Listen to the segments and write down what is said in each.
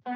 For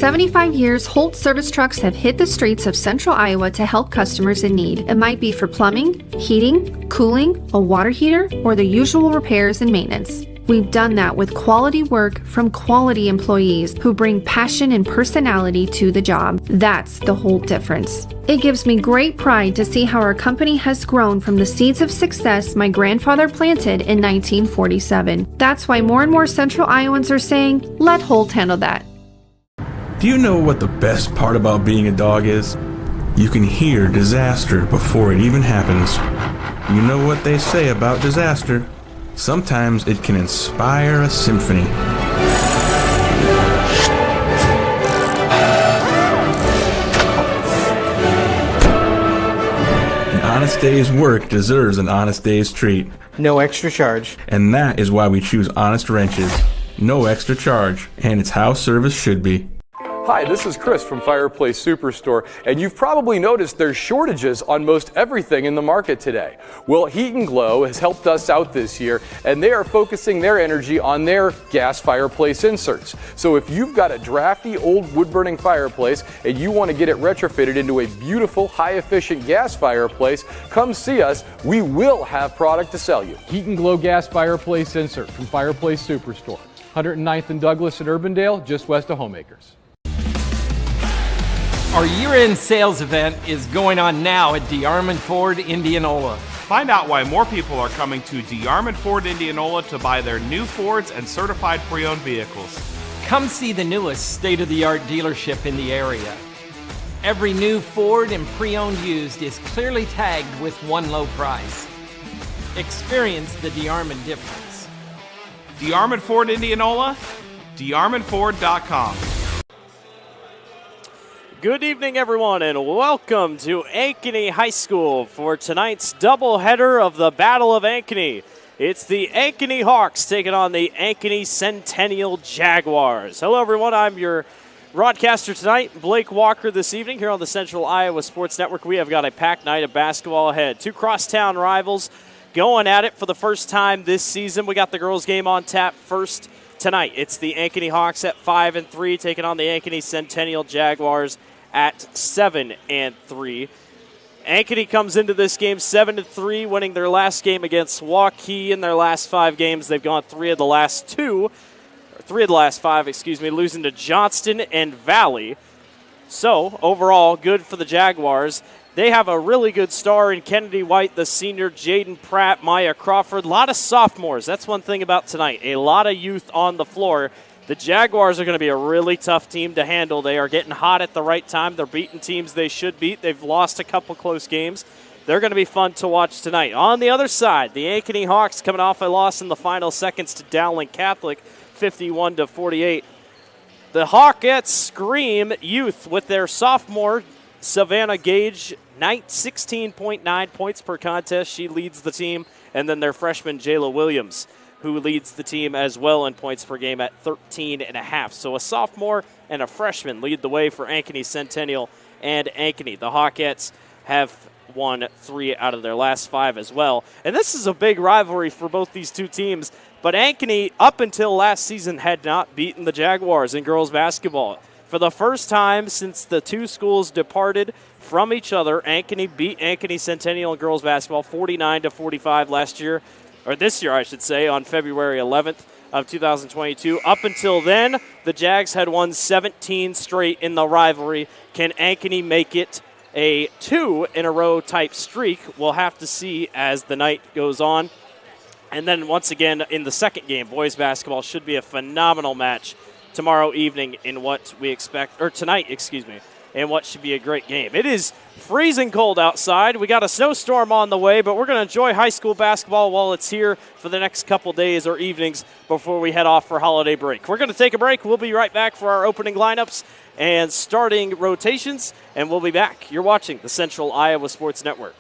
75 years, Holt service trucks have hit the streets of central Iowa to help customers in need. It might be for plumbing, heating, cooling, a water heater, or the usual repairs and maintenance. We've done that with quality work from quality employees who bring passion and personality to the job. That's the Holt difference. It gives me great pride to see how our company has grown from the seeds of success my grandfather planted in 1947. That's why more and more central Iowans are saying, let Holt handle that. Do you know what the best part about being a dog is? You can hear disaster before it even happens. You know what they say about disaster? Sometimes it can inspire a symphony. An honest day's work deserves an honest day's treat. No extra charge. And that is why we choose Honest Wrenches. No extra charge, and it's how service should be. Hi, this is Chris from Fireplace Superstore, and you've probably noticed there's shortages on most everything in the market today. Well, Heat and Glow has helped us out this year, and they are focusing their energy on their gas fireplace inserts. So if you've got a drafty old wood-burning fireplace and you want to get it retrofitted into a beautiful, high-efficient gas fireplace, come see us. We will have product to sell you. Heat and Glow gas fireplace insert from Fireplace Superstore, 109th and Douglas in Urbandale, just west of Homeacres. Our year-end sales event is going on now at DeArmond Ford Indianola. Find out why more people are coming to DeArmond Ford Indianola to buy their new Fords and certified pre-owned vehicles. Come see the newest state-of-the-art dealership in the area. Every new Ford and pre-owned used is clearly tagged with one low price. Experience the DeArmond difference. DeArmond Ford Indianola, DeArmondFord.com. Good evening, everyone, and welcome to Ankeny High School for tonight's doubleheader of the Battle of Ankeny. It's the Ankeny Hawks taking on the Ankeny Centennial Jaguars. Hello, everyone. I'm your Broadcaster tonight, Blake Walker this evening here on the Central Iowa Sports Network. We have got a packed night of basketball ahead. Two crosstown rivals going at it for the first time this season. We got the girls' game on tap first tonight. It's the Ankeny Hawks at 5-3 taking on the Ankeny Centennial Jaguars at 7-3. Ankeny comes into this game 7-3, winning their last game against Waukee. In their last 5 games, they've gone 3 of the last 5, losing to Johnston and Valley. So, overall, good for the Jaguars. They have a really good star in Kennedy White, the senior, Jaden Pratt, Maya Crawford. A lot of sophomores. That's one thing about tonight. A lot of youth on the floor. The Jaguars are going to be a really tough team to handle. They are getting hot at the right time. They're beating teams they should beat. They've lost a couple close games. They're going to be fun to watch tonight. On the other side, the Ankeny Hawks coming off a loss in the final seconds to Dowling Catholic, 51-48. The Hawkettes scream youth with their sophomore, Savannah Gage, 16.9 points per contest. She leads the team. And then their freshman, Jayla Williams, who leads the team as well in points per game at 13.5. So a sophomore and a freshman lead the way for Ankeny Centennial and Ankeny. The Hawkettes have won 3 out of their last 5 as well. And this is a big rivalry for both these two teams. But Ankeny, up until last season, had not beaten the Jaguars in girls basketball. For the first time since the two schools departed from each other, Ankeny beat Ankeny Centennial in girls basketball 49-45 last year, or this year I should say, on February 11th of 2022. Up until then, the Jags had won 17 straight in the rivalry. Can Ankeny make it a 2-in-a-row type streak? We'll have to see as the night goes on. And then once again in the second game, boys basketball should be a phenomenal match tomorrow evening in what we expect, or tonight, in what should be a great game. It is freezing cold outside. We got a snowstorm on the way, but we're going to enjoy high school basketball while it's here for the next couple days or evenings before we head off for holiday break. We're going to take a break. We'll be right back for our opening lineups and starting rotations, and we'll be back. You're watching the Central Iowa Sports Network.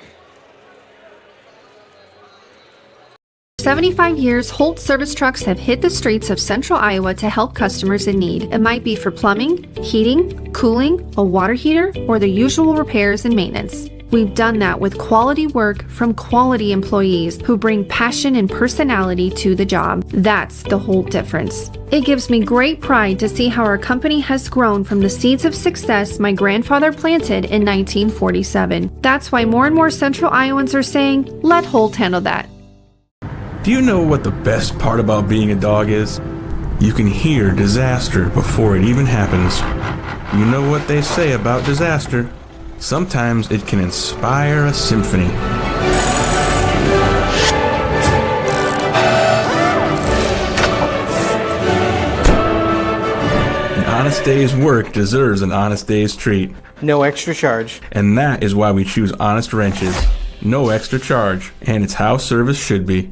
75 years, Holt service trucks have hit the streets of central Iowa to help customers in need. It might be for plumbing, heating, cooling, a water heater, or the usual repairs and maintenance. We've done that with quality work from quality employees who bring passion and personality to the job. That's the Holt difference. It gives me great pride to see how our company has grown from the seeds of success my grandfather planted in 1947. That's why more and more central Iowans are saying, let Holt handle that. Do you know what the best part about being a dog is? You can hear disaster before it even happens. You know what they say about disaster? Sometimes it can inspire a symphony. An honest day's work deserves an honest day's treat. No extra charge. And that is why we choose Honest Wrenches. No extra charge. And it's how service should be.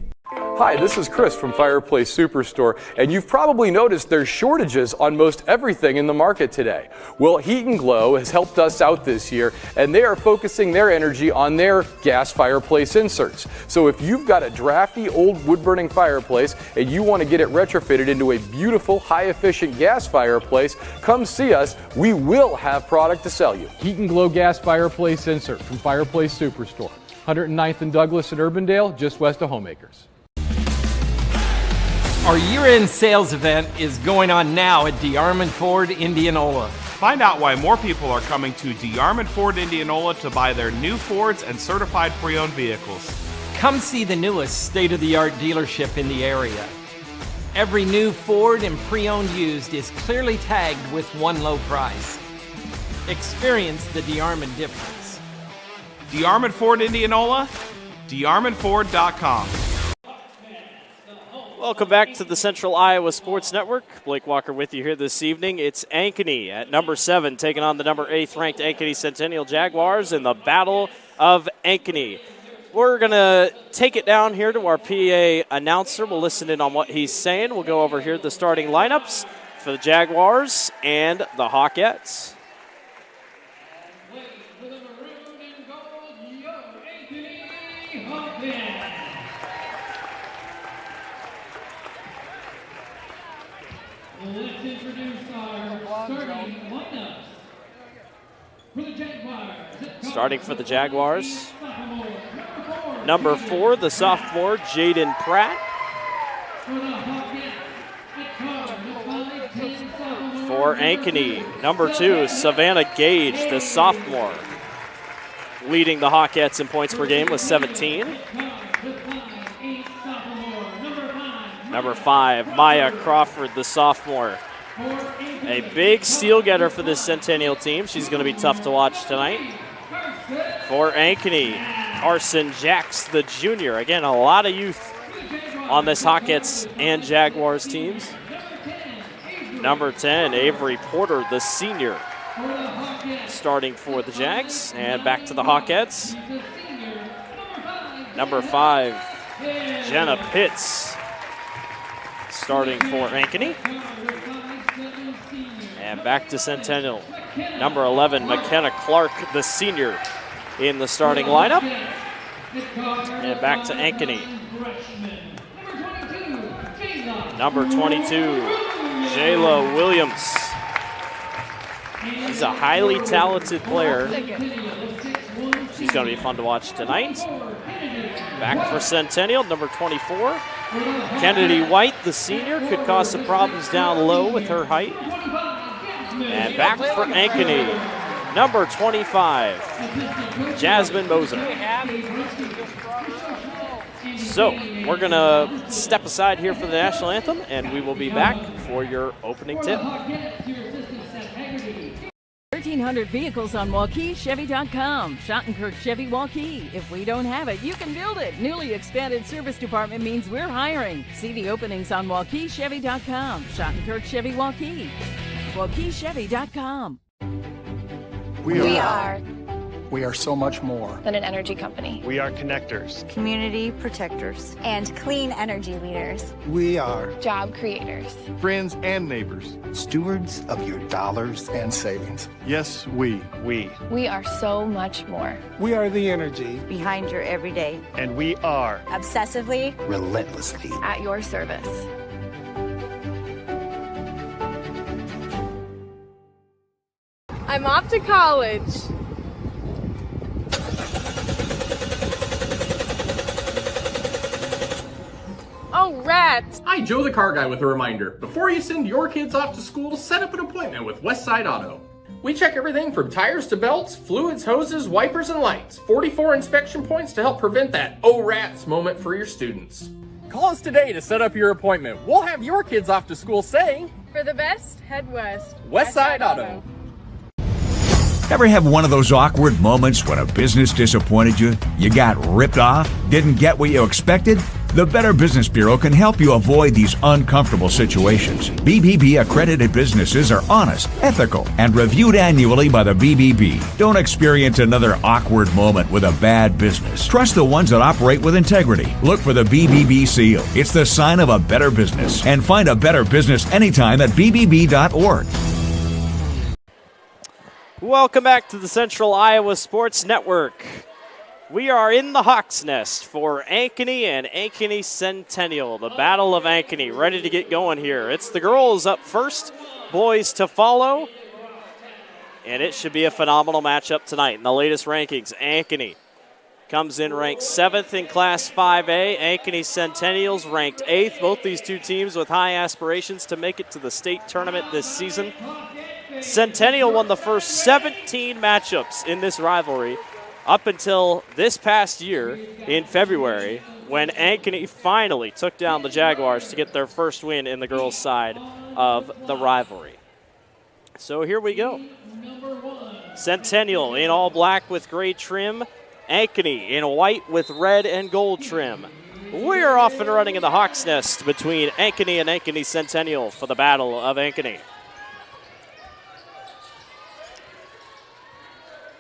Hi, this is Chris from Fireplace Superstore, and you've probably noticed there's shortages on most everything in the market today. Well, Heat and Glow has helped us out this year, and they are focusing their energy on their gas fireplace inserts. So if you've got a drafty old wood-burning fireplace and you want to get it retrofitted into a beautiful, high-efficient gas fireplace, come see us. We will have product to sell you. Heat and Glow gas fireplace insert from Fireplace Superstore, 109th and Douglas in Urbandale, just west of Homeacres. Our year-end sales event is going on now at DeArmond Ford, Indianola. Find out why more people are coming to DeArmond Ford, Indianola to buy their new Fords and certified pre-owned vehicles. Come see the newest state-of-the-art dealership in the area. Every new Ford and pre-owned used is clearly tagged with one low price. Experience the DeArmond difference. DeArmond Ford, Indianola, DeArmondFord.com. Welcome back to the Central Iowa Sports Network. Blake Walker with you here this evening. It's Ankeny at number 7 taking on the number 8th ranked Ankeny Centennial Jaguars in the Battle of Ankeny. We're going to take it down here to our PA announcer. We'll listen in on what he's saying. We'll go over here the starting lineups for the Jaguars and the Hawkettes. Let's introduce our Starting for the Jaguars, number 4, the sophomore, Jaden Pratt. For Ankeny, number 2, Savannah Gage, the sophomore, leading the Hawkettes in points per game with 17. Number 5, Maya Crawford, the sophomore. A big steal getter for this Centennial team. She's going to be tough to watch tonight. For Ankeny, Carson Jacks, the junior. Again, a lot of youth on this Hawkettes and Jaguars teams. Number 10, Avery Porter, the senior, starting for the Jags. And back to the Hawkettes. Number 5, Jenna Pitts, starting for Ankeny. And back to Centennial. Number 11, McKenna Clark, the senior, in the starting lineup. And back to Ankeny. Number 22, Jayla Williams. She's a highly talented player. She's going to be fun to watch tonight. Back for Centennial, number 24. Kennedy White, the senior, could cause some problems down low with her height. And back for Ankeny, number 25, Jasmine Moser. So we're going to step aside here for the national anthem, and we will be back for your opening tip. 1,300 vehicles on WaukeeChevy.com. Schottenkirk Chevy Waukee. If we don't have it, you can build it. Newly expanded service department means we're hiring. See the openings on WaukeeChevy.com. Schottenkirk Chevy Waukee. WaukeeChevy.com. We are so much more than an energy company. We are connectors, community protectors, and clean energy leaders. We are job creators, friends and neighbors, stewards of your dollars and savings. Yes, we are so much more. We are the energy behind your everyday. And we are obsessively, relentlessly at your service. I'm off to college. Oh, rats! Hi, Joe the Car Guy with a reminder. Before you send your kids off to school, set up an appointment with Westside Auto. We check everything from tires to belts, fluids, hoses, wipers, and lights. 44 inspection points to help prevent that oh rats moment for your students. Call us today to set up your appointment. We'll have your kids off to school saying, for the best, head west. Westside Auto. Ever have one of those awkward moments when a business disappointed you? You got ripped off? Didn't get what you expected? The Better Business Bureau can help you avoid these uncomfortable situations. BBB accredited businesses are honest, ethical, and reviewed annually by the BBB. Don't experience another awkward moment with a bad business. Trust the ones that operate with integrity. Look for the BBB seal. It's the sign of a better business. And find a better business anytime at bbb.org. Welcome back to the Central Iowa Sports Network. We are in the Hawk's Nest for Ankeny and Ankeny Centennial, the Battle of Ankeny, ready to get going here. It's the girls up first, boys to follow, and it should be a phenomenal matchup tonight. In the latest rankings, Ankeny comes in ranked 7th in Class 5A. Ankeny Centennials ranked 8th. Both these two teams with high aspirations to make it to the state tournament this season. Centennial won the first 17 matchups in this rivalry up until this past year in February, when Ankeny finally took down the Jaguars to get their first win in the girls' side of the rivalry. So here we go. Centennial in all black with gray trim. Ankeny in white with red and gold trim. We're off and running in the Hawk's Nest between Ankeny and Ankeny Centennial for the Battle of Ankeny.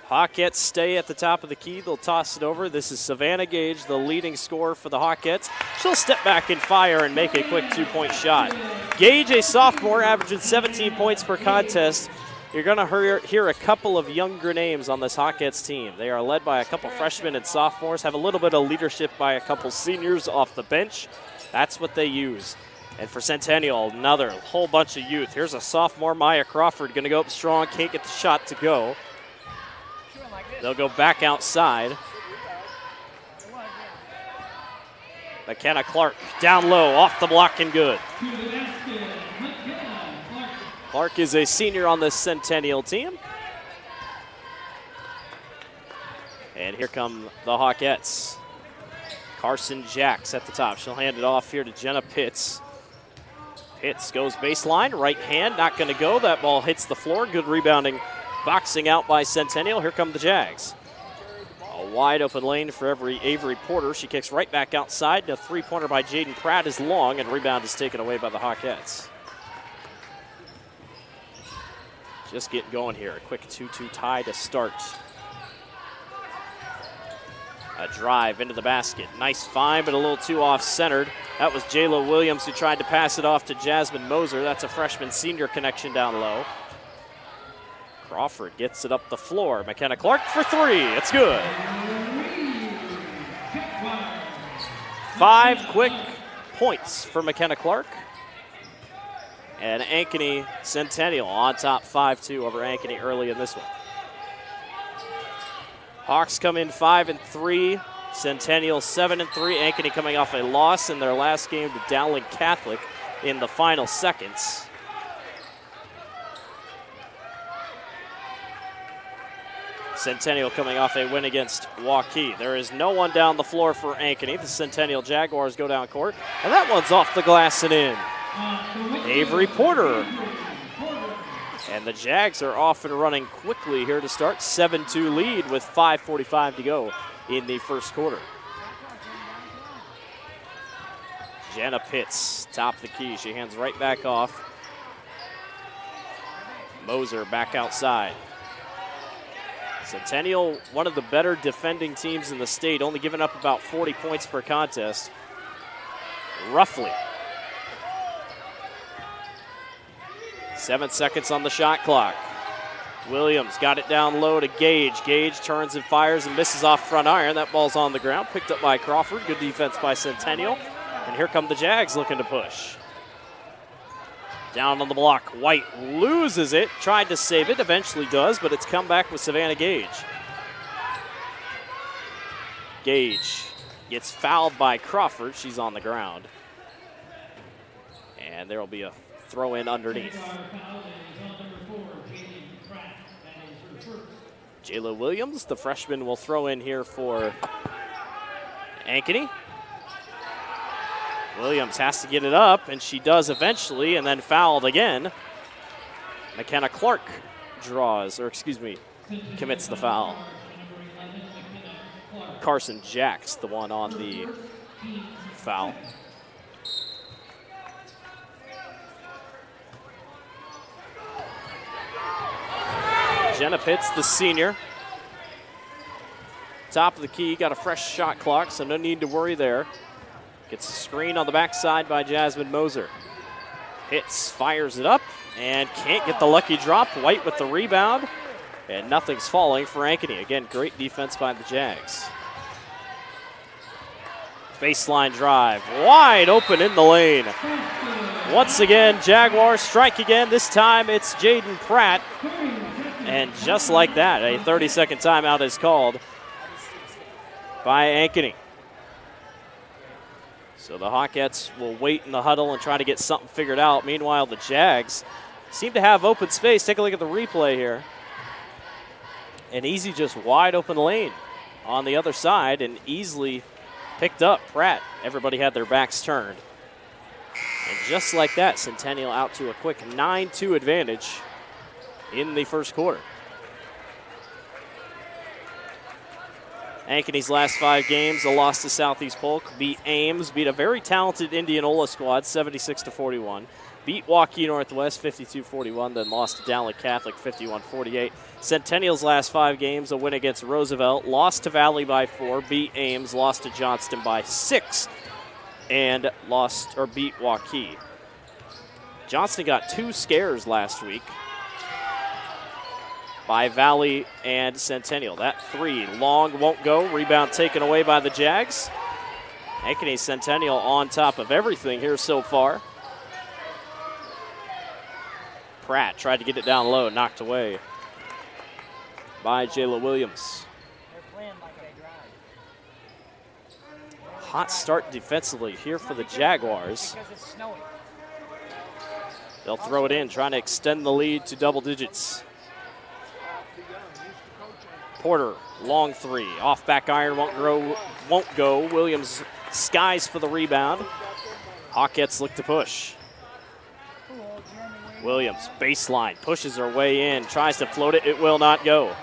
Hawkettes stay at the top of the key. They'll toss it over. This is Savannah Gage, the leading scorer for the Hawkettes. She'll step back and fire and make a quick two-point shot. Gage, a sophomore, averaging 17 points per contest. You're going to hear a couple of younger names on this Hawkettes team. They are led by a couple freshmen and sophomores, have a little bit of leadership by a couple seniors off the bench. That's what they use. And for Centennial, another whole bunch of youth. Here's a sophomore, Maya Crawford, going to go up strong, can't get the shot to go. They'll go back outside. McKenna Clark down low, off the block and good. Clark is a senior on the Centennial team. And here come the Hawkettes. Carson Jacks at the top. She'll hand it off here to Jenna Pitts. Pitts goes baseline, right hand, not going to go. That ball hits the floor. Good rebounding, boxing out by Centennial. Here come the Jags. A wide open lane for Avery Porter. She kicks right back outside. A three-pointer by Jaden Pratt is long, and rebound is taken away by the Hawkettes. Just getting going here. A quick 2-2 tie to start. A drive into the basket. Nice find, but a little too off-centered. That was Jayla Williams who tried to pass it off to Jasmine Moser. That's a freshman-senior connection down low. Crawford gets it up the floor. McKenna Clark for three. It's good. 5 quick points for McKenna Clark. And Ankeny Centennial on top 5-2 over Ankeny early in this one. Hawks come in 5-3. Centennial 7-3. Ankeny coming off a loss in their last game to Dowling Catholic in the final seconds. Centennial coming off a win against Waukee. There is no one down the floor for Ankeny. The Centennial Jaguars go down court, and that one's off the glass and in. Avery Porter. And the Jags are off and running quickly here to start. 7-2 lead with 5:45 to go in the first quarter. Jenna Pitts, top of the key. She hands right back off. Moser back outside. Centennial, one of the better defending teams in the state, only giving up about 40 points per contest, roughly. 7 seconds on the shot clock. Williams got it down low to Gage. Gage turns and fires and misses off front iron. That ball's on the ground, picked up by Crawford. Good defense by Centennial. And here come the Jags looking to push. Down on the block, White loses it, tried to save it, eventually does, but it's come back with Savannah Gage. Gage gets fouled by Crawford. She's on the ground. And there will be a throw in underneath. Jayla Williams, the freshman, will throw in here for Ankeny. Williams has to get it up, and she does eventually, and then fouled again. McKenna Clark commits the foul. Carson Jacks, the one on the foul. Jenna Pitts, the senior. Top of the key, got a fresh shot clock, so no need to worry there. Gets a screen on the backside by Jasmine Moser. Pitts fires it up and can't get the lucky drop. White with the rebound, and nothing's falling for Ankeny. Again, great defense by the Jags. Baseline drive, wide open in the lane. Once again, Jaguars strike again. This time it's Jaden Pratt. And just like that, a 30-second timeout is called by Ankeny. So the Hawkettes will wait in the huddle and try to get something figured out. Meanwhile, the Jags seem to have open space. Take a look at the replay here. An easy, just wide open lane on the other side and easily picked up. Pratt, everybody had their backs turned. And just like that, Centennial out to a quick 9-2 advantage in the first quarter. Ankeny's last 5 games, a loss to Southeast Polk, beat Ames, beat a very talented Indianola squad, 76-41, beat Waukee Northwest, 52-41, then lost to Dowling Catholic, 51-48. Centennial's last 5 games, a win against Roosevelt, lost to Valley by 4, beat Ames, lost to Johnston by 6, and beat Waukee. Johnston got 2 scares last week by Valley and Centennial. That 3 long won't go. Rebound taken away by the Jags. Ankeny Centennial on top of everything here so far. Pratt tried to get it down low, knocked away by Jayla Williams. Hot start defensively here for the Jaguars. They'll throw it in, trying to extend the lead to double digits. Porter, long three, off back iron, won't go. Williams skies for the rebound. Hawkettes look to push. Williams, baseline, pushes her way in, tries to float it, it will not go.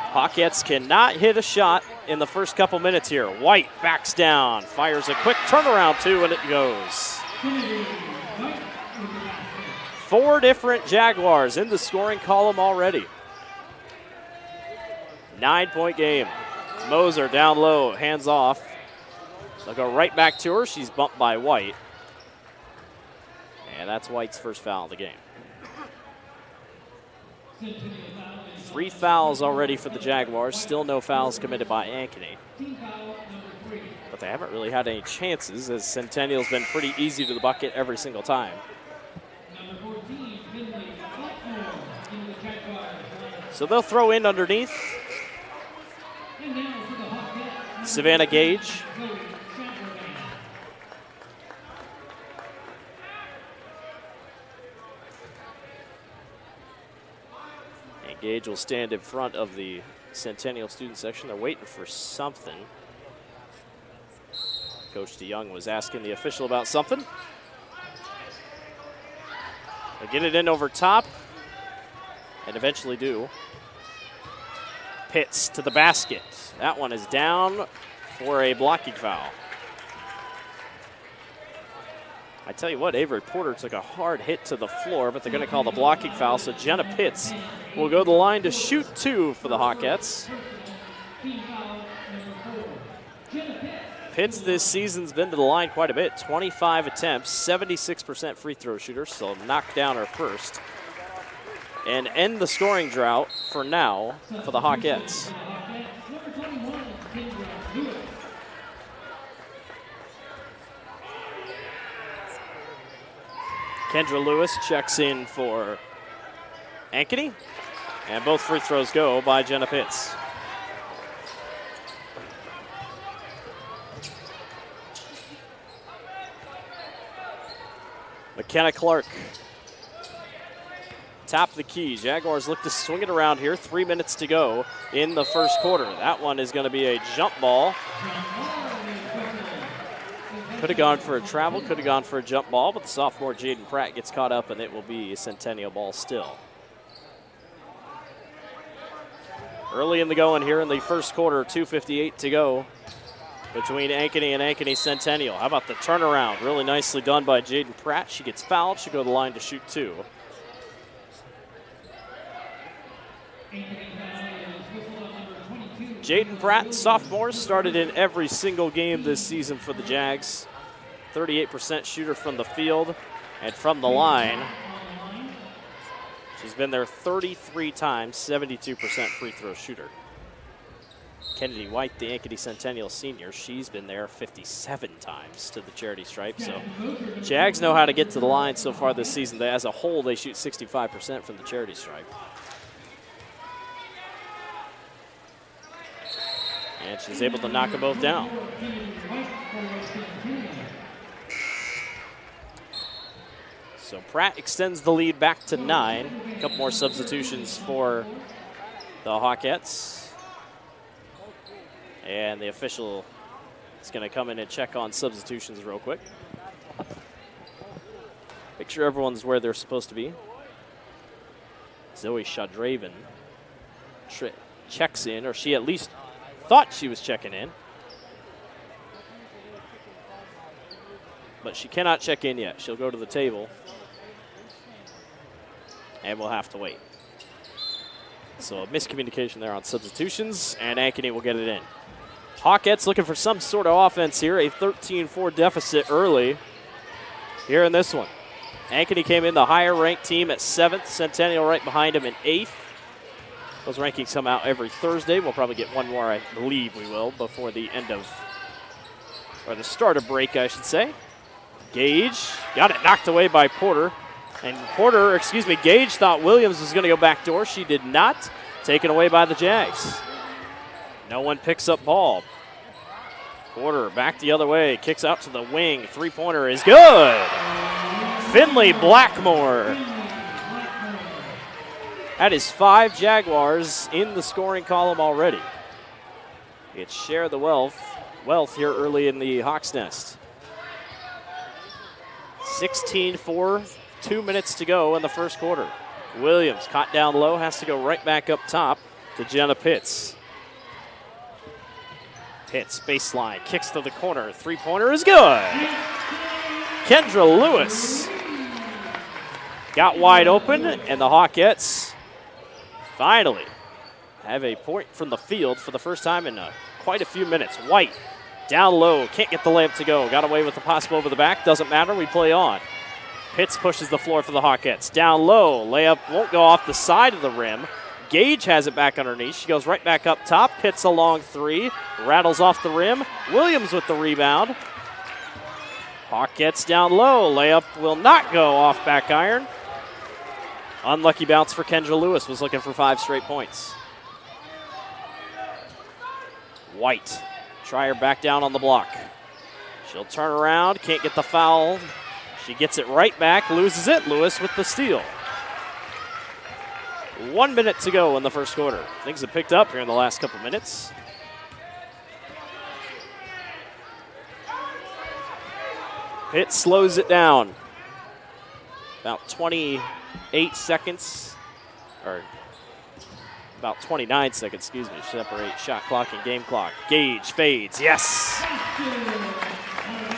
Hawkettes cannot hit a shot in the first couple minutes here. White backs down, fires a quick turnaround too, and it goes. 4 different Jaguars in the scoring column already. 9-point game. Moser down low, hands off. They'll go right back to her. She's bumped by White. And that's White's first foul of the game. 3 fouls already for the Jaguars. Still no fouls committed by Ankeny. But they haven't really had any chances, as Centennial's been pretty easy to the bucket every single time. So they'll throw in underneath. Savannah Gage. And Gage will stand in front of the Centennial student section. They're waiting for something. Coach DeYoung was asking the official about something. They get it in over top, and eventually do. Pitts to the basket. That one is down for a blocking foul. I tell you what, Avery Porter took a hard hit to the floor, but they're going to call the blocking foul, so Jenna Pitts will go to the line to shoot 2 for the Hawkettes. Pitts this season's been to the line quite a bit. 25 attempts, 76% free throw shooter, so knock down her first. And end the scoring drought for now for the Hawkettes. Kendra Lewis checks in for Ankeny, and both free throws go by Jenna Pitts. McKenna Clark, top of the key. Jaguars look to swing it around here. 3 minutes to go in the first quarter. That one is going to be a jump ball. Could have gone for a travel, could have gone for a jump ball, but the sophomore Jaden Pratt gets caught up, and it will be a Centennial ball still. Early in the going here in the first quarter, 2:58 to go between Ankeny and Ankeny Centennial. How about the turnaround? Really nicely done by Jaden Pratt. She gets fouled. She'll go to the line to shoot 2. Jaden Pratt, sophomore, started in every single game this season for the Jags. 38% shooter from the field and from the line. She's been there 33 times, 72% free throw shooter. Kennedy White, the Ankeny Centennial senior, she's been there 57 times to the charity stripe. So Jags know how to get to the line so far this season. As a whole, they shoot 65% from the charity stripe. And she's able to knock them both down. So Pratt extends the lead back to 9. A couple more substitutions for the Hawkettes. And the official is going to come in and check on substitutions real quick. Make sure everyone's where they're supposed to be. Zoe Shadraven checks in, or she at least thought she was checking in. But she cannot check in yet. She'll go to the table. And we'll have to wait. So a miscommunication there on substitutions, and Ankeny will get it in. Hawkettes looking for some sort of offense here. A 13-4 deficit early here in this one. Ankeny came in the higher-ranked team at 7th. Centennial right behind him in 8th. Those rankings come out every Thursday. We'll probably get one more, I believe we will, before the end of, or the start of break, I should say. Gage got it knocked away by Porter. And Gage thought Williams was going to go backdoor. She did not. Taken away by the Jags. No one picks up ball. Porter back the other way. Kicks out to the wing. Three-pointer is good. Finley Blackmore. That is 5 Jaguars in the scoring column already. It's share the wealth here early in the Hawks' Nest. 16-4, 2 minutes to go in the first quarter. Williams caught down low, has to go right back up top to Jenna Pitts. Pitts, baseline, kicks to the corner. Three-pointer is good. Kendra Lewis got wide open, and the Hawkettes finally have a point from the field for the first time in quite a few minutes. White down low, can't get the layup to go. Got away with the possible over the back, doesn't matter, we play on. Pitts pushes the floor for the Hawkettes. Down low, layup won't go off the side of the rim. Gage has it back underneath. She goes right back up top. Pitts a long three. Rattles off the rim. Williams with the rebound. Hawkettes down low. Layup will not go off back iron. Unlucky bounce for Kendra Lewis. Was looking for 5 straight points. White. Try her back down on the block. She'll turn around. Can't get the foul. She gets it right back. Loses it. Lewis with the steal. 1 minute to go in the first quarter. Things have picked up here in the last couple minutes. Pitt slows it down. About 28 seconds, or about 29 seconds, excuse me, separate shot clock and game clock. Gage fades, yes!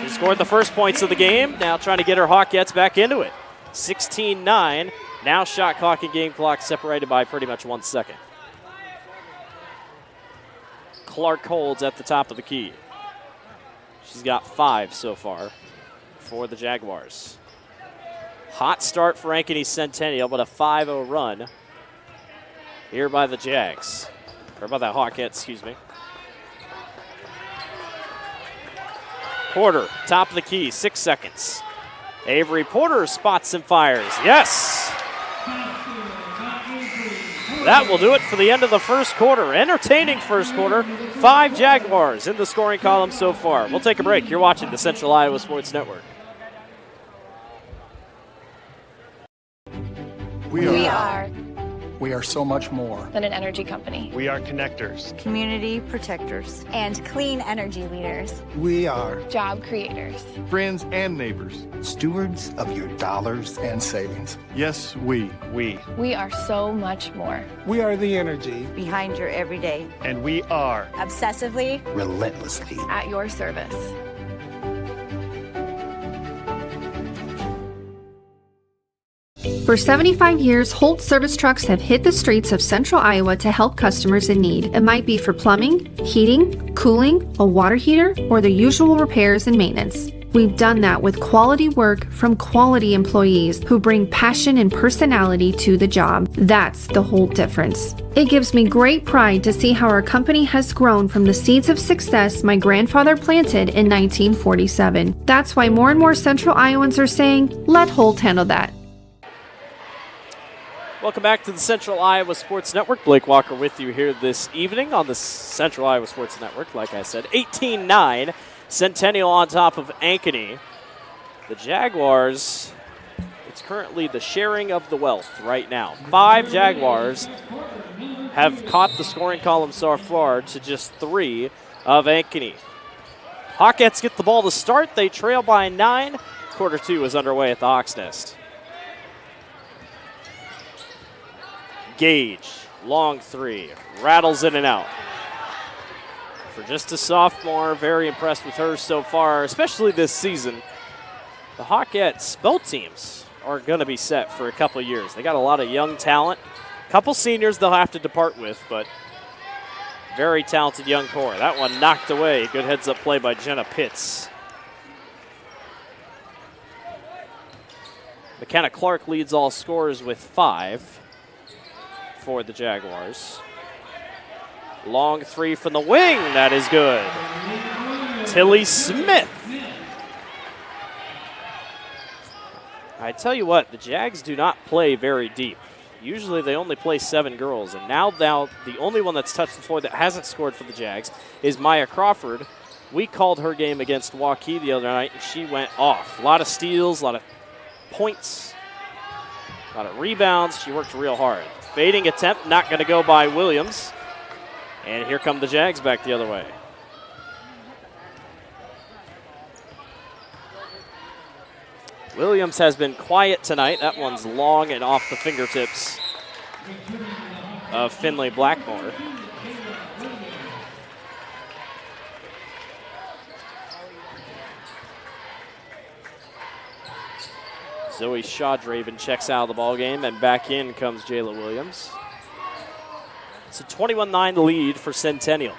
She scored the first points of the game, now trying to get her Hawkettes back into it. 16-9. Now shot clock and game clock separated by pretty much 1 second. Clark holds at the top of the key. She's got 5 so far for the Jaguars. Hot start for Ankeny Centennial, but a 5-0 run here by the Jags. Or by the Hawkettes, excuse me. Porter, top of the key, 6 seconds. Avery Porter spots and fires. Yes! That will do it for the end of the first quarter. Entertaining first quarter. 5 Jaguars in the scoring column so far. We'll take a break. You're watching the Central Iowa Sports Network. We are so much more than an energy company. We are connectors, community protectors, And clean energy leaders. We are Job creators. friends and neighbors. stewards of your dollars and savings. Yes, we. We are so much more. We are the energy behind your everyday. And we are Obsessively relentlessly At your service. For 75 years, Holt service trucks have hit the streets of central Iowa to help customers in need. It might be for plumbing, heating, cooling, a water heater, or the usual repairs and maintenance. We've done that with quality work from quality employees who bring passion and personality to the job. That's the Holt difference. It gives me great pride to see how our company has grown from the seeds of success my grandfather planted in 1947. That's why more and more central Iowans are saying, let Holt handle that. Welcome back to the Central Iowa Sports Network. Blake Walker with you here this evening on the Central Iowa Sports Network. Like I said, 18-9, Centennial on top of Ankeny. The Jaguars, it's currently the sharing of the wealth right now. 5 Jaguars have caught the scoring column so far to just 3 of Ankeny. Hawkettes get the ball to start. They trail by 9. Quarter 2 is underway at the Hawks' Nest. Gage, long 3, rattles in and out. For just a sophomore, very impressed with her so far, especially this season. The Hawkettes, both teams, are going to be set for a couple years. They got a lot of young talent. A couple seniors they'll have to depart with, but very talented young core. That one knocked away. Good heads-up play by Jenna Pitts. McKenna Clark leads all scorers with 5. For the Jaguars. Long 3 from the wing. That is good. Tilly Smith. I tell you what, the Jags do not play very deep. Usually they only play 7 girls, and now the only one that's touched the floor that hasn't scored for the Jags is Maya Crawford. We called her game against Waukee the other night, and she went off. A lot of steals, a lot of points, a lot of rebounds. She worked real hard. Fading attempt, not going to go by Williams. And here come the Jags back the other way. Williams has been quiet tonight. That one's long and off the fingertips of Finley Blackmore. Zoe Shawdraven checks out of the ballgame, and back in comes Jayla Williams. It's a 21-9 lead for Centennial.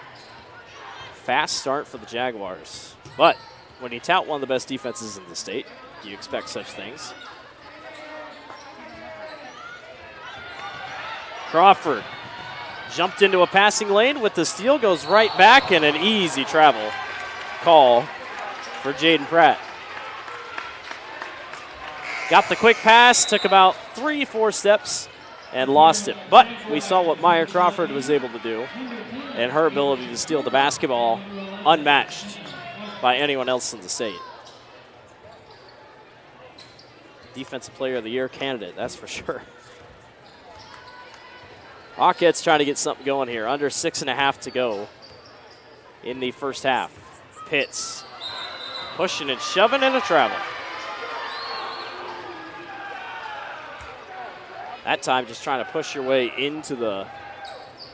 Fast start for the Jaguars. But when you tout one of the best defenses in the state, you expect such things. Crawford jumped into a passing lane with the steal, goes right back, and an easy travel call for Jaden Pratt. Got the quick pass, took about 3-4 steps, and lost it. But we saw what Maya Crawford was able to do, and her ability to steal the basketball unmatched by anyone else in the state. Defensive Player of the Year candidate, that's for sure. Hawkettes trying to get something going here. Under 6.5 to go in the first half. Pitts pushing and shoving and a travel. That time just trying to push your way into the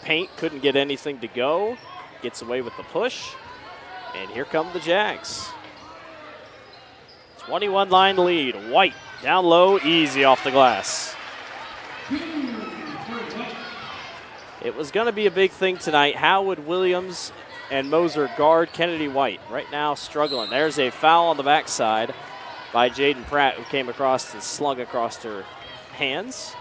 paint. Couldn't get anything to go. Gets away with the push. And here come the Jags. 21-9 lead. White down low, easy off the glass. It was going to be a big thing tonight. How would Williams and Moser guard Kennedy White? Right now struggling. There's a foul on the backside by Jaden Pratt, who came across and slung across her hands.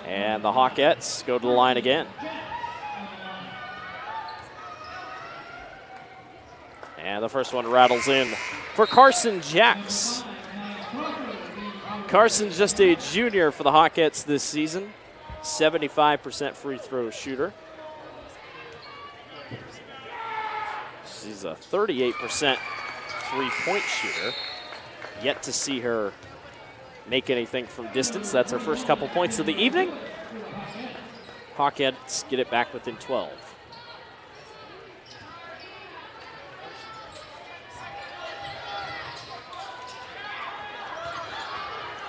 And the Hawkettes go to the line again. And the first one rattles in for Carson Jacks. Carson's just a junior for the Hawkettes this season. 75% free throw shooter. She's a 38% three-point shooter. Yet to see her make anything from distance. That's her first couple points of the evening. Hawkettes get it back within 12.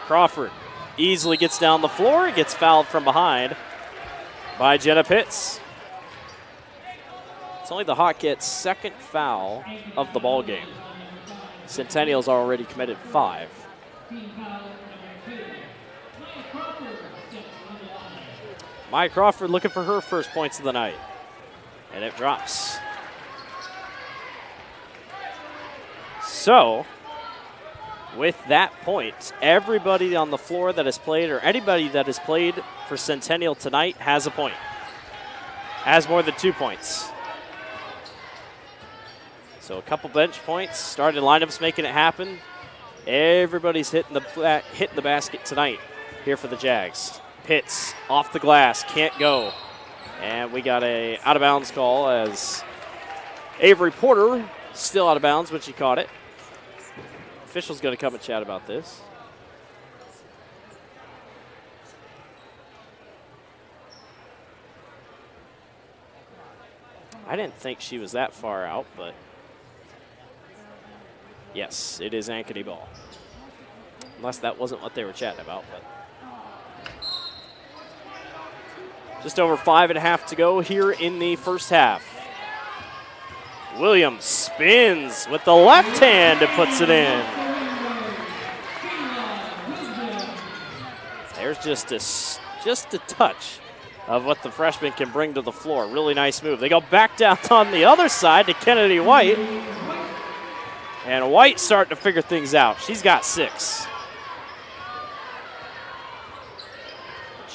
Crawford easily gets down the floor, gets fouled from behind by Jenna Pitts. It's only the Hawkettes' second foul of the ball game. Centennial's already committed 5. Maya Crawford looking for her first points of the night. And it drops. So, with that point, everybody on the floor that has played, or anybody that has played for Centennial tonight, has a point. Has more than 2 points. So a couple bench points, starting lineups making it happen. Everybody's hitting the basket tonight here for the Jags. Pitts off the glass, can't go. And we got a out of bounds call as Avery Porter still out of bounds when she caught it. Official's going to come and chat about this. I didn't think she was that far out, but yes, it is Ankeny ball. Unless that wasn't what they were chatting about, but just over 5.5 to go here in the first half. Williams spins with the left hand and puts it in. There's just a touch of what the freshman can bring to the floor. Really nice move. They go back down on the other side to Kennedy White. And White starting to figure things out. She's got 6.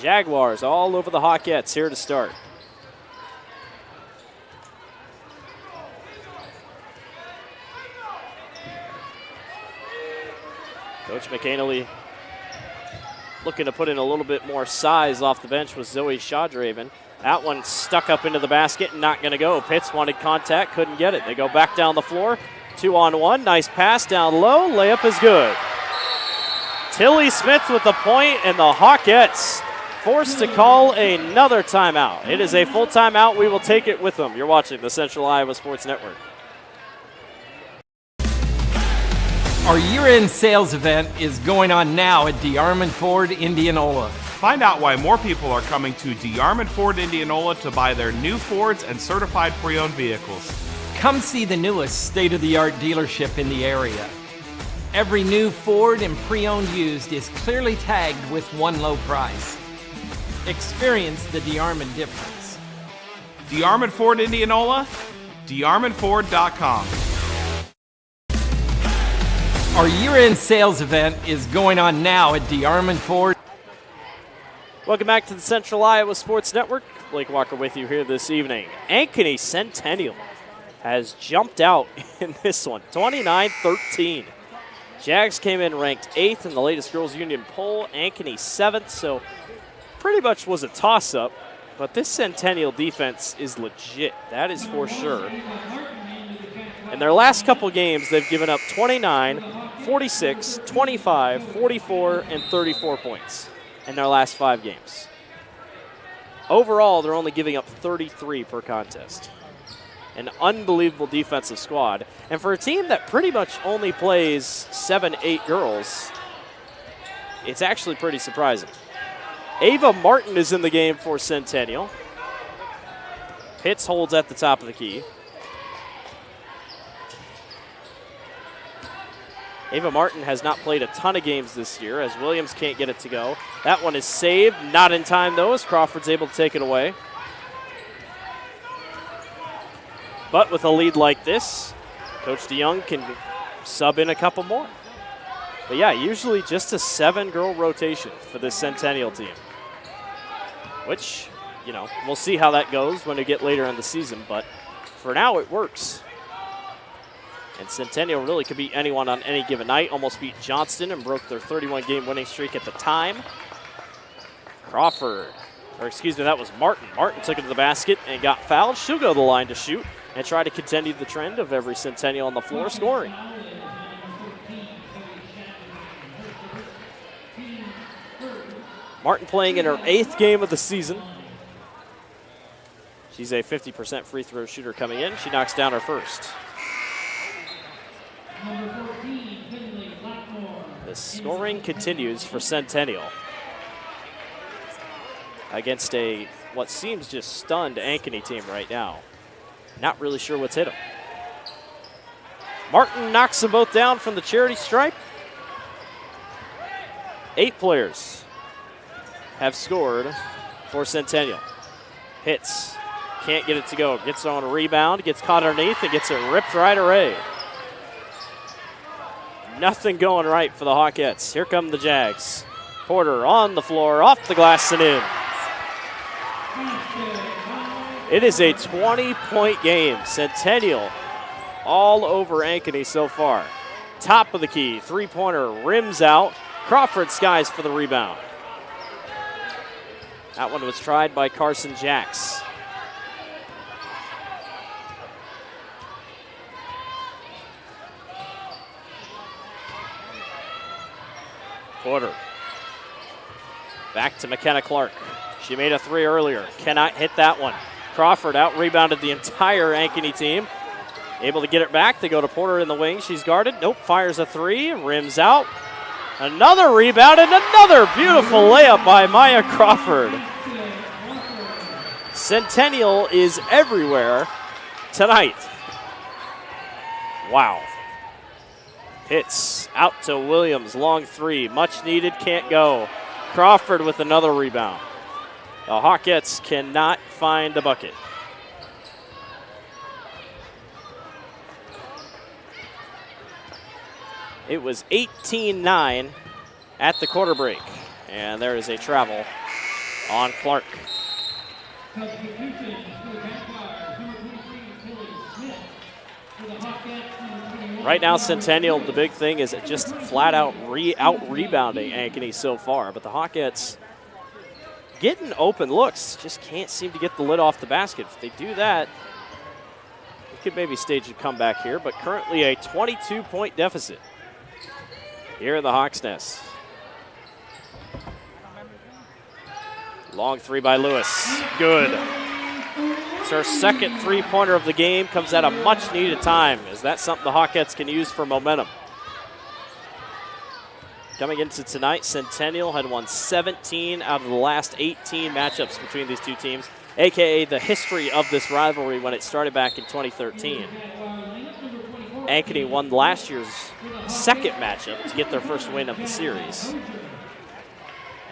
Jaguars all over the Hawkettes here to start. Coach McAnally looking to put in a little bit more size off the bench with Zoe Shawdraven. That one stuck up into the basket and not going to go. Pitts wanted contact, couldn't get it. They go back down the floor. 2-on-1, nice pass down low. Layup is good. Tilly Smith with the point, and the Hawkettes forced to call another timeout. It is a full timeout. We will take it with them. You're watching the Central Iowa Sports Network. Our year-end sales event is going on now at DeArmond Ford, Indianola. Find out why more people are coming to DeArmond Ford, Indianola to buy their new Fords and certified pre-owned vehicles. Come see the newest state-of-the-art dealership in the area. Every new Ford and pre-owned used is clearly tagged with one low price. Experience the DeArmond difference. DeArmond Ford, Indianola, DeArmondFord.com. Our year-end sales event is going on now at DeArmond Ford. Welcome back to the Central Iowa Sports Network. Blake Walker with you here this evening. Ankeny Centennial has jumped out in this one, 29-13. Jags came in ranked 8th in the latest Girls Union poll. Ankeny 7th, so pretty much was a toss-up. But this Centennial defense is legit, that is for sure. In their last couple games, they've given up 29, 46, 25, 44, and 34 points in their last 5 games. Overall, they're only giving up 33 per contest. An unbelievable defensive squad. And for a team that pretty much only plays 7-8 girls, it's actually pretty surprising. Ava Martin is in the game for Centennial. Pitts holds at the top of the key. Ava Martin has not played a ton of games this year as Williams can't get it to go. That one is saved, not in time though, as Crawford's able to take it away. But with a lead like this, Coach DeYoung can sub in a couple more. But yeah, usually just a 7-girl rotation for this Centennial team. Which, you know, we'll see how that goes when we get later in the season, but for now it works. And Centennial really could beat anyone on any given night. Almost beat Johnston and broke their 31-game winning streak at the time. Crawford, or excuse me, that was Martin. Martin took it to the basket and got fouled. She'll go to the line to shoot and try to continue the trend of every Centennial on the floor scoring. Martin playing in her 8th game of the season. She's a 50% free throw shooter coming in. She knocks down her first. The scoring continues for Centennial against a what seems just stunned Ankeny team right now. Not really sure what's hit them. Martin knocks them both down from the charity stripe. 8 players have scored for Centennial. Hits, can't get it to go. Gets on a rebound, gets caught underneath, and gets it ripped right away. Nothing going right for the Hawkettes. Here come the Jags. Porter on the floor, off the glass and in. It is a 20-point game. Centennial all over Ankeny so far. Top of the key, three-pointer rims out. Crawford skies for the rebound. That one was tried by Carson Jacks. Porter. Back to McKenna Clark. She made a 3 earlier. Cannot hit that one. Crawford out-rebounded the entire Ankeny team. Able to get it back. They go to Porter in the wing. She's guarded. Nope, fires a 3. Rims out. Another rebound and another beautiful layup by Maya Crawford. Centennial is everywhere tonight. Wow. Hits out to Williams, long 3, much needed, can't go. Crawford with another rebound. The Hawkettes cannot find the bucket. It was 18-9 at the quarter break, and there is a travel on Clark. Right now, Centennial, the big thing is just flat out out-rebounding Ankeny so far. But the Hawkettes getting open looks, just can't seem to get the lid off the basket. If they do that, they could maybe stage a comeback here. But currently a 22-point deficit here in the Hawks' Nest. Long three by Lewis. Good. It's her second three-pointer of the game. Comes at a much-needed time. Is that something the Hawkettes can use for momentum? Coming into tonight, Centennial had won 17 out of the last 18 matchups between these two teams, a.k.a. the history of this rivalry when it started back in 2013. Ankeny won last year's second matchup to get their first win of the series.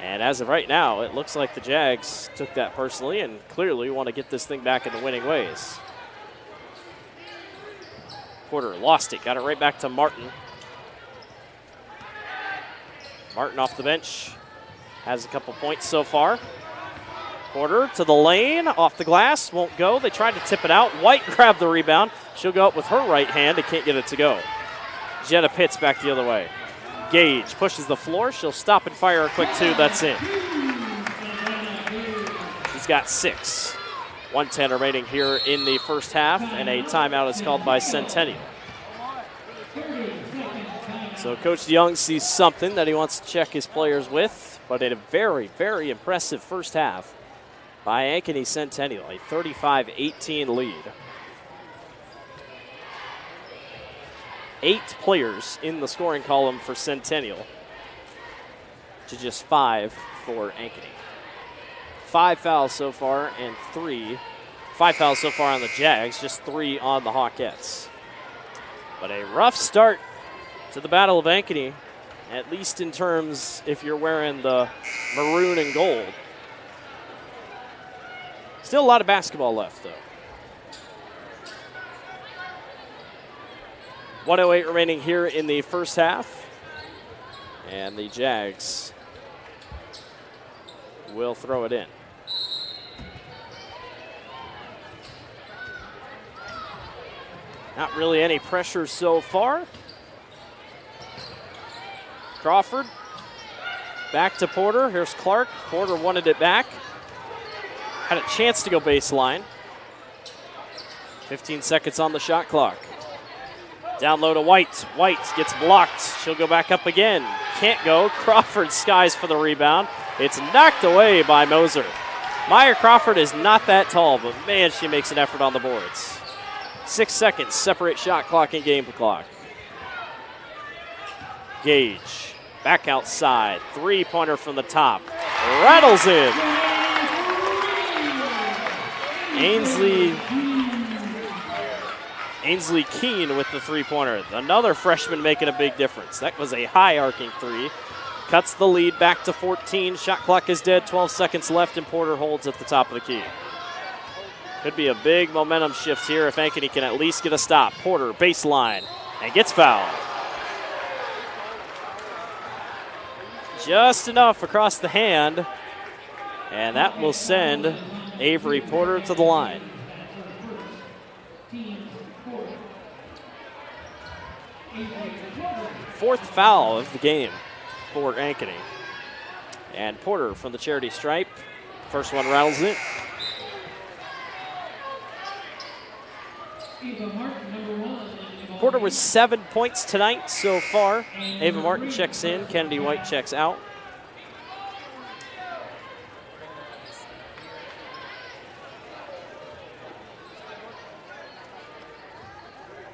And as of right now, it looks like the Jags took that personally and clearly want to get this thing back in the winning ways. Porter lost it, got it right back to Martin. Martin off the bench, has a couple points so far. Porter to the lane, off the glass, won't go. They tried to tip it out. White grabbed the rebound. She'll go up with her right hand and can't get it to go. Jenna Pitts back the other way. Gage pushes the floor. She'll stop and fire a quick two. That's in. She's got 6. 1:10 remaining here in the first half, and a timeout is called by Centennial. So Coach Young sees something that he wants to check his players with, but in a very, very impressive first half by Ankeny Centennial, a 35-18 lead. 8 players in the scoring column for Centennial to just 5 for Ankeny. 5 fouls so far and 5 fouls so far on the Jags, just 3 on the Hawkettes. But a rough start to the Battle of Ankeny, at least in terms if you're wearing the maroon and gold. Still a lot of basketball left, though. 1:08 remaining here in the first half. And the Jags will throw it in. Not really any pressure so far. Crawford back to Porter. Here's Clark. Porter wanted it back. Had a chance to go baseline. 15 seconds on the shot clock. Down low to White. White gets blocked. She'll go back up again. Can't go. Crawford skies for the rebound. It's knocked away by Moser. Maya Crawford is not that tall, but man, she makes an effort on the boards. 6 seconds separate shot clock and game clock. Gage back outside. 3-pointer from the top. Rattles in. Ainsley Keene with the 3-pointer. Another freshman making a big difference. That was a high arcing 3. Cuts the lead back to 14. Shot clock is dead. 12 seconds left, and Porter holds at the top of the key. Could be a big momentum shift here if Ankeny can at least get a stop. Porter baseline and gets fouled. Just enough across the hand, and that will send Avery Porter to the line. Fourth foul of the game for Ankeny. And Porter from the charity stripe. First one rattles it. Porter with 7 points tonight so far. Ava Martin checks in. Kennedy White checks out.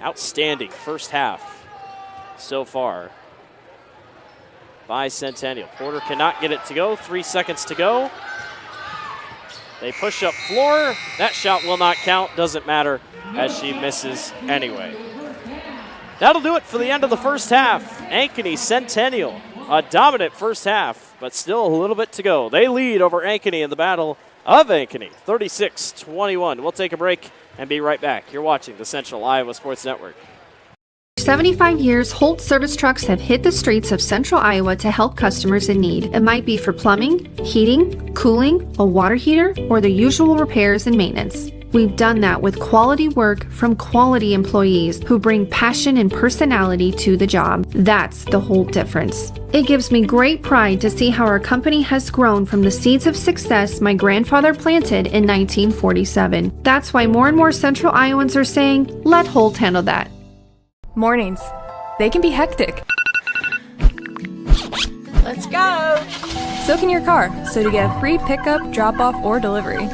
Outstanding first half so far by Centennial. Porter cannot get it to go. 3 seconds to go. They push up floor. That shot will not count. Doesn't matter as she misses anyway. That'll do it for the end of the first half. Ankeny Centennial, a dominant first half, but still a little bit to go. They lead over Ankeny in the Battle of Ankeny, 36-21. We'll take a break and be right back. You're watching the Central Iowa Sports Network. For 75 years, Holt service trucks have hit the streets of central Iowa to help customers in need. It might be for plumbing, heating, cooling, a water heater, or the usual repairs and maintenance. We've done that with quality work from quality employees who bring passion and personality to the job. That's the whole difference. It gives me great pride to see how our company has grown from the seeds of success my grandfather planted in 1947. That's why more and more Central Iowans are saying, let Holt handle that. Mornings. They can be hectic. Let's go! So can your car, so to get a free pickup, drop-off, or delivery,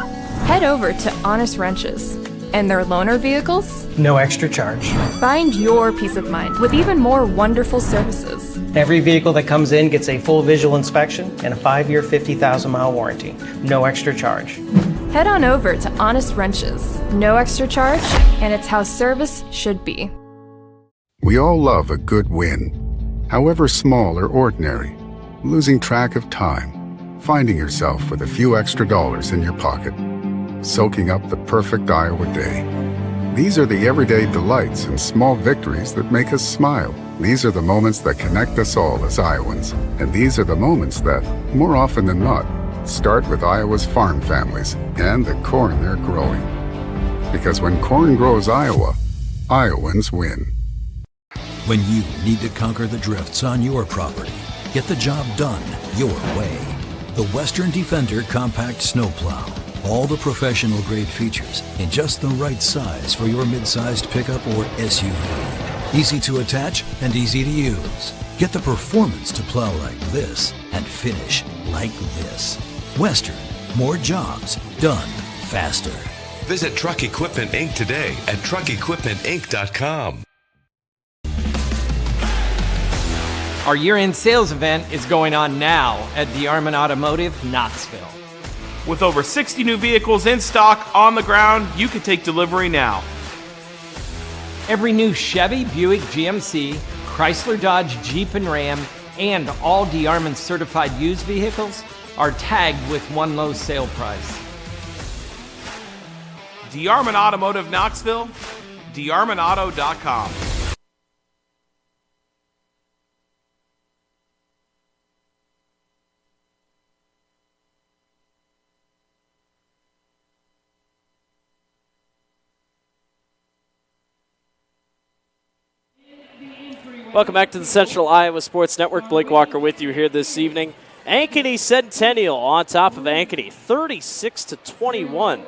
head over to Honest Wrenches. And their loaner vehicles? No extra charge. Find your peace of mind with even more wonderful services. Every vehicle that comes in gets a full visual inspection and a 5-year, 50,000-mile warranty. No extra charge. Head on over to Honest Wrenches. No extra charge, and it's how service should be. We all love a good win, however small or ordinary. Losing track of time, finding yourself with a few extra dollars in your pocket, soaking up the perfect Iowa day. These are the everyday delights and small victories that make us smile. These are the moments that connect us all as Iowans. And these are the moments that, more often than not, start with Iowa's farm families and the corn they're growing. Because when corn grows Iowa, Iowans win. When you need to conquer the drifts on your property, get the job done your way. The Western Defender Compact Snowplow. All the professional grade features in just the right size for your mid-sized pickup or SUV. Easy to attach and easy to use. Get the performance to plow like this and finish like this. Western, more jobs done faster. Visit Truck Equipment Inc. today at truckequipmentinc.com. Our year-end sales event is going on now at DeArmond Automotive, Knoxville. With over 60 new vehicles in stock on the ground, you can take delivery now. Every new Chevy, Buick, GMC, Chrysler, Dodge, Jeep, and Ram, and all DeArmond certified used vehicles are tagged with one low sale price. DeArmond Automotive Knoxville, DeArmondAuto.com. Welcome back to the Central Iowa Sports Network. Blake Walker with you here this evening. Ankeny Centennial on top of Ankeny, 36-21.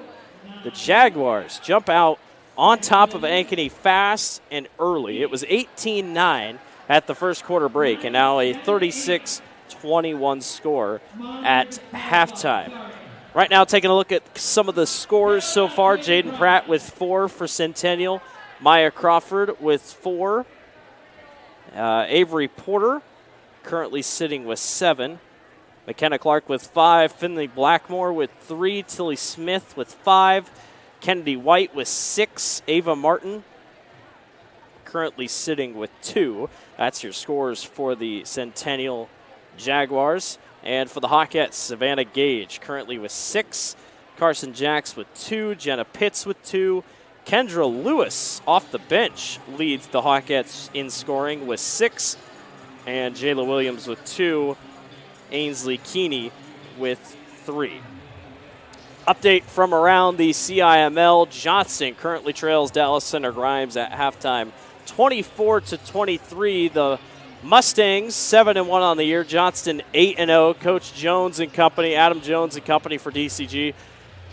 The Jaguars jump out on top of Ankeny fast and early. It was 18-9 at the first quarter break, and now a 36-21 score at halftime. Right now, taking a look at some of the scores so far. Jaden Pratt with 4 for Centennial. Maya Crawford with 4. Avery Porter currently sitting with 7. McKenna Clark with 5. Finley Blackmore with 3. Tilly Smith with 5. Kennedy White with 6. Ava Martin currently sitting with 2. That's your scores for the Centennial Jaguars. And for the Hawkettes, Savannah Gage currently with 6. Carson Jacks with 2. Jenna Pitts with 2. Kendra Lewis off the bench leads the Hawkettes in scoring with 6. And Jayla Williams with 2. Ainsley Keeney with 3. Update from around the CIML. Johnston currently trails Dallas Center Grimes at halftime 24-23. The Mustangs 7-1 on the year. Johnston 8-0. Coach Jones and company, Adam Jones and company for DCG.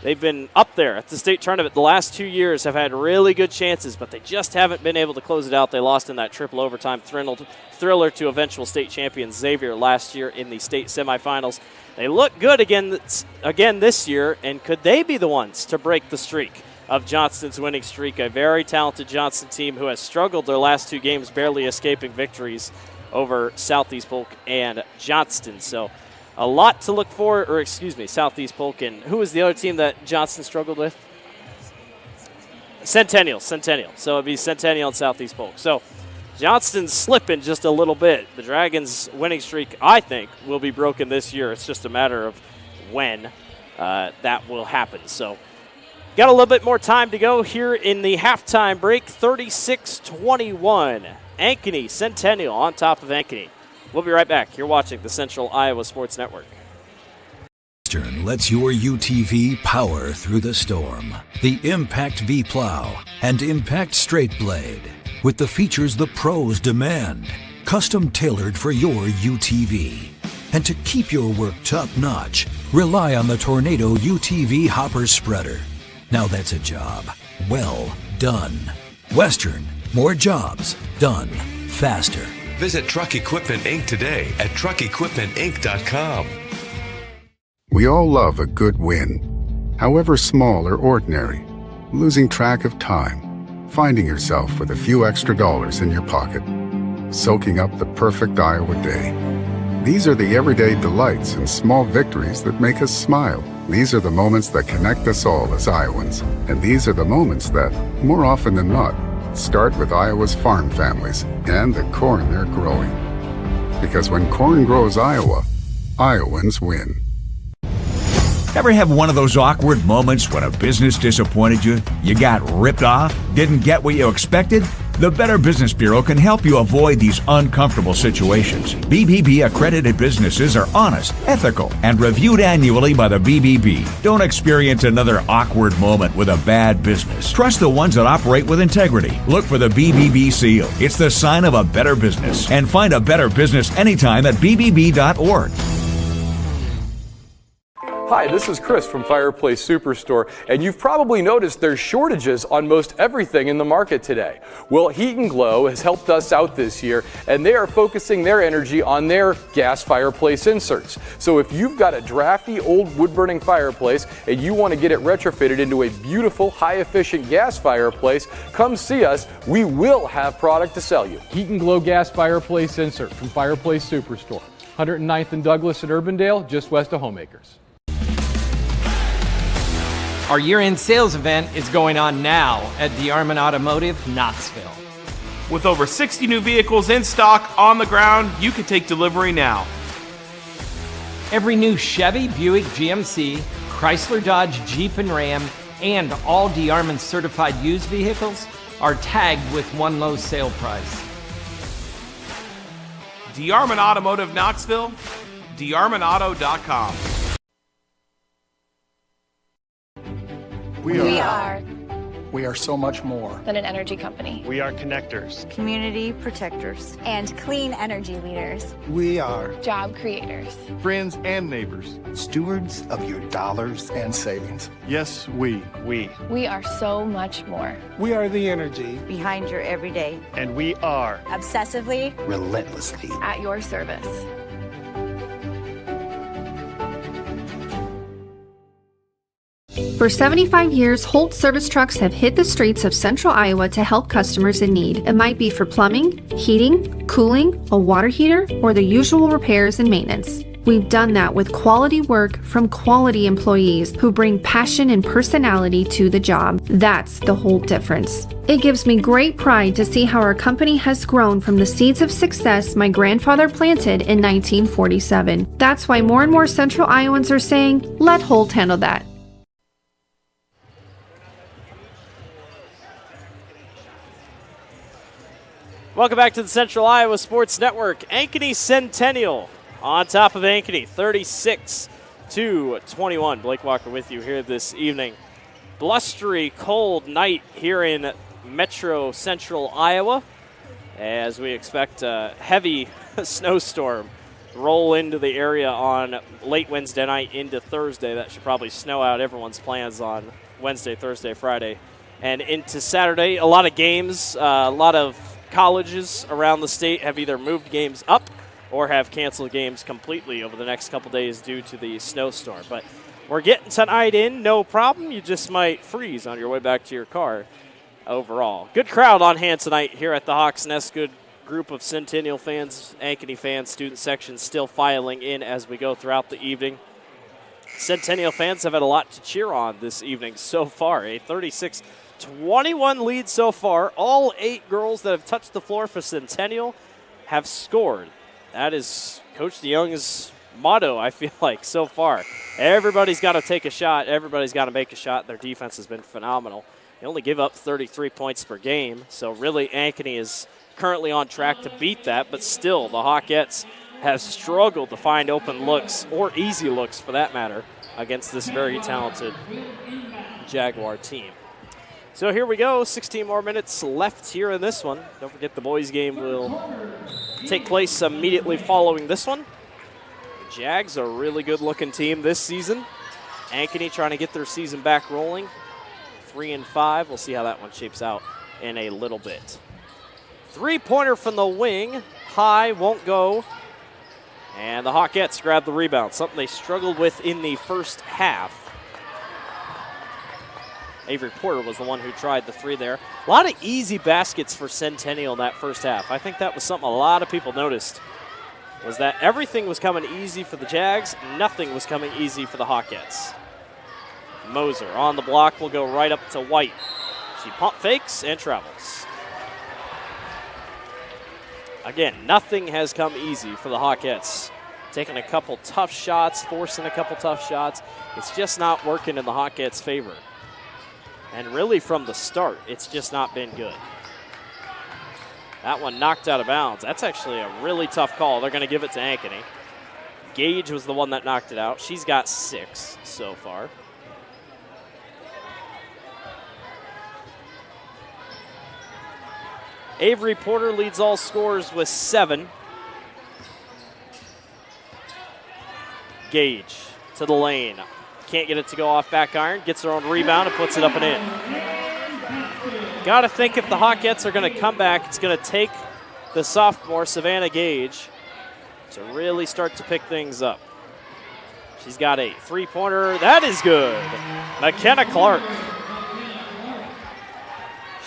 They've been up there at the state tournament the last 2 years, have had really good chances, but they just haven't been able to close it out. They lost in that triple overtime thriller to eventual state champion Xavier last year in the state semifinals. They look good again this year, and could they be the ones to break the streak of Johnston's winning streak? A very talented Johnston team who has struggled their last 2 games, barely escaping victories over Southeast Polk and Johnston. So a lot to look for, Southeast Polk. And who was the other team that Johnston struggled with? Centennial. So it'd be Centennial and Southeast Polk. So Johnston's slipping just a little bit. The Dragons' winning streak, I think, will be broken this year. It's just a matter of when that will happen. So got a little bit more time to go here in the halftime break. 36-21. Ankeny Centennial on top of Ankeny. We'll be right back. You're watching the Central Iowa Sports Network. Western lets your UTV power through the storm. The Impact V Plow and Impact Straight Blade, with the features the pros demand, custom tailored for your UTV. And to keep your work top-notch, rely on the Tornado UTV Hopper Spreader. Now that's a job well done. Western, more jobs done faster. Visit Truck Equipment Inc. today at truckequipmentinc.com. We all love a good win, however small or ordinary. Losing track of time, finding yourself with a few extra dollars in your pocket, soaking up the perfect Iowa day. These are the everyday delights and small victories that make us smile. These are the moments that connect us all as Iowans. And these are the moments that, more often than not, start with Iowa's farm families and the corn they're growing. Because when corn grows Iowa, Iowans win. Ever have one of those awkward moments when a business disappointed you? You got ripped off? Didn't get what you expected? The Better Business Bureau can help you avoid these uncomfortable situations. BBB accredited businesses are honest, ethical, and reviewed annually by the BBB. Don't experience another awkward moment with a bad business. Trust the ones that operate with integrity. Look for the BBB seal. It's the sign of a better business. And find a better business anytime at bbb.org. Hi, this is Chris from Fireplace Superstore, and you've probably noticed there's shortages on most everything in the market today. Well, Heat and Glow has helped us out this year, and they are focusing their energy on their gas fireplace inserts. So if you've got a drafty old wood-burning fireplace and you want to get it retrofitted into a beautiful, high-efficient gas fireplace, come see us. We will have product to sell you. Heat and Glow gas fireplace insert from Fireplace Superstore. 109th and Douglas at Urbandale, just west of Homeacres. Our year-end sales event is going on now at DeArmond Automotive, Knoxville. With over 60 new vehicles in stock on the ground, you can take delivery now. Every new Chevy, Buick, GMC, Chrysler, Dodge, Jeep, and Ram, and all DeArmond certified used vehicles are tagged with one low sale price. DeArmond Automotive Knoxville, DeArmondAuto.com. We are so much more than an energy company. We are connectors. Community protectors. and clean energy leaders. We are Job creators. Friends and neighbors. stewards of your dollars and savings. Yes, we. We are so much more. We are the energy Behind your everyday. And we are. Obsessively relentlessly. At your service. For 75 years, Holt service trucks have hit the streets of central Iowa to help customers in need. It might be for plumbing, heating, cooling, a water heater, or the usual repairs and maintenance. We've done that with quality work from quality employees who bring passion and personality to the job. That's the Holt difference. It gives me great pride to see how our company has grown from the seeds of success my grandfather planted in 1947. That's why more and more central Iowans are saying, let Holt handle that. Welcome back to the Central Iowa Sports Network. Ankeny Centennial on top of Ankeny, 36-21. Blake Walker with you here this evening. Blustery, cold night here in Metro Central Iowa as we expect a heavy snowstorm roll into the area on late Wednesday night into Thursday. That should probably snow out everyone's plans on Wednesday, Thursday, Friday, and into Saturday. A lot of games, a lot of colleges around the state have either moved games up or have canceled games completely over the next couple days due to the snowstorm. But we're getting tonight in, no problem. You just might freeze on your way back to your car overall. Good crowd on hand tonight here at the Hawks Nest. Good group of Centennial fans, Ankeny fans, student section still filing in as we go throughout the evening. Centennial fans have had a lot to cheer on this evening so far. A 36-21 lead so far. All 8 girls that have touched the floor for Centennial have scored. That is Coach DeYoung's motto, I feel like, so far. Everybody's got to take a shot. Everybody's got to make a shot. Their defense has been phenomenal. They only give up 33 points per game, so really Ankeny is currently on track to beat that, but still the Hawkettes have struggled to find open looks, or easy looks for that matter, against this very talented Jaguar team. So here we go, 16 more minutes left here in this one. Don't forget the boys game will take place immediately following this one. The Jags are a really good looking team this season. Ankeny trying to get their season back rolling. 3-5, we'll see how that one shapes out in a little bit. 3-pointer from the wing, high, won't go. And the Hawkettes grab the rebound, something they struggled with in the first half. Avery Porter was the one who tried the three there. A lot of easy baskets for Centennial in that first half. I think that was something a lot of people noticed, was that everything was coming easy for the Jags, nothing was coming easy for the Hawkettes. Moser on the block will go right up to White. She pump fakes and travels. Again, nothing has come easy for the Hawkettes. Taking a couple tough shots, forcing a couple tough shots. It's just not working in the Hawkettes' favor. And really from the start, it's just not been good. That one knocked out of bounds. That's actually a really tough call. They're going to give it to Ankeny. Gage was the one that knocked it out. She's got 6 so far. Avery Porter leads all scorers with 7. Gage to the lane. Can't get it to go off back iron. Gets her own rebound and puts it up and in. Got to think if the Hawkettes are going to come back, it's going to take the sophomore, Savannah Gage, to really start to pick things up. She's got a 3-pointer. That is good. McKenna Clark.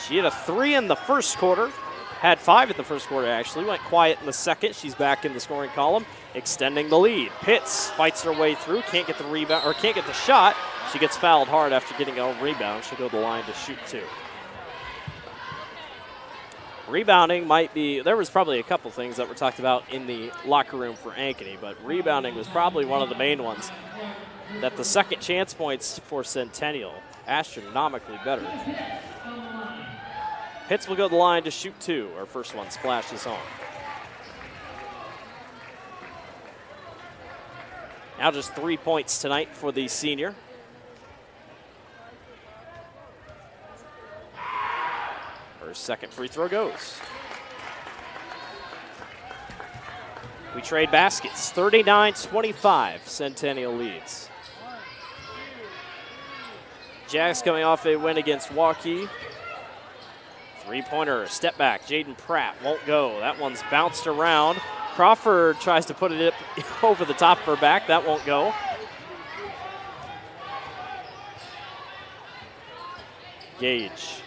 She had a 3 in the first quarter. Had 5 in the first quarter, actually. Went quiet in the second. She's back in the scoring column, extending the lead. Pitts fights her way through. Can't get the rebound, or can't get the shot. She gets fouled hard after getting a rebound. She'll go to the line to shoot 2. Rebounding might be, there was probably a couple things that were talked about in the locker room for Ankeny, but rebounding was probably one of the main ones. That the second chance points for Centennial, astronomically better. Pitts will go to the line to shoot 2. Our first one splashes home. Now just 3 points tonight for the senior. Her second free throw goes. We trade baskets. 39-25, Centennial leads. Jags coming off a win against Waukee. 3-pointer, step back. Jaden Pratt won't go. That one's bounced around. Crawford tries to put it over the top of her back. That won't go. Gage,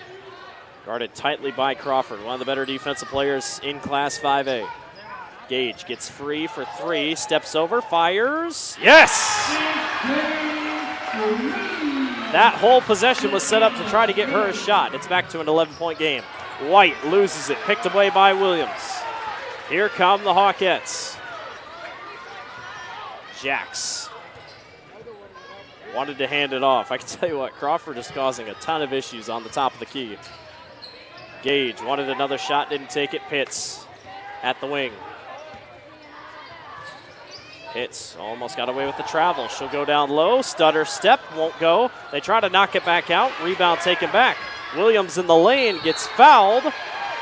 guarded tightly by Crawford, one of the better defensive players in Class 5A. Gage gets free for 3, steps over, fires. Yes! That whole possession was set up to try to get her a shot. It's back to an 11-point game. White loses it, picked away by Williams. Here come the Hawkettes. Jax wanted to hand it off. I can tell you what, Crawford is causing a ton of issues on the top of the key. Gage wanted another shot, didn't take it. Pitts at the wing. Pitts almost got away with the travel. She'll go down low. Stutter step, won't go. They try to knock it back out. Rebound taken back. Williams in the lane gets fouled,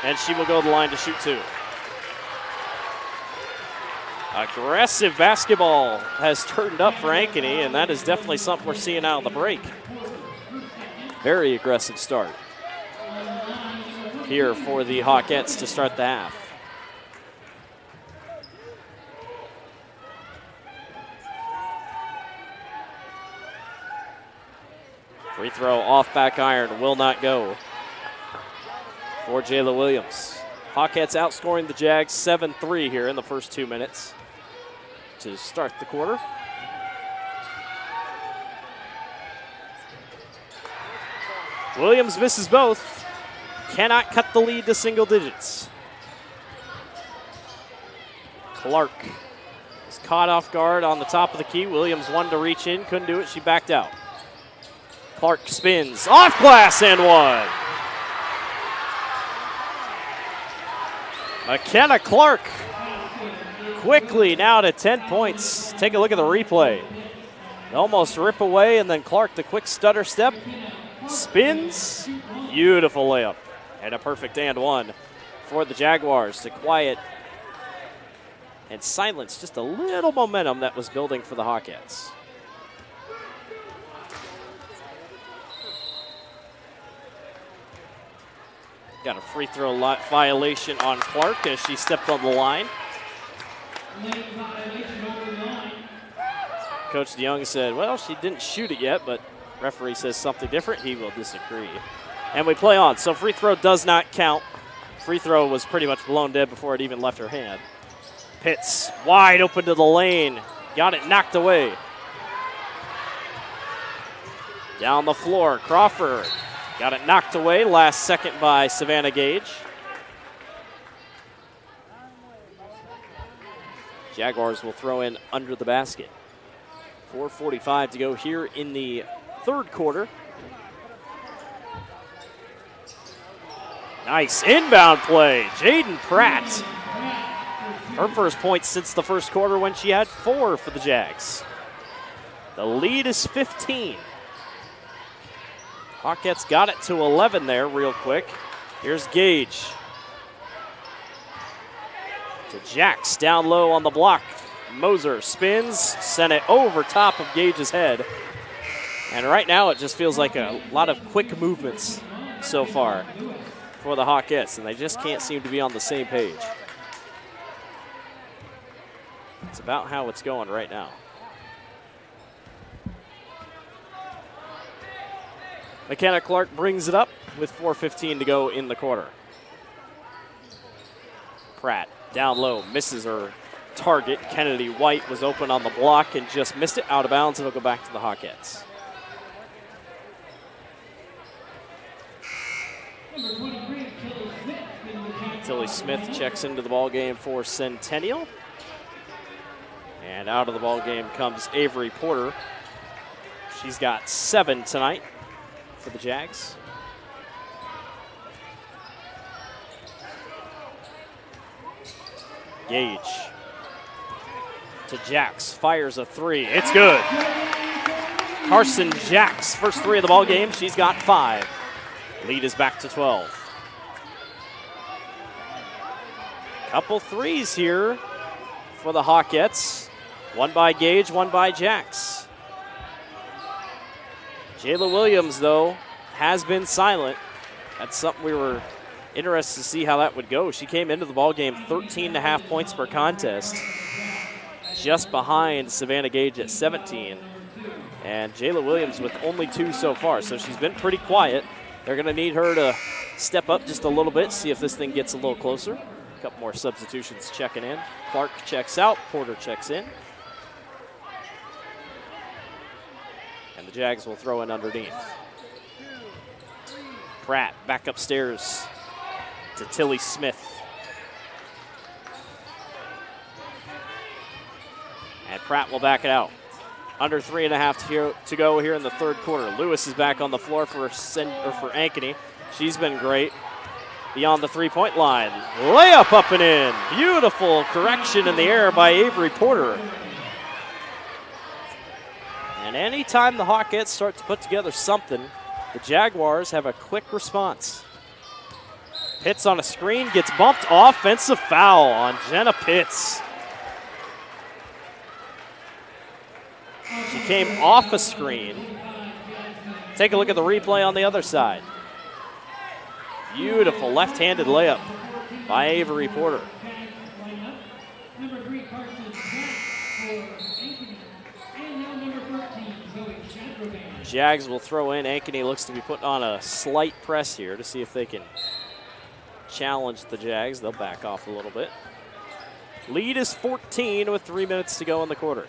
and she will go to the line to shoot 2. Aggressive basketball has turned up for Ankeny, and that is definitely something we're seeing out of the break. Very aggressive start here for the Hawkettes to start the half. Free throw off back iron will not go for Jayla Williams. Hawkettes outscoring the Jags 7-3 here in the first 2 minutes to start the quarter. Williams misses both. Cannot cut the lead to single digits. Clark was caught off guard on the top of the key. Williams wanted to reach in, couldn't do it. She backed out. Clark spins, off glass and one. McKenna Clark quickly now to 10 points. Take a look at the replay. Almost rip away, and then Clark, the quick stutter step, spins. Beautiful layup. And a perfect and one for the Jaguars to quiet and silence just a little momentum that was building for the Hawkettes. Got a free throw violation on Clark as she stepped on the line. Coach DeYoung said, well, she didn't shoot it yet, but referee says something different. He will disagree. And we play on. So free throw does not count. Free throw was pretty much blown dead before it even left her hand. Pitts wide open to the lane. Got it knocked away. Down the floor, Crawford. Got it knocked away last second by Savannah Gage. Jaguars will throw in under the basket. 4:45 to go here in the third quarter. Nice inbound play. Jaden Pratt. Her first point since the first quarter when she had 4 for the Jags. The lead is 15. Hawkettes got it to 11 there real quick. Here's Gage. To Jax down low on the block. Moser spins, sent it over top of Gage's head. And right now it just feels like a lot of quick movements so far for the Hawkettes, and they just can't seem to be on the same page. It's about how it's going right now. McKenna Clark brings it up with 4:15 to go in the quarter. Pratt down low, misses her target. Kennedy White was open on the block and just missed it out of bounds. It'll go back to the Hawkettes. Tilly Smith checks into the ball game for Centennial. And out of the ball game comes Avery Porter. She's got 7 tonight for the Jags. Gage to Jax, fires a 3. It's good. Carson Jax, first 3 of the ball game. She's got 5. Lead is back to 12. Couple threes here for the Hawkettes. One by Gage, one by Jax. Jayla Williams, though, has been silent. That's something we were interested to see how that would go. She came into the ballgame 13.5 points per contest, just behind Savannah Gage at 17. And Jayla Williams with only 2 so far, so she's been pretty quiet. They're going to need her to step up just a little bit, see if this thing gets a little closer. A couple more substitutions checking in. Clark checks out, Porter checks in. And the Jags will throw in underneath. Pratt back upstairs to Tilly Smith. And Pratt will back it out. Under 3.5 to go here in the third quarter. Lewis is back on the floor for Ankeny. She's been great. Beyond the three-point line. Layup up and in. Beautiful correction in the air by Avery Porter. And anytime the Hawkettes start to put together something, the Jaguars have a quick response. Pitts on a screen, gets bumped. Offensive foul on Jenna Pitts. She came off a screen. Take a look at the replay on the other side. Beautiful left-handed layup by Avery Porter. Jags will throw in. Ankeny looks to be putting on a slight press here to see if they can challenge the Jags. They'll back off a little bit. Lead is 14 with 3 minutes to go in the quarter.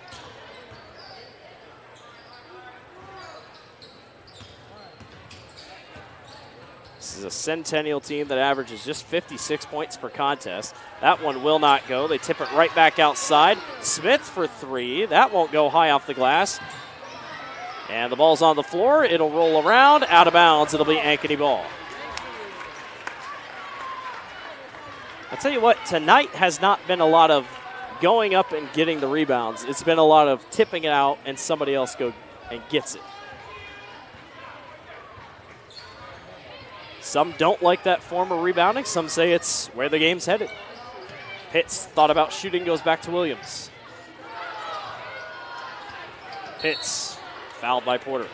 This is a Centennial team that averages just 56 points per contest. That one will not go. They tip it right back outside. Smith for 3. That won't go high off the glass. And the ball's on the floor. It'll roll around. Out of bounds. It'll be Ankeny ball. I'll tell you what, tonight has not been a lot of going up and getting the rebounds. It's been a lot of tipping it out and somebody else go and gets it. Some don't like that form of rebounding. Some say it's where the game's headed. Pitts thought about shooting, goes back to Williams. Pitts fouled by Porter.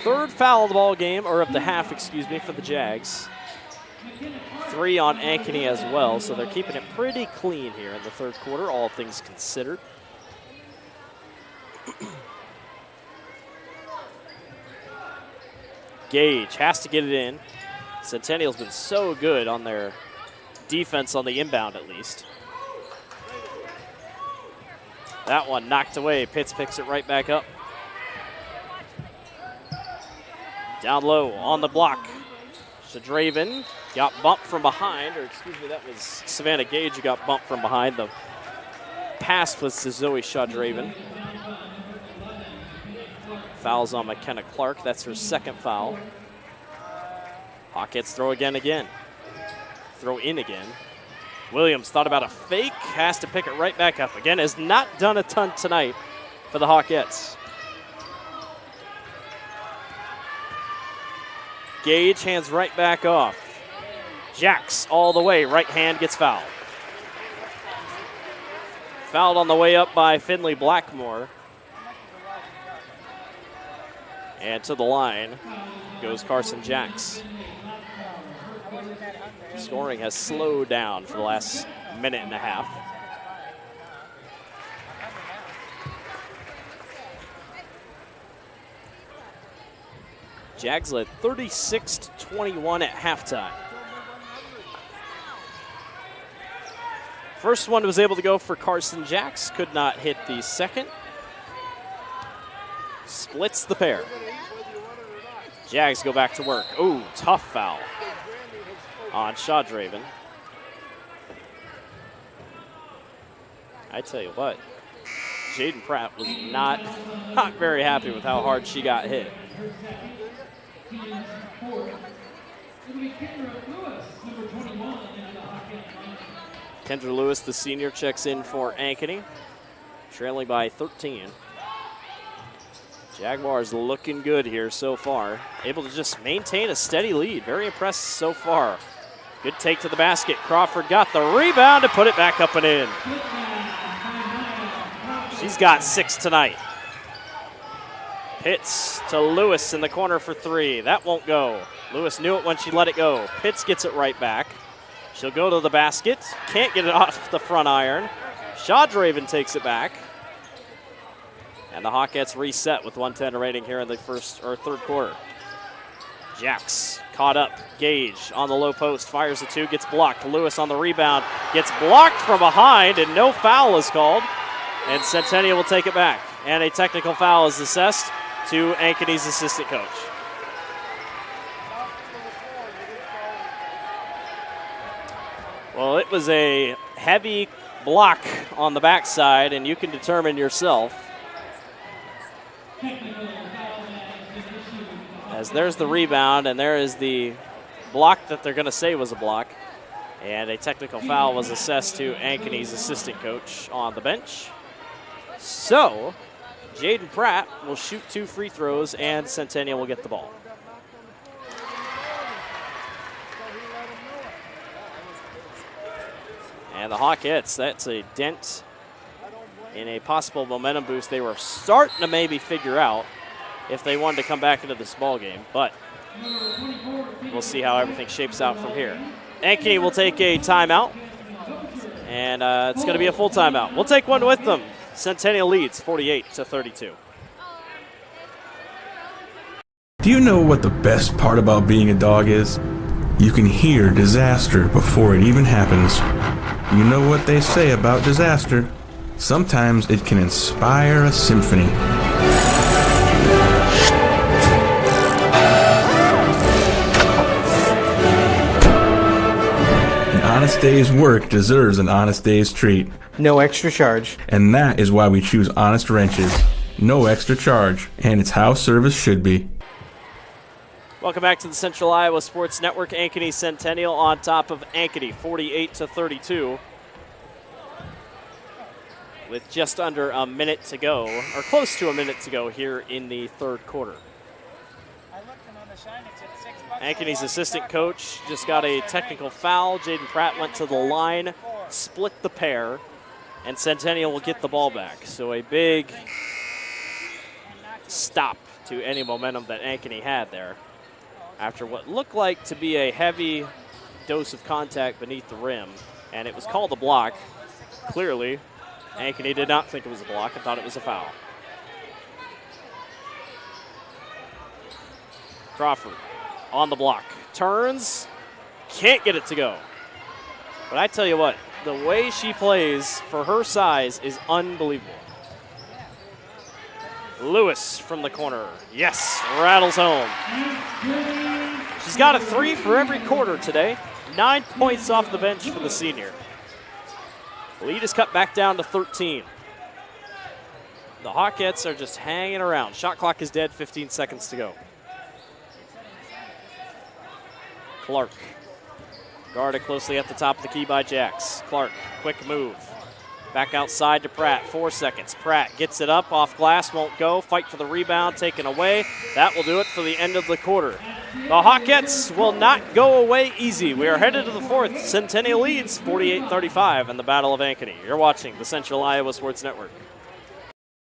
Third foul of the ball game, or of the half, excuse me, for the Jags. 3 on Ankeny as well, so they're keeping it pretty clean here in the third quarter, all things considered. Gage has to get it in. Centennial's been so good on their defense on the inbound, at least. That one knocked away. Pitts picks it right back up. Down low on the block. Shadraven got bumped from behind, or excuse me, that was Savannah Gage who got bumped from behind. The pass was to Zoe Shadraven. Fouls on McKenna Clark. That's her second foul. Hawkettes throw again. Throw in again. Williams thought about a fake, has to pick it right back up. Again, has not done a ton tonight for the Hawkettes. Gage hands right back off. Jacks all the way, right hand gets fouled. Fouled on the way up by Finley Blackmore. And to the line goes Carson Jacks. Scoring has slowed down for the last minute and a half. Jags led 36-21 at halftime. First one was able to go for Carson Jacks, could not hit the second. Splits the pair. Jags go back to work. Ooh, tough foul on Shadraven. I tell you what, Jaden Pratt was not very happy with how hard she got hit. Kendra Lewis, the senior, checks in for Ankeny, trailing by 13. Jaguars looking good here so far. Able to just maintain a steady lead. Very impressed so far. Good take to the basket. Crawford got the rebound to put it back up and in. She's got 6 tonight. Pitts to Lewis in the corner for 3. That won't go. Lewis knew it when she let it go. Pitts gets it right back. She'll go to the basket. Can't get it off the front iron. Shadraven takes it back. And the Hawkettes reset with 1:10 remaining here in the third quarter. Jacks caught up. Gage on the low post, fires a 2, gets blocked. Lewis on the rebound, gets blocked from behind, and no foul is called. And Centennial will take it back. And a technical foul is assessed to Ankeny's assistant coach. Well, it was a heavy block on the backside, and you can determine yourself. As there's the rebound, and there is the block that they're going to say was a block. And a technical foul was assessed to Ankeny's assistant coach on the bench. So, Jaden Pratt will shoot 2 free throws, and Centennial will get the ball. And the Hawkettes, that's a dent in a possible momentum boost they were starting to maybe figure out if they wanted to come back into this ball game, but we'll see how everything shapes out from here. Ankeny will take a timeout, and it's going to be a full timeout. We'll take one with them. Centennial leads 48-32. Do you know what the best part about being a dog is? You can hear disaster before it even happens. You know what they say about disaster? Sometimes it can inspire a symphony. An honest day's work deserves an honest day's treat. No extra charge. And that is why we choose Honest Wrenches. No extra charge, and it's how service should be. Welcome back to the Central Iowa Sports Network. Ankeny Centennial on top of Ankeny, 48-32. With just under a minute to go, or close to a minute to go here in the third quarter. Ankeny's assistant coach just got a technical foul. Jaden Pratt went to the line, split the pair, and Centennial will get the ball back. So a big stop to any momentum that Ankeny had there after what looked like to be a heavy dose of contact beneath the rim, and it was called a block. Clearly, Ankeny did not think it was a block and thought it was a foul. Crawford on the block, turns, can't get it to go. But I tell you what, the way she plays for her size is unbelievable. Lewis from the corner. Yes, rattles home. She's got a 3 for every quarter today. 9 points off the bench for the senior. The lead is cut back down to 13. The Hawkettes are just hanging around. Shot clock is dead, 15 seconds to go. Clark. Guarded closely at the top of the key by Jax. Clark, quick move. Back outside to Pratt, 4 seconds. Pratt gets it up, off glass, won't go. Fight for the rebound, taken away. That will do it for the end of the quarter. The Hawkettes will not go away easy. We are headed to the fourth. Centennial leads 48-35 in the Battle of Ankeny. You're watching the Central Iowa Sports Network.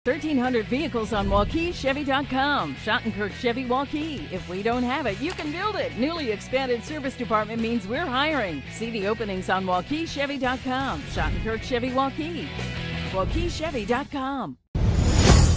1,300 vehicles on WauKeeChevy.com. Schottenkirk Chevy Waukee. If we don't have it, you can build it. Newly expanded service department means we're hiring. See the openings on WauKeeChevy.com. Schottenkirk Chevy Waukee. WauKeeChevy.com.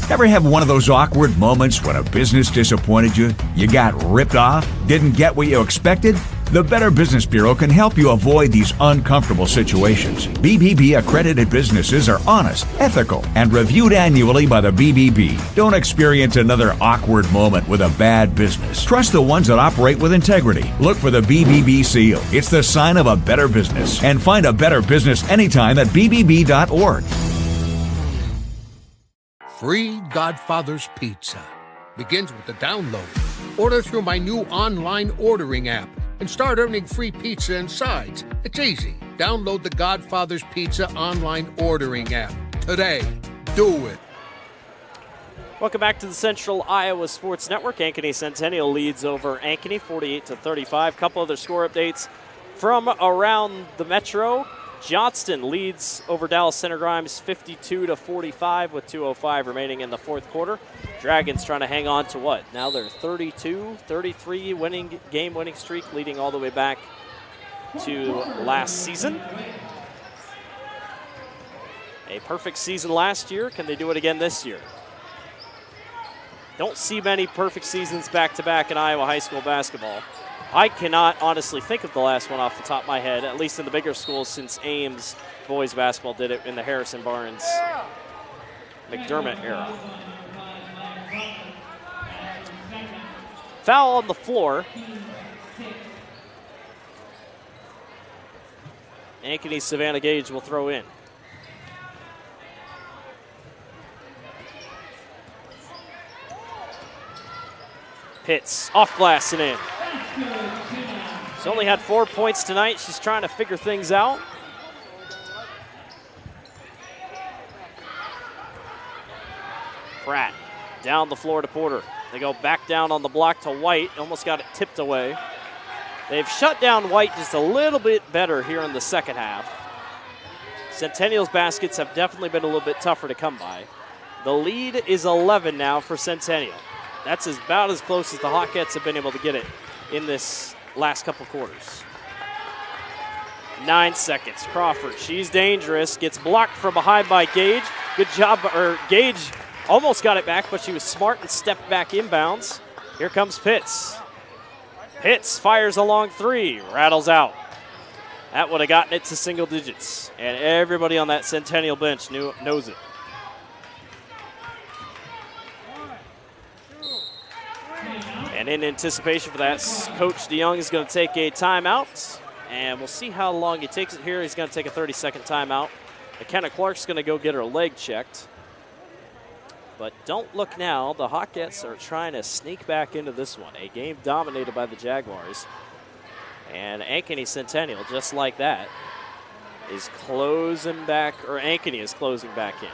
Ever have one of those awkward moments when a business disappointed you? You got ripped off? Didn't get what you expected? The Better Business Bureau can help you avoid these uncomfortable situations. BBB accredited businesses are honest, ethical, and reviewed annually by the BBB. Don't experience another awkward moment with a bad business. Trust the ones that operate with integrity. Look for the BBB seal. It's the sign of a better business. And find a better business anytime at bbb.org. Free Godfather's Pizza begins with the download. Order through my new online ordering app and start earning free pizza and sides. It's easy. Download the Godfather's Pizza online ordering app today. Do it. Welcome back to the Central Iowa Sports Network. Ankeny Centennial leads over Ankeny 48-35. Couple other score updates from around the Metro. Johnston leads over Dallas Center Grimes 52-45 with 2:05 remaining in the fourth quarter. Dragons trying to hang on to what? Now they're 32-33 game-winning streak, leading all the way back to last season. A perfect season last year. Can they do it again this year? Don't see many perfect seasons back-to-back in Iowa high school basketball. I cannot honestly think of the last one off the top of my head, at least in the bigger schools, since Ames boys basketball did it in the Harrison Barnes McDermott era. Foul on the floor. Ankeny's Savannah Gage will throw in. Pitts off glass and in. She's only had 4 points tonight. She's trying to figure things out. Pratt down the floor to Porter. They go back down on the block to White. Almost got it tipped away. They've shut down White just a little bit better here in the second half. Centennial's baskets have definitely been a little bit tougher to come by. The lead is 11 now for Centennial. That's about as close as the Hawkettes have been able to get it in this last couple quarters. 9 seconds. Crawford, she's dangerous. Gets blocked from behind by Gage. Good job. Gage almost got it back, but she was smart and stepped back inbounds. Here comes Pitts. Pitts fires a long three. Rattles out. That would have gotten it to single digits. And everybody on that Centennial bench knows it. And in anticipation for that, Coach DeYoung is going to take a timeout. And we'll see how long he takes it here. He's going to take a 30-second timeout. McKenna Clark's going to go get her leg checked. But don't look now. The Hawkettes are trying to sneak back into this one. A game dominated by the Jaguars. And Ankeny Centennial, just like that, is closing back, or Ankeny is closing back in.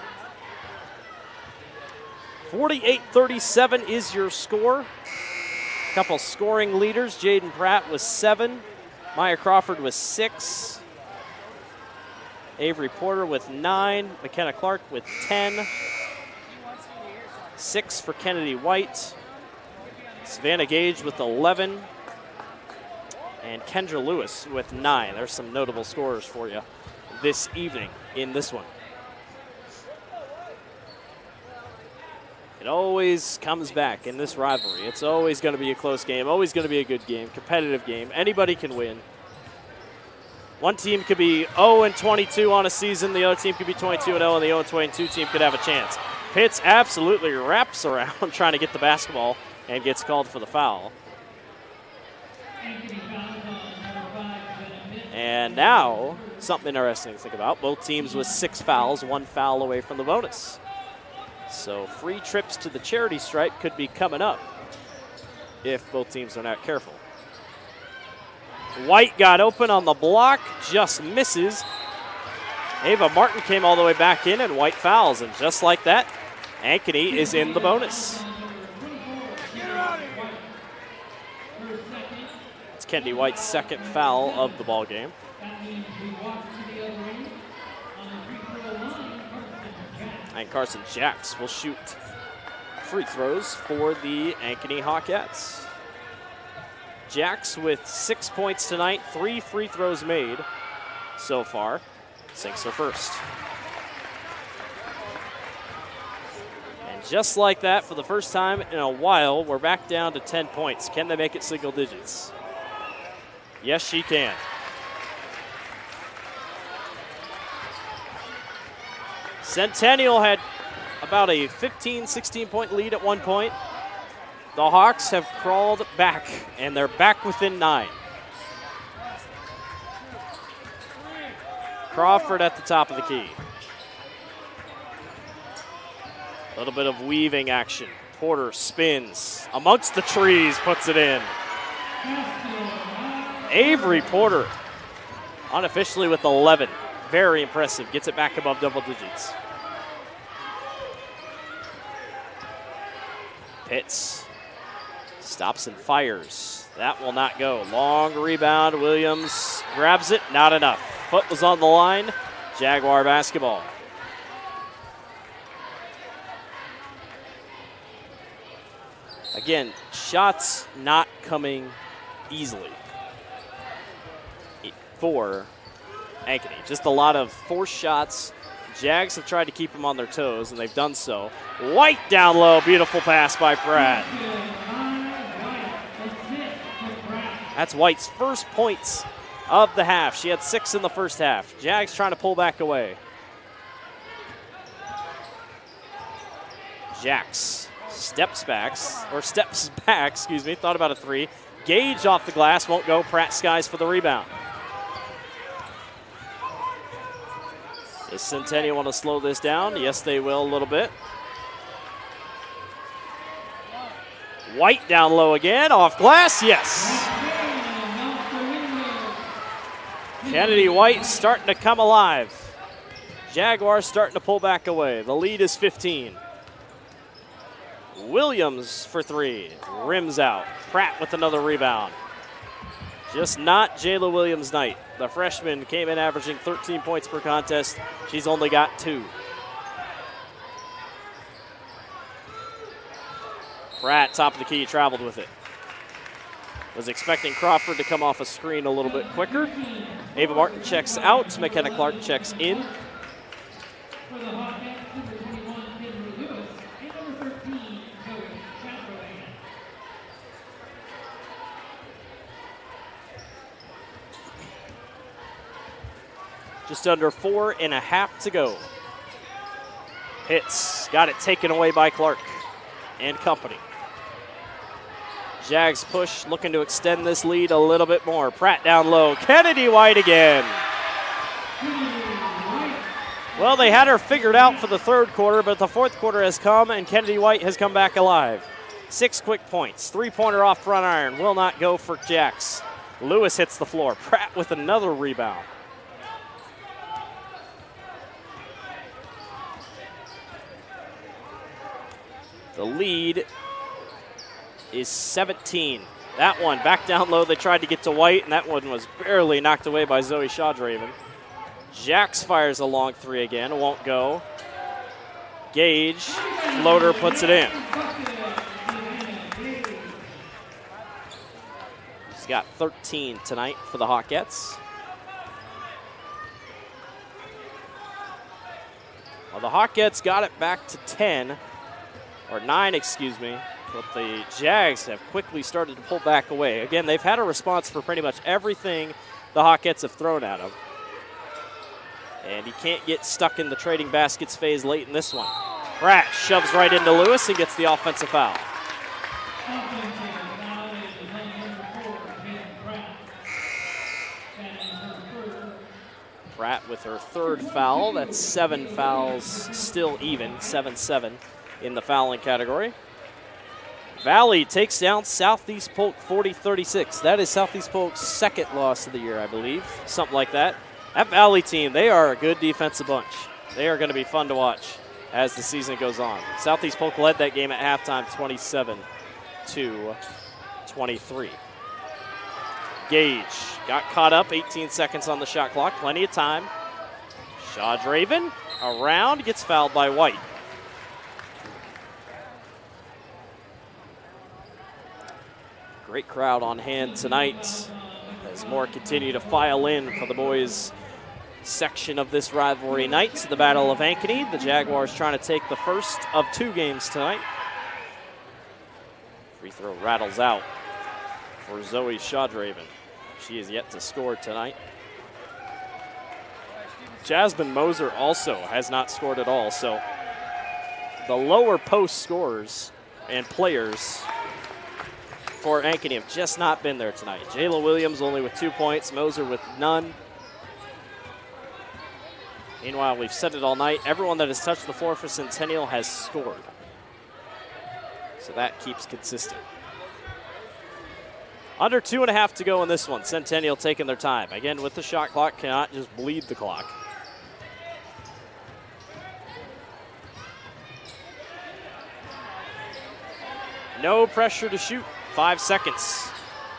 48-37 is your score. A couple scoring leaders. Jaden Pratt with 7. Maya Crawford with 6. Avery Porter with 9. McKenna Clark with 10. 6 for Kennedy White. Savannah Gage with 11. And Kendra Lewis with 9. There's some notable scorers for you this evening in this one. It always comes back in this rivalry. It's always going to be a close game, always going to be a good game, competitive game. Anybody can win. One team could be 0-22 on a season. The other team could be 22-0, and the 0-22 team could have a chance. Pitts absolutely wraps around trying to get the basketball and gets called for the foul. And now, something interesting to think about. Both teams with 6 fouls, 1 foul away from the bonus. So free trips to the charity stripe could be coming up if both teams are not careful. White got open on the block, just misses. Ava Martin came all the way back in, and White fouls. And just like that, Ankeny is in the bonus. It's Kennedy White's 2nd foul of the ball game. And Carson Jacks will shoot free throws for the Ankeny Hawkettes. Jacks with 6 points tonight, 3 free throws made so far. Sinks her first. And just like that, for the first time in a while, we're back down to 10 points. Can they make it single digits? Yes, she can. Centennial had about a 15, 16-point lead at one point. The Hawks have crawled back, and they're back within 9. Crawford at the top of the key. A little bit of weaving action. Porter spins amongst the trees, puts it in. Avery Porter, unofficially with 11. Very impressive. Gets it back above double digits. Pitts stops and fires. That will not go. Long rebound. Williams grabs it. Not enough. Foot was on the line. Jaguar basketball. Again, shots not coming easily for Ankeny. Just a lot of forced shots. Jags have tried to keep them on their toes, and they've done so. White down low. Beautiful pass by Pratt. That's White's first points of the half. She had 6 in the first half. Jags trying to pull back away. Jacks steps back, thought about a 3. Gage off the glass, won't go. Pratt skies for the rebound. Does Centennial want to slow this down? Yes, they will a little bit. White down low again, off glass, yes. Kennedy White starting to come alive. Jaguars starting to pull back away. The lead is 15. Williams for 3, rims out. Pratt with another rebound. Just not Jayla Williams' night. The freshman came in averaging 13 points per contest. She's only got 2. Pratt, top of the key, traveled with it. Was expecting Crawford to come off a screen a little bit quicker. Ava Martin checks out. McKenna Clark checks in. Just under 4.5 to go. Pitts got it taken away by Clark and company. Jags push, looking to extend this lead a little bit more. Pratt down low. Kennedy White again. Well, they had her figured out for the third quarter, but the fourth quarter has come, and Kennedy White has come back alive. 6 quick points. Three-pointer off front iron. Will not go for Jacks. Lewis hits the floor. Pratt with another rebound. The lead is 17. That one back down low. They tried to get to White, and that one was barely knocked away by Zoe Shawdraven. Jacks fires a long three again. Won't go. Gage, floater, puts it in. He's got 13 tonight for the Hawkettes. Well, the Hawkettes got it back to 10, or 9, excuse me. But the Jags have quickly started to pull back away. Again, they've had a response for pretty much everything the Hawkettes have thrown at them. And he can't get stuck in the trading baskets phase late in this one. Pratt shoves right into Lewis and gets the offensive foul. Pratt with her third foul. That's 7 fouls, still even, 7-7 in the fouling category. Valley takes down Southeast Polk 40-36. That is Southeast Polk's second loss of the year, I believe, something like that. That Valley team, they are a good defensive bunch. They are going to be fun to watch as the season goes on. Southeast Polk led that game at halftime 27-23. Gage got caught up, 18 seconds on the shot clock, plenty of time. Shawdraven around, gets fouled by White. Great crowd on hand tonight as more continue to file in for the boys section of this rivalry night. The Battle of Ankeny. The Jaguars trying to take the first of 2 games tonight. Free throw rattles out for Zoe Shawdraven. She is yet to score tonight. Jasmine Moser also has not scored at all, so the lower post scorers and players for Ankeny have just not been there tonight. Jayla Williams only with 2 points, Moser with none. Meanwhile, we've said it all night, everyone that has touched the floor for Centennial has scored. So that keeps consistent. Under 2.5 to go in this one. Centennial taking their time. Again, with the shot clock, cannot just bleed the clock. No pressure to shoot. 5 seconds.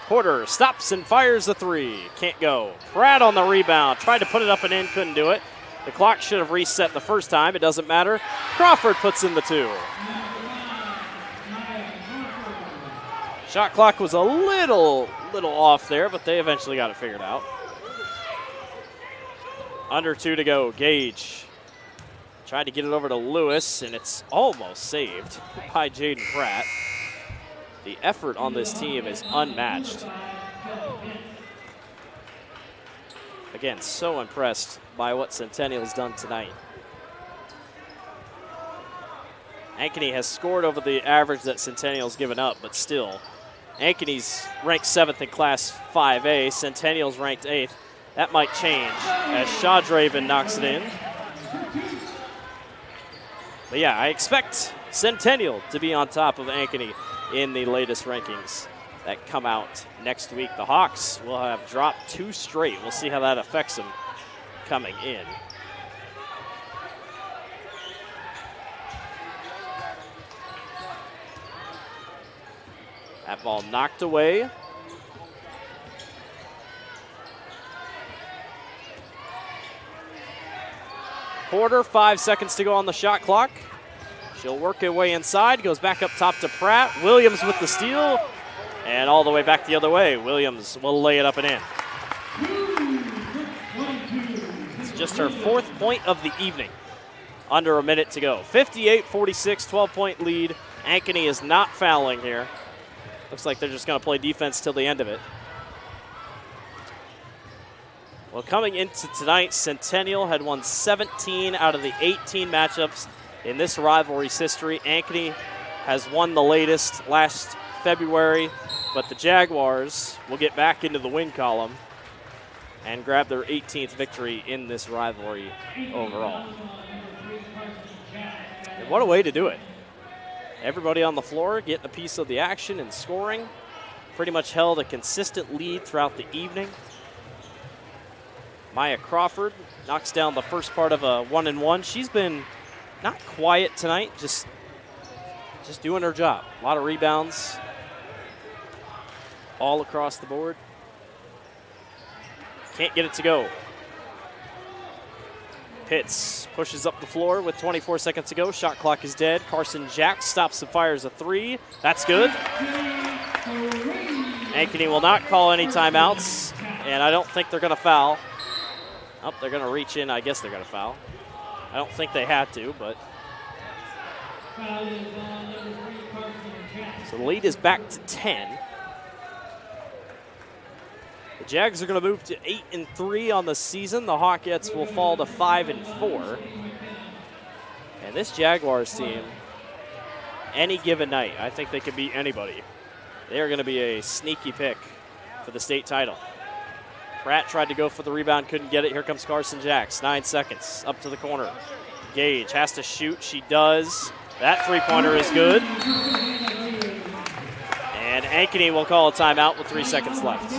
Porter stops and fires the three. Can't go. Pratt on the rebound. Tried to put it up and in, couldn't do it. The clock should have reset the first time. It doesn't matter. Crawford puts in the 2. Shot clock was a little off there, but they eventually got it figured out. Under 2 to go. Gage tried to get it over to Lewis, and it's almost saved by Jaden Pratt. The effort on this team is unmatched. Again, so impressed by what Centennial's done tonight. Ankeny has scored over the average that Centennial's given up, but still, Ankeny's ranked 7th in Class 5A. Centennial's ranked 8th. That might change as Shawdraven knocks it in. But yeah, I expect Centennial to be on top of Ankeny in the latest rankings that come out next week. The Hawks will have dropped 2 straight. We'll see how that affects them coming in. That ball knocked away. Porter, 5 seconds to go on the shot clock. She'll work her way inside, goes back up top to Pratt. Williams with the steal, and all the way back the other way. Williams will lay it up and in. It's just her 4th point of the evening. Under a minute to go. 58-46, 12-point lead. Ankeny is not fouling here. Looks like they're just going to play defense till the end of it. Well, coming into tonight, Centennial had won 17 out of the 18 matchups in this rivalry's history. Ankeny has won the latest last February, but the Jaguars will get back into the win column and grab their 18th victory in this rivalry overall. And what a way to do it. Everybody on the floor getting a piece of the action and scoring. Pretty much held a consistent lead throughout the evening. Maya Crawford knocks down the first part of a 1-and-1. She's been not quiet tonight, just doing her job. A lot of rebounds all across the board. Can't get it to go. Pitts pushes up the floor with 24 seconds to go. Shot clock is dead. Carson Jack stops and fires a 3. That's good. Ankeny will not call any timeouts, and I don't think they're going to foul. Oh, they're going to reach in. I guess they're going to foul. I don't think they had to, but. So the lead is back to 10. The Jags are going to move to 8-3 on the season. The Hawkettes will fall to 5-4. And this Jaguars team, any given night, I think they could beat anybody. They are going to be a sneaky pick for the state title. Pratt tried to go for the rebound, couldn't get it. Here comes Carson Jacks, 9 seconds, up to the corner. Gage has to shoot, she does. That three-pointer is good. And Ankeny will call a timeout with 3 seconds left.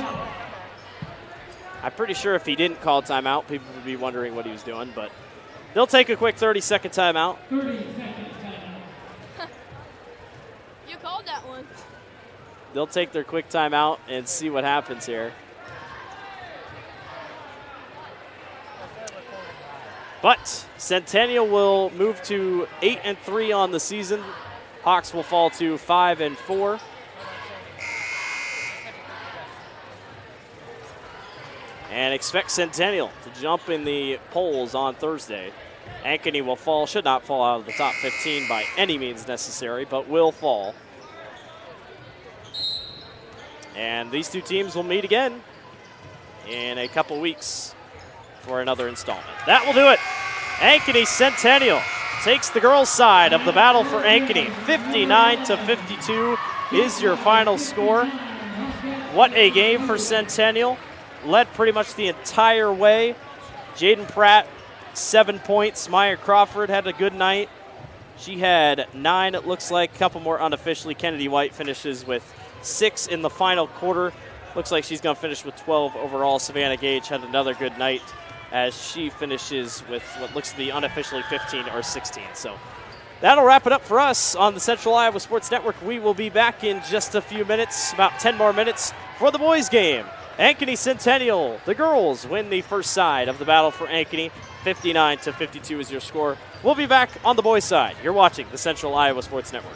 I'm pretty sure if he didn't call a timeout, people would be wondering what he was doing, but they'll take a quick 30-second timeout. 30 seconds timeout. You called that one. They'll take their quick timeout and see what happens here. But Centennial will move to 8-3 on the season. Hawks will fall to 5-4. And expect Centennial to jump in the polls on Thursday. Ankeny will fall, should not fall out of the top 15 by any means necessary, but will fall. And these two teams will meet again in a couple weeks for another installment. That will do it. Ankeny Centennial takes the girls' side of the battle for Ankeny. 59-52 is your final score. What a game for Centennial. Led pretty much the entire way. Jaden Pratt, 7 points. Maya Crawford had a good night. She had 9, it looks like. A couple more unofficially. Kennedy White finishes with 6 in the final quarter. Looks like she's going to finish with 12 overall. Savannah Gage had another good night as she finishes with what looks to be unofficially 15 or 16. So that'll wrap it up for us on the Central Iowa Sports Network. We will be back in just a few minutes, about 10 more minutes, for the boys' game. Ankeny Centennial, the girls win the first side of the battle for Ankeny. 59-52 is your score. We'll be back on the boys' side. You're watching the Central Iowa Sports Network.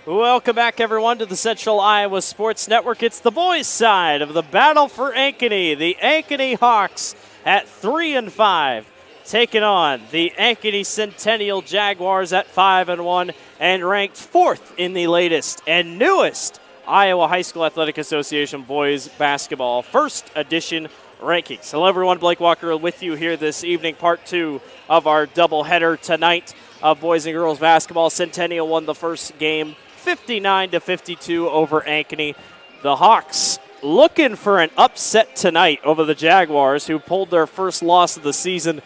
Welcome back, everyone, to the Central Iowa Sports Network. It's the boys' side of the battle for Ankeny. The Ankeny Hawks at 3-5. taking on the Ankeny Centennial Jaguars at 5-1 and ranked 4th in the latest and newest Iowa High School Athletic Association boys basketball first edition rankings. Hello everyone, Blake Walker with you here this evening, part 2 of our doubleheader tonight of boys and girls basketball. Centennial won the first game 59-52 over Ankeny. The Hawks looking for an upset tonight over the Jaguars, who pulled their first loss of the season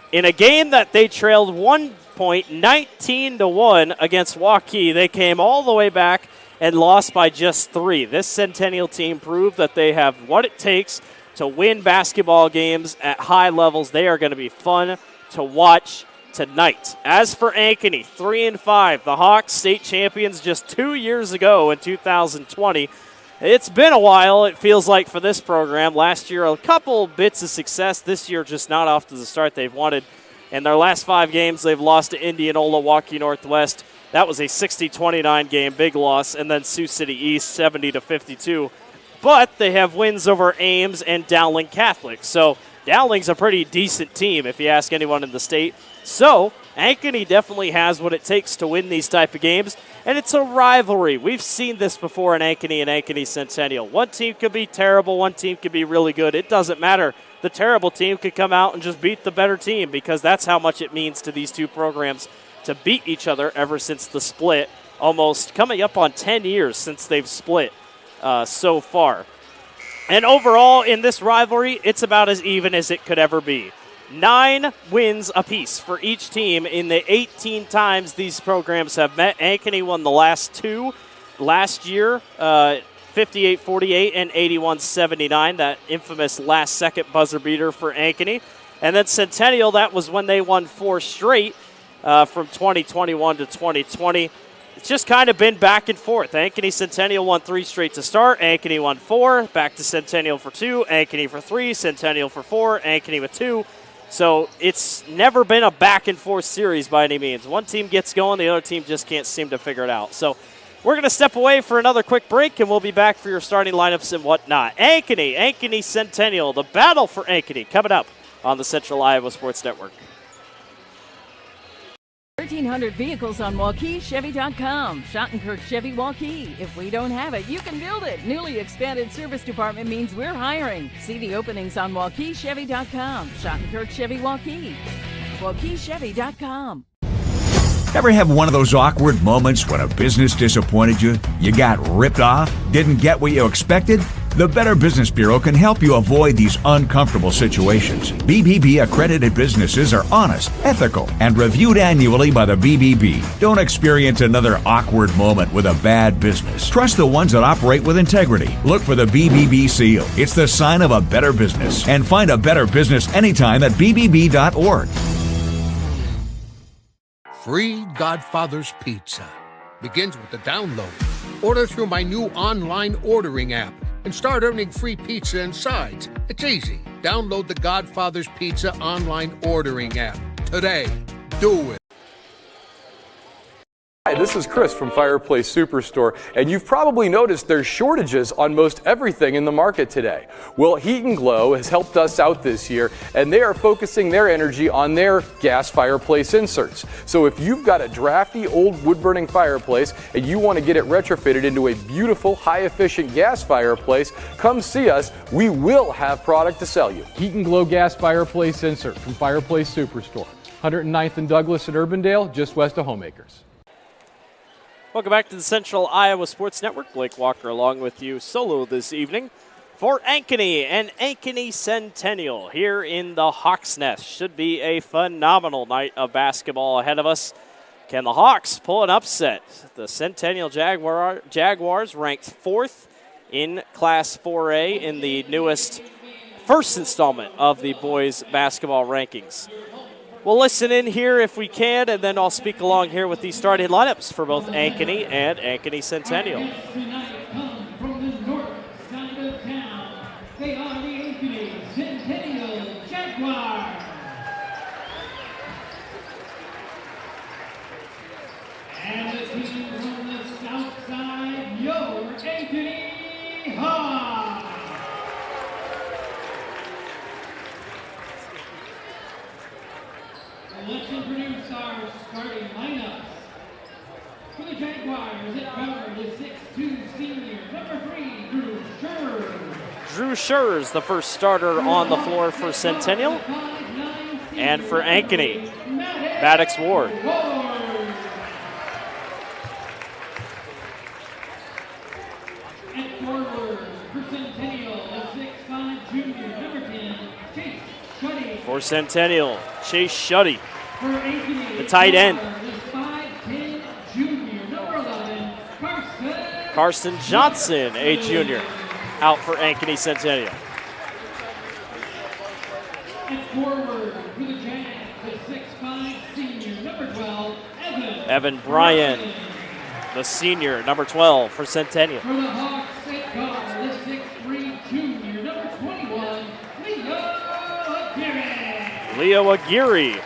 in a game that they trailed 1 point, 19-1 against Waukee. They came all the way back and lost by just 3. This Centennial team proved that they have what it takes to win basketball games at high levels. They are going to be fun to watch tonight. As for Ankeny, 3-5. The Hawks, state champions just 2 years ago in 2020. It's been a while, it feels like, for this program. Last year, a couple bits of success. This year, just not off to the start they've wanted. In their last 5 games, they've lost to Indianola, Waukee Northwest. That was a 60-29 game, big loss. And then Sioux City East, 70-52. But they have wins over Ames and Dowling Catholic. So Dowling's a pretty decent team, if you ask anyone in the state. So Ankeny definitely has what it takes to win these type of games, and it's a rivalry. We've seen this before in Ankeny and Ankeny Centennial. One team could be terrible, one team could be really good. It doesn't matter. The terrible team could come out and just beat the better team, because that's how much it means to these two programs to beat each other ever since the split, almost coming up on 10 years since they've split so far. And overall in this rivalry, it's about as even as it could ever be. 9 wins apiece for each team in the 18 times these programs have met. Ankeny won the last 2 last year, 58-48 and 81-79, that infamous last-second buzzer beater for Ankeny. And then Centennial, that was when they won 4 straight from 2021 to 2020. It's just kind of been back and forth. Ankeny Centennial won 3 straight to start. Ankeny won 4, back to Centennial for 2, Ankeny for 3, Centennial for 4, Ankeny with 2. So it's never been a back-and-forth series by any means. One team gets going, the other team just can't seem to figure it out. So we're going to step away for another quick break, and we'll be back for your starting lineups and whatnot. Ankeny Centennial, the battle for Ankeny, coming up on the Central Iowa Sports Network. 1,300 vehicles on WaukeeChevy.com. Schottenkirk Chevy Waukee. If we don't have it, you can build it. Newly expanded service department means we're hiring. See the openings on WaukeeChevy.com. Schottenkirk Chevy Waukee. WaukeeChevy.com. Ever have one of those awkward moments when a business disappointed you? You got ripped off? Didn't get what you expected? The Better Business Bureau can help you avoid these uncomfortable situations. BBB accredited businesses are honest, ethical, and reviewed annually by the BBB. Don't experience another awkward moment with a bad business. Trust the ones that operate with integrity. Look for the BBB seal. It's the sign of a better business. And find a better business anytime at bbb.org. Free Godfather's Pizza begins with the download. Order through my new online ordering app and start earning free pizza and sides. It's easy. Download the Godfather's Pizza online ordering app today. Do it. Hi, this is Chris from Fireplace Superstore, and you've probably noticed there's shortages on most everything in the market today. Well, Heat and Glow has helped us out this year, and they are focusing their energy on their gas fireplace inserts. So if you've got a drafty old wood-burning fireplace and you want to get it retrofitted into a beautiful, high-efficient gas fireplace, come see us. We will have product to sell you. Heat and Glow gas fireplace insert from Fireplace Superstore. 109th and Douglas at Urbandale, just west of Homeacres. Welcome back to the Central Iowa Sports Network. Blake Walker along with you solo this evening for Ankeny and Ankeny Centennial here in the Hawks' Nest. Should be a phenomenal night of basketball ahead of us. Can the Hawks pull an upset? The Centennial Jaguars ranked 4th in Class 4A in the newest first installment of the boys basketball rankings. We'll listen in here if we can, and then I'll speak along here with the starting lineups for both Ankeny and Ankeny Centennial. From the north side of town, they are the Ankeny Centennial Jaguars. And the team from the south side, your Ankeny Hawks. starting lineups. For the Jaguars, at guard, the 6'2" senior, number 3, Drew Scherr. Drew Scherr, the first starter on the floor for Centennial. And for Ankeny, Maddox Ward. At forward, for Centennial, the 6'5" junior, number 10, Chase Shuddy. For Centennial, Chase Shuddy, For Ankeny, the tight end. the 5'10" junior, number 11, Carson. Carson Johnson, a junior, out for Ankeny Centennial. At forward, for the Jags, the 6'5" senior, number 12, Evan Bryan, the senior, number 12 for Centennial. For the Hawks, at guard, the 6'3" junior, number 21, Leo Aguirre. Leo Aguirre.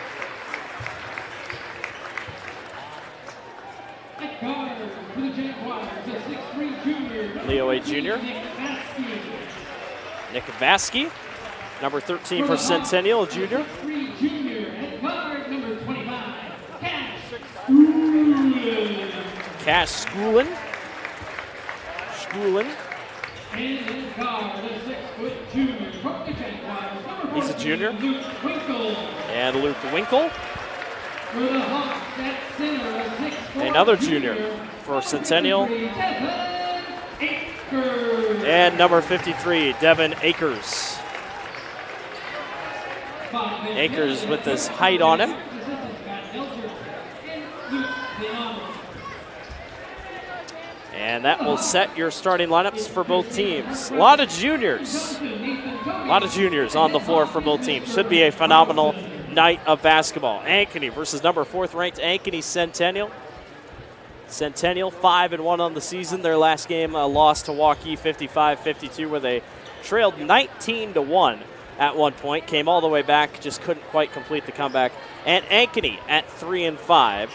At guard, for the Jaguars, the 6'3" junior, number Leo A. 14, Jr. Nick Vasky. Nick Vasky, number 13 for Centennial, junior. 3 junior, at guard, number 25, Cash Schoolin. Cash Schoolin. And at guard, the 6' junior, from the Jaguars, number 14, He's a junior. Luke Winkle. And Luke Winkle, For the Hawks, at center, the 6'4" another junior for Centennial. Devin Akers. And number 53, Devin Akers. Akers with his height on him. And that will set your starting lineups for both teams. A lot of juniors. A lot of juniors on the floor for both teams. Should be a phenomenal night of basketball. Ankeny versus number 4th ranked Ankeny Centennial. Centennial 5-1 on the season. Their last game lost to Waukee 55-52, where they trailed 19-1 at one point. Came all the way back, just couldn't quite complete the comeback. And Ankeny at 3-5. A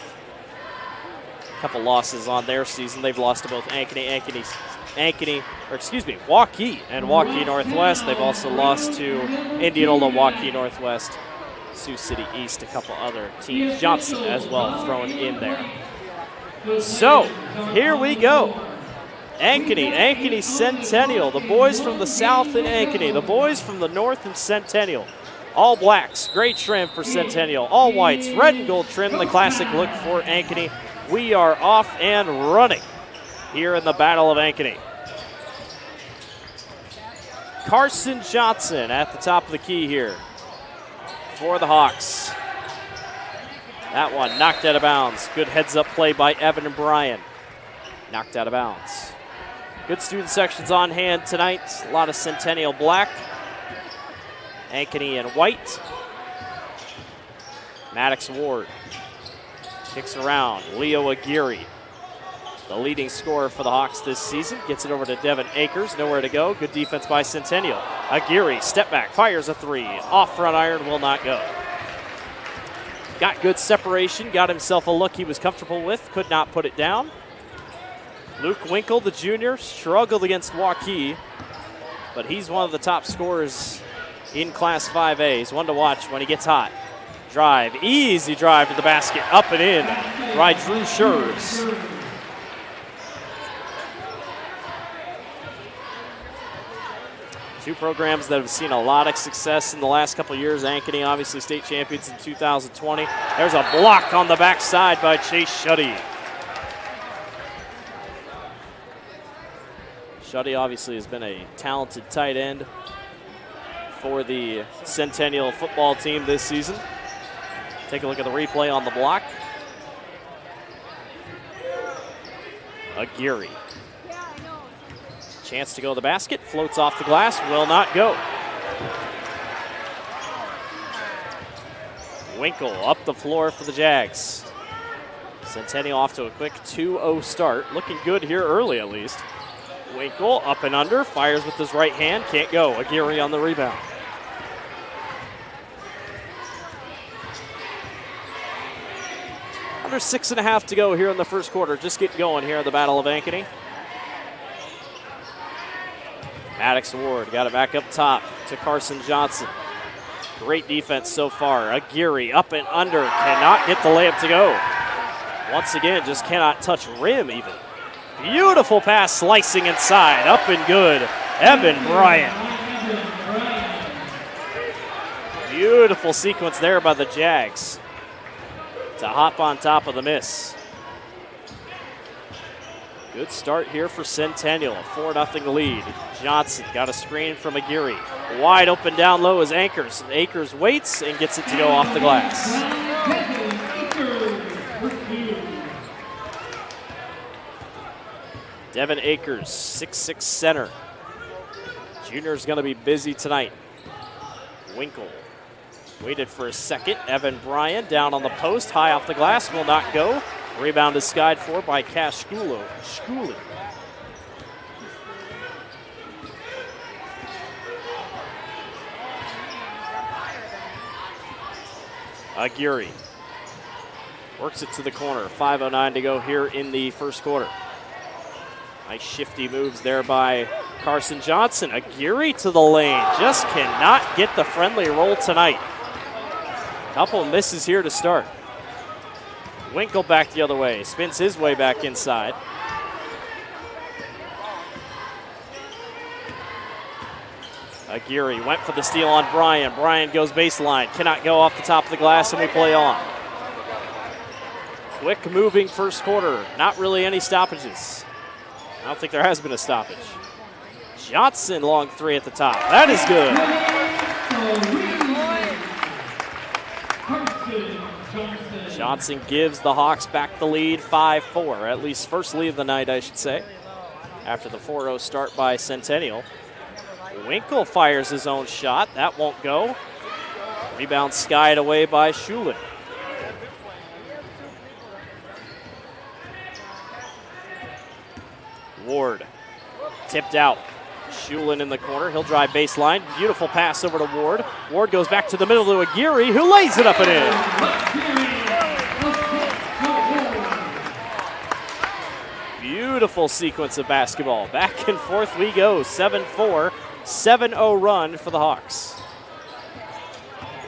couple losses on their season. They've lost to both Waukee and Waukee Northwest. They've also lost to Indianola, Waukee Northwest, Sioux City East, a couple other teams. Johnson as well thrown in there. So, here we go. Ankeny Centennial. The boys from the south in Ankeny. The boys from the north in Centennial. All blacks, gray trim for Centennial. All whites, red and gold trim, the classic look for Ankeny. We are off and running here in the Battle of Ankeny. Carson Johnson at the top of the key here for the Hawks. That one knocked out of bounds. Good heads-up play by Evan and Bryan. Knocked out of bounds. Good student sections on hand tonight. A lot of Centennial black. Ankeny in white. Maddox Ward kicks around. Leo Aguirre, the leading scorer for the Hawks this season, gets it over to Devin Akers. Nowhere to go. Good defense by Centennial. Aguirre, step back, fires a 3. Off front iron, will not go. Got good separation, got himself a look he was comfortable with, could not put it down. Luke Winkle, the junior, struggled against Waukee, but he's one of the top scorers in Class 5A. He's one to watch when he gets hot. Drive, easy drive to the basket, up and in by Drew Scherr. Two programs that have seen a lot of success in the last couple of years. Ankeny, obviously state champions in 2020. There's a block on the backside by Chase Shuddy. Shuddy obviously has been a talented tight end for the Centennial football team this season. Take a look at the replay on the block. Aguirre. Chance to go to the basket, floats off the glass, will not go. Winkle up the floor for the Jags. Centennial off to a quick 2-0 start. Looking good here early at least. Winkle up and under, fires with his right hand, can't go. Aguirre on the rebound. Under 6.5 to go here in the first quarter. Just getting going here in the Battle of Ankeny. Maddox Ward got it back up top to Carson Johnson. Great defense so far. Aguirre up and under. Cannot get the layup to go. Once again, just cannot touch rim even. Beautiful pass slicing inside. Up and good. Evan Bryant. Beautiful sequence there by the Jags to hop on top of the miss. Good start here for Centennial. A 4-0 lead. Johnson got a screen from Aguirre. Wide open down low is Akers. Akers waits and gets it to go off the glass. Devin Akers, 6'6" center. Junior's going to be busy tonight. Winkle waited for a second. Evan Bryan down on the post, high off the glass, will not go. Rebound is skied for by Cash Schooley. Aguirre works it to the corner. 5:09 to go here in the first quarter. Nice shifty moves there by Carson Johnson. Aguirre to the lane. Just cannot get the friendly roll tonight. Couple misses here to start. Winkle back the other way. Spins his way back inside. Aguirre went for the steal on Bryan. Bryan goes baseline. Cannot go off the top of the glass, and we play on. Quick moving first quarter. Not really any stoppages. I don't think there has been a stoppage. Johnson, long three at the top. That is good. Johnson gives the Hawks back the lead, 5-4. At least first lead of the night, I should say. After the 4-0 start by Centennial. Winkle fires his own shot. That won't go. Rebound skied away by Schulin. Ward tipped out. Schulin in the corner. He'll drive baseline. Beautiful pass over to Ward. Ward goes back to the middle to Aguirre, who lays it up and in. Beautiful sequence of basketball. Back and forth we go. 7-4. 7-0 run for the Hawks.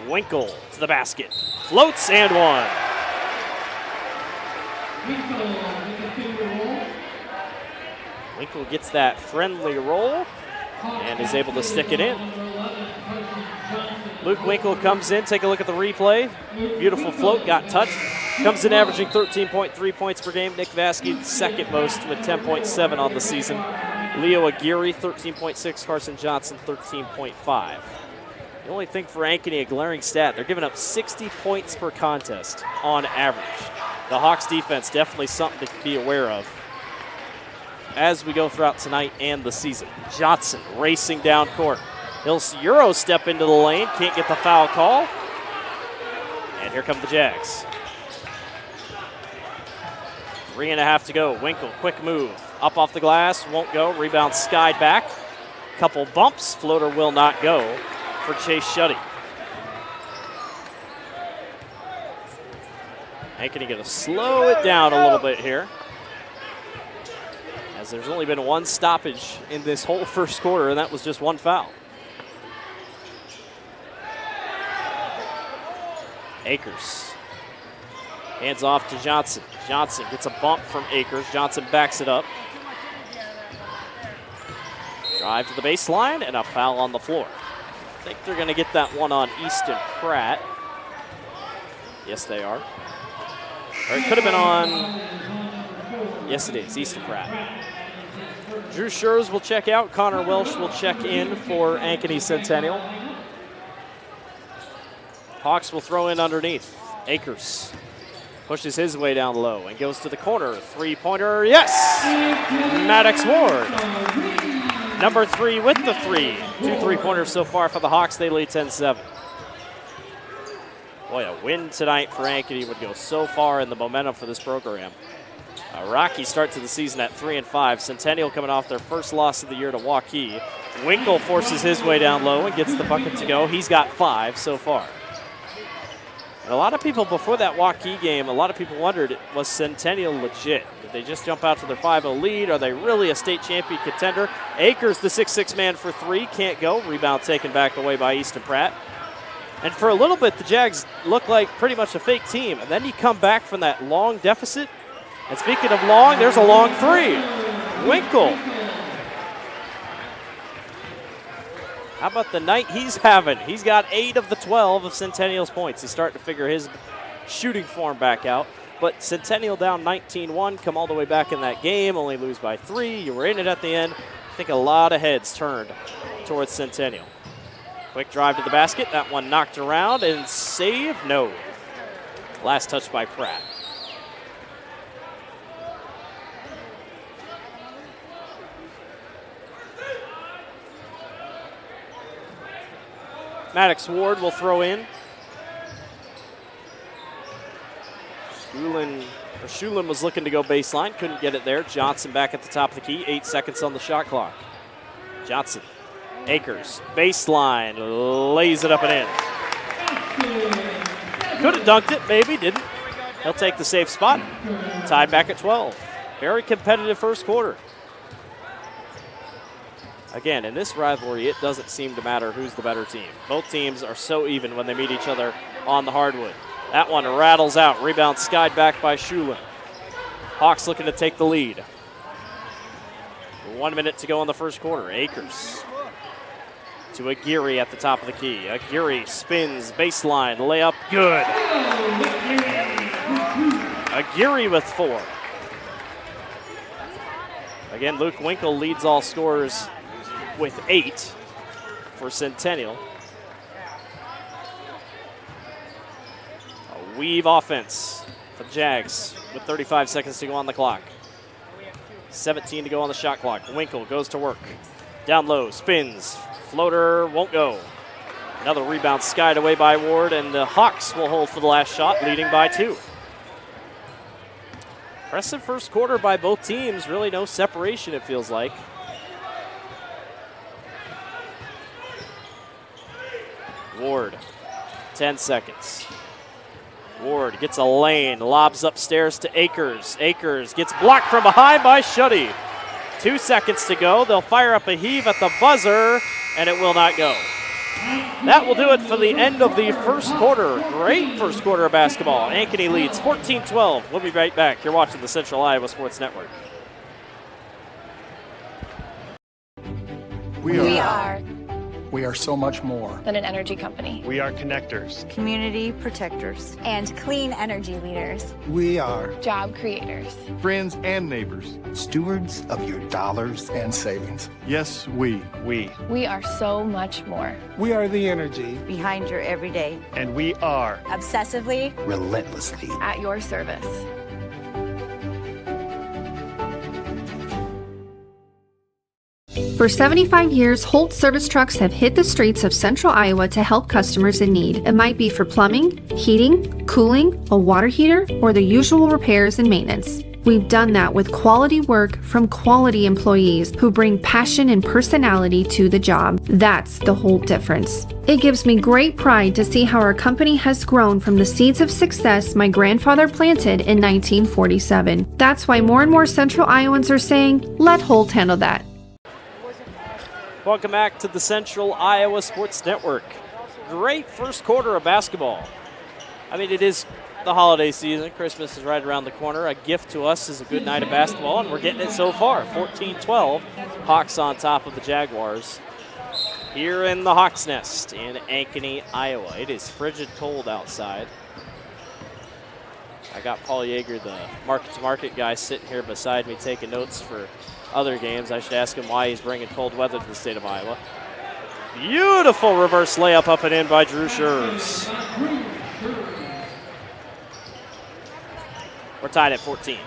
Winkle to the basket. Floats and one. Winkle gets that friendly roll and is able to stick it in. Luke Winkle comes in. Take a look at the replay. Beautiful float, got touched. Comes in averaging 13.3 points per game. Nick Vasky, second most with 10.7 on the season. Leo Aguirre, 13.6. Carson Johnson, 13.5. The only thing for Ankeny, a glaring stat, they're giving up 60 points per contest on average. The Hawks defense, definitely something to be aware of as we go throughout tonight and the season. Johnson racing down court. He'll Euro step into the lane, can't get the foul call. And here come the Jags. 3.5 to go. Winkle, quick move. Up off the glass, won't go. Rebound skied back. Couple bumps, floater will not go for Chase Shuddy. Ankeny going to slow it down a little bit here, as there's only been one stoppage in this whole first quarter, and that was just one foul. Akers hands off to Johnson. Johnson gets a bump from Akers. Johnson backs it up. Drive to the baseline and a foul on the floor. I think they're going to get that one on Easton Pratt. Yes, they are. Or it could have been on... Yes, it is. Easton Pratt. Drew Schurz will check out. Connor Welsh will check in for Ankeny Centennial. Hawks will throw in underneath. Akers pushes his way down low and goes to the corner. Three-pointer, yes! Maddox Ward. Number 3 with the 3. 2 3-pointers so far for the Hawks. They lead 10-7. Boy, a win tonight for Ankeny would go so far in the momentum for this program. A rocky start to the season at 3-5. Centennial coming off their first loss of the year to Waukee. Winkle forces his way down low and gets the bucket to go. He's got 5 so far. And a lot of people before that Waukee game, a lot of people wondered, was Centennial legit? Did they just jump out to their 5-0 lead? Are they really a state champion contender? Akers, the 6'6" man for 3, can't go. Rebound taken back away by Easton Pratt. And for a little bit, the Jags look like pretty much a fake team. And then you come back from that long deficit. And speaking of long, there's a long three. Winkle. How about the night he's having? He's got 8 of the 12 of Centennial's points. He's starting to figure his shooting form back out. But Centennial down 19-1, come all the way back in that game, only lose by 3. You were in it at the end. I think a lot of heads turned towards Centennial. Quick drive to the basket. That one knocked around and save. No. Last touch by Pratt. Maddox Ward will throw in. Shulin was looking to go baseline, couldn't get it there. Johnson back at the top of the key, 8 seconds on the shot clock. Johnson, Akers, baseline, lays it up and in. Could have dunked it, maybe, didn't. He'll take the safe spot. Tied back at 12. Very competitive first quarter. Again, in this rivalry, it doesn't seem to matter who's the better team. Both teams are so even when they meet each other on the hardwood. That one rattles out. Rebound skied back by Shulin. Hawks looking to take the lead. 1 minute to go in the first quarter. Akers to Aguirre at the top of the key. Aguirre spins, baseline, layup, good. Aguirre with 4. Again, Luke Winkle leads all scorers with 8 for Centennial. A weave offense for the Jags with 35 seconds to go on the clock. 17 to go on the shot clock. Winkle goes to work. Down low, spins. Floater won't go. Another rebound skied away by Ward, and the Hawks will hold for the last shot, leading by 2. Impressive first quarter by both teams. Really no separation, it feels like. Ward, 10 seconds. Ward gets a lane, lobs upstairs to Akers. Akers gets blocked from behind by Shuddy. 2 seconds to go. They'll fire up a heave at the buzzer, and it will not go. That will do it for the end of the first quarter. Great first quarter of basketball. Ankeny leads 14-12. We'll be right back. You're watching the Central Iowa Sports Network. We are so much more than an energy company. We are connectors, community protectors, and clean energy leaders. We are job creators, friends and neighbors, stewards of your dollars and savings. Yes, we. We are so much more. We are the energy behind your everyday. And we are obsessively, relentlessly at your service. For 75 years, Holt service trucks have hit the streets of central Iowa to help customers in need. It might be for plumbing, heating, cooling, a water heater, or the usual repairs and maintenance. We've done that with quality work from quality employees who bring passion and personality to the job. That's the Holt difference. It gives me great pride to see how our company has grown from the seeds of success my grandfather planted in 1947. That's why more and more central Iowans are saying, let Holt handle that. Welcome back to the Central Iowa Sports Network. Great first quarter of basketball. I mean, it is the holiday season. Christmas is right around the corner. A gift to us is a good night of basketball, and we're getting it so far. 14-12. Hawks on top of the Jaguars here in the Hawks Nest in Ankeny, Iowa. It is frigid cold outside. I got Paul Yeager, the market-to-market guy, sitting here beside me taking notes for other games. I should ask him why he's bringing cold weather to the state of Iowa. Beautiful reverse layup up and in by Drew Schurz. We're tied at 14.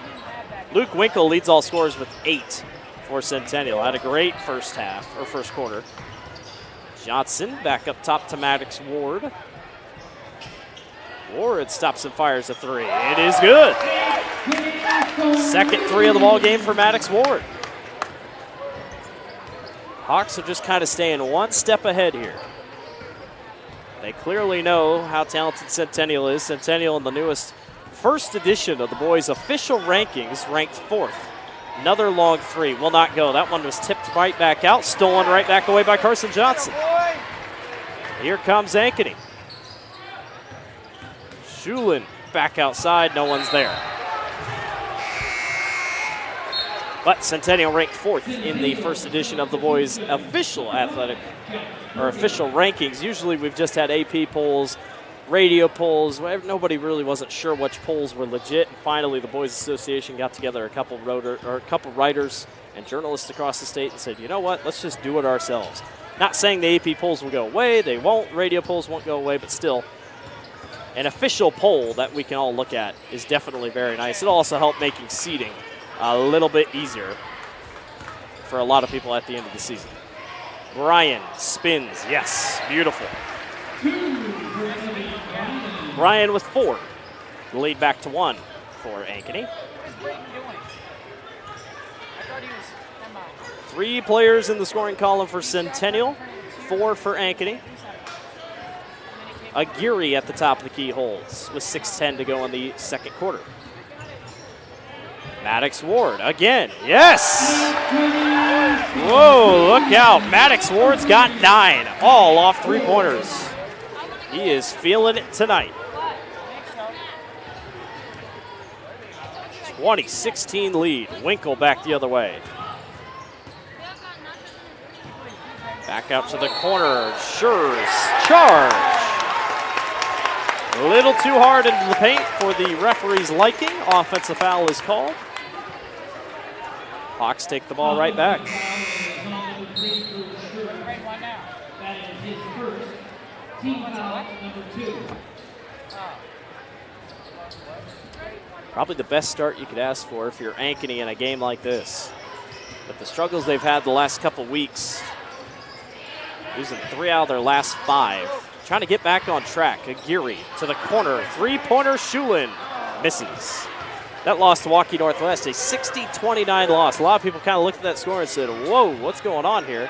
Luke Winkle leads all scorers with 8 for Centennial. Had a great first quarter. Johnson back up top to Maddox Ward. Ward stops and fires a 3. It is good. Second 3 of the ball game for Maddox Ward. Hawks are just kind of staying one step ahead here. They clearly know how talented Centennial is. Centennial in the newest first edition of the boys' official rankings ranked 4th. Another long 3 will not go. That one was tipped right back out, stolen right back away by Carson Johnson. Here comes Ankeny. Shulin back outside, no one's there. But Centennial ranked 4th in the first edition of the boys' official official rankings. Usually we've just had AP polls, radio polls. Nobody really wasn't sure which polls were legit. And finally, the Boys Association got together a couple writers and journalists across the state and said, you know what, let's just do it ourselves. Not saying the AP polls will go away. They won't. Radio polls won't go away, but still, an official poll that we can all look at is definitely very nice. It'll also help making seeding a little bit easier for a lot of people at the end of the season. Brian spins. Yes, beautiful. Brian with 4. The lead back to 1 for Ankeny. 3 players in the scoring column for Centennial, 4 for Ankeny. Aguirre at the top of the key holds with 6:10 to go in the second quarter. Maddox Ward again. Yes! Whoa, look out. Maddox Ward's got 9, all off 3-pointers. He is feeling it tonight. 20-16 lead. Winkle back the other way. Back out to the corner. Schurz charge. A little too hard into the paint for the referee's liking. Offensive foul is called. Hawks take the ball right back. Probably the best start you could ask for if you're Ankeny in a game like this. But the struggles they've had the last couple weeks, losing 3 out of their last 5. Trying to get back on track. Aguirre to the corner. 3-pointer Shulin misses. That loss to Waukee Northwest, a 60-29 loss. A lot of people kind of looked at that score and said, whoa, what's going on here?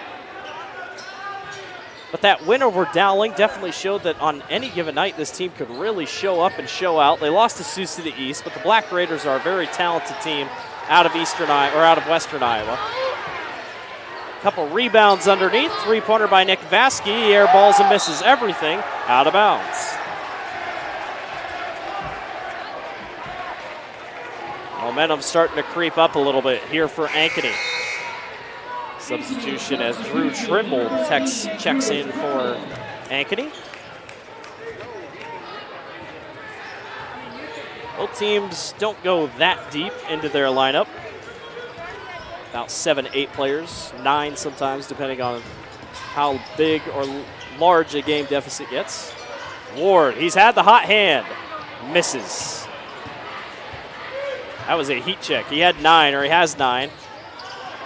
But that win over Dowling definitely showed that on any given night, this team could really show up and show out. They lost to Sioux City East, but the Black Raiders are a very talented team out of Western Iowa. Couple rebounds underneath. 3-pointer by Nick Vasky. Airballs and misses everything out of bounds. Momentum starting to creep up a little bit here for Ankeny. Substitution as Drew Trimble checks in for Ankeny. Both teams don't go that deep into their lineup. About 7-8 players, 9 sometimes, depending on how big or large a game deficit gets. Ward, he's had the hot hand, misses. That was a heat check. He had 9, or he has 9.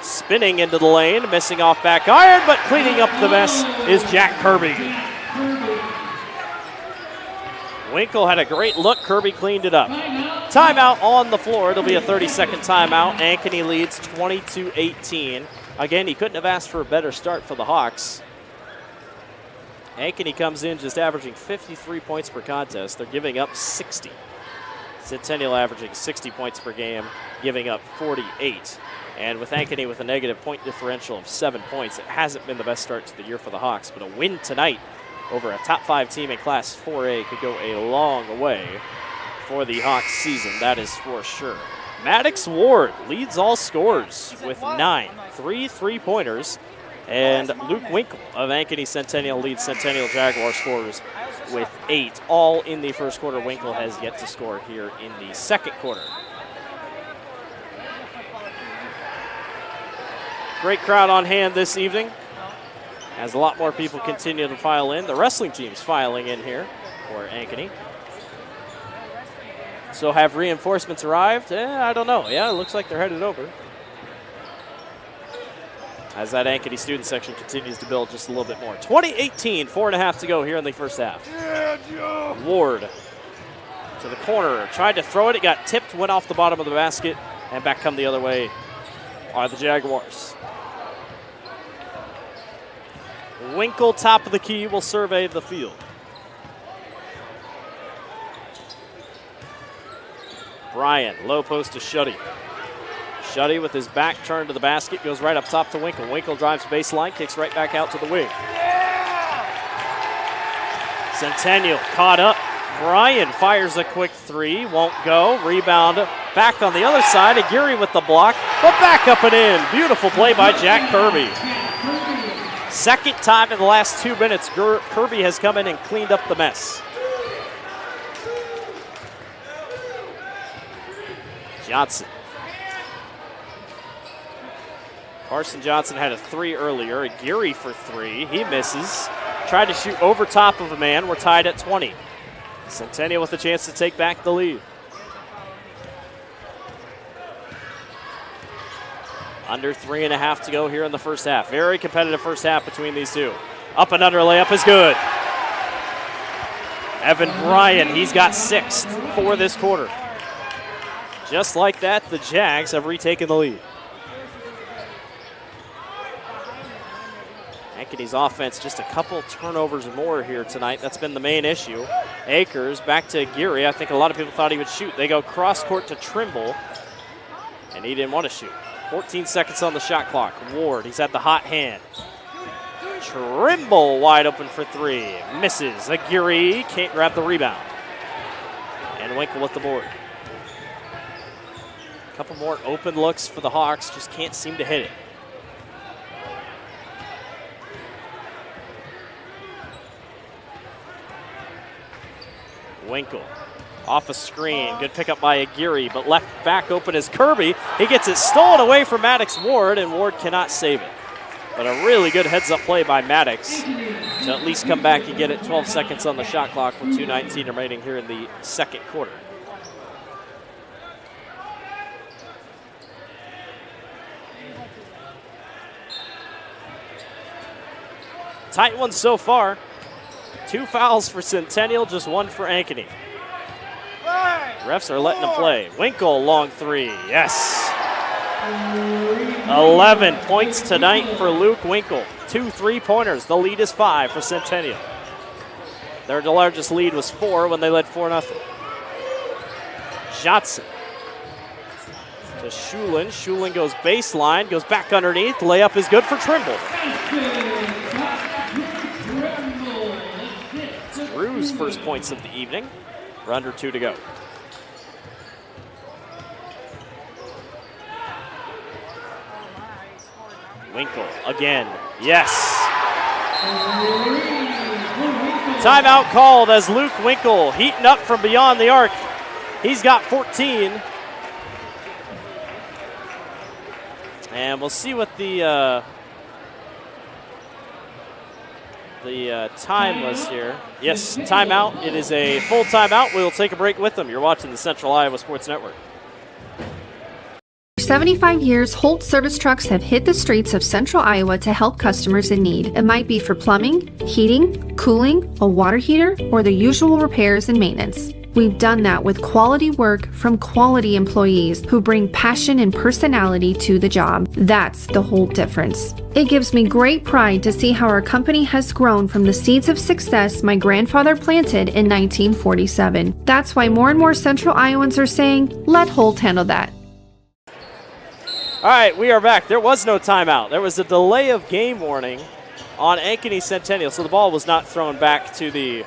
Spinning into the lane, missing off back iron, but cleaning up the mess is Jack Kirby. Winkle had a great look. Kirby cleaned it up. Timeout on the floor. It'll be a 30-second timeout. Ankeny leads 20-18. Again, he couldn't have asked for a better start for the Hawks. Ankeny comes in just averaging 53 points per contest. They're giving up 60. Centennial averaging 60 points per game, giving up 48. And with Ankeny with a negative point differential of 7 points, it hasn't been the best start to the year for the Hawks. But a win tonight over a top 5 team in Class 4A could go a long way for the Hawks season, that is for sure. Maddox Ward leads all scorers with 9, 3 3-pointers. And Luke Winkle of Ankeny Centennial leads Centennial Jaguar scorers with 8. All in the first quarter. Winkle has yet to score here in the second quarter. Great crowd on hand this evening as a lot more people continue to file in. The wrestling team's filing in here for Ankeny. So have reinforcements arrived? I don't know. Yeah, it looks like they're headed over. As that Ankeny student section continues to build just a little bit more. 20-18, 4.5 to go here in the first half. Yeah, Joe. Ward to the corner, tried to throw it. It got tipped, went off the bottom of the basket, and back come the other way are the Jaguars. Winkle, top of the key, will survey the field. Bryan, low post to Shuddy. Shuddy with his back turned to the basket, goes right up top to Winkle. Winkle drives baseline, kicks right back out to the wing. Centennial caught up, Bryan fires a quick three, won't go. Rebound back on the other side. Aguirre with the block, but back up and in. Beautiful play by Jack Kirby. Second time in the last 2 minutes, Kirby has come in and cleaned up the mess. Johnson. Carson Johnson had a three earlier. Aguirre for three. He misses. Tried to shoot over top of a man. We're tied at 20. Centennial with a chance to take back the lead. Under 3.5 to go here in the first half. Very competitive first half between these two. Up and under layup is good. Evan Bryan, he's got 6 for this quarter. Just like that, the Jags have retaken the lead. Ankeny's offense, just a couple turnovers more here tonight. That's been the main issue. Akers back to Aguirre. I think a lot of people thought he would shoot. They go cross court to Trimble, and he didn't want to shoot. 14 seconds on the shot clock. Ward, he's at the hot hand. Trimble wide open for three. Misses. Aguirre can't grab the rebound. And Winkle with the board. A couple more open looks for the Hawks. Just can't seem to hit it. Winkle off a screen. Good pickup by Aguirre, but left back open is Kirby. He gets it stolen away from Maddox Ward, and Ward cannot save it. But a really good heads-up play by Maddox to at least come back and get it. 12 seconds on the shot clock with 2:19 remaining here in the second quarter. Tight one so far. 2 fouls for Centennial, just 1 for Ankeny. Refs are letting him play. Winkle, long three. Yes. 11 points tonight for Luke Winkle. 2 3-pointers. The lead is 5 for Centennial. Their largest lead was 4 when they led 4-0. Johnson to Schulin. Schulin goes baseline, goes back underneath. Layup is good for Trimble. Drew's first points of the evening. We're under 2 to go. Winkle again. Yes. Timeout called as Luke Winkle heating up from beyond the arc. He's got 14. And we'll see what the time was here. Yes, timeout. It is a full timeout. We'll take a break with them. You're watching the Central Iowa Sports Network. For 75 years, Holt service trucks have hit the streets of Central Iowa to help customers in need. It might be for plumbing, heating, cooling, a water heater, or the usual repairs and maintenance. We've done that with quality work from quality employees who bring passion and personality to the job. That's the Holt difference. It gives me great pride to see how our company has grown from the seeds of success my grandfather planted in 1947. That's why more and more Central Iowans are saying, let Holt handle that. All right, we are back. There was no timeout. There was a delay of game warning on Ankeny Centennial, so the ball was not thrown back to the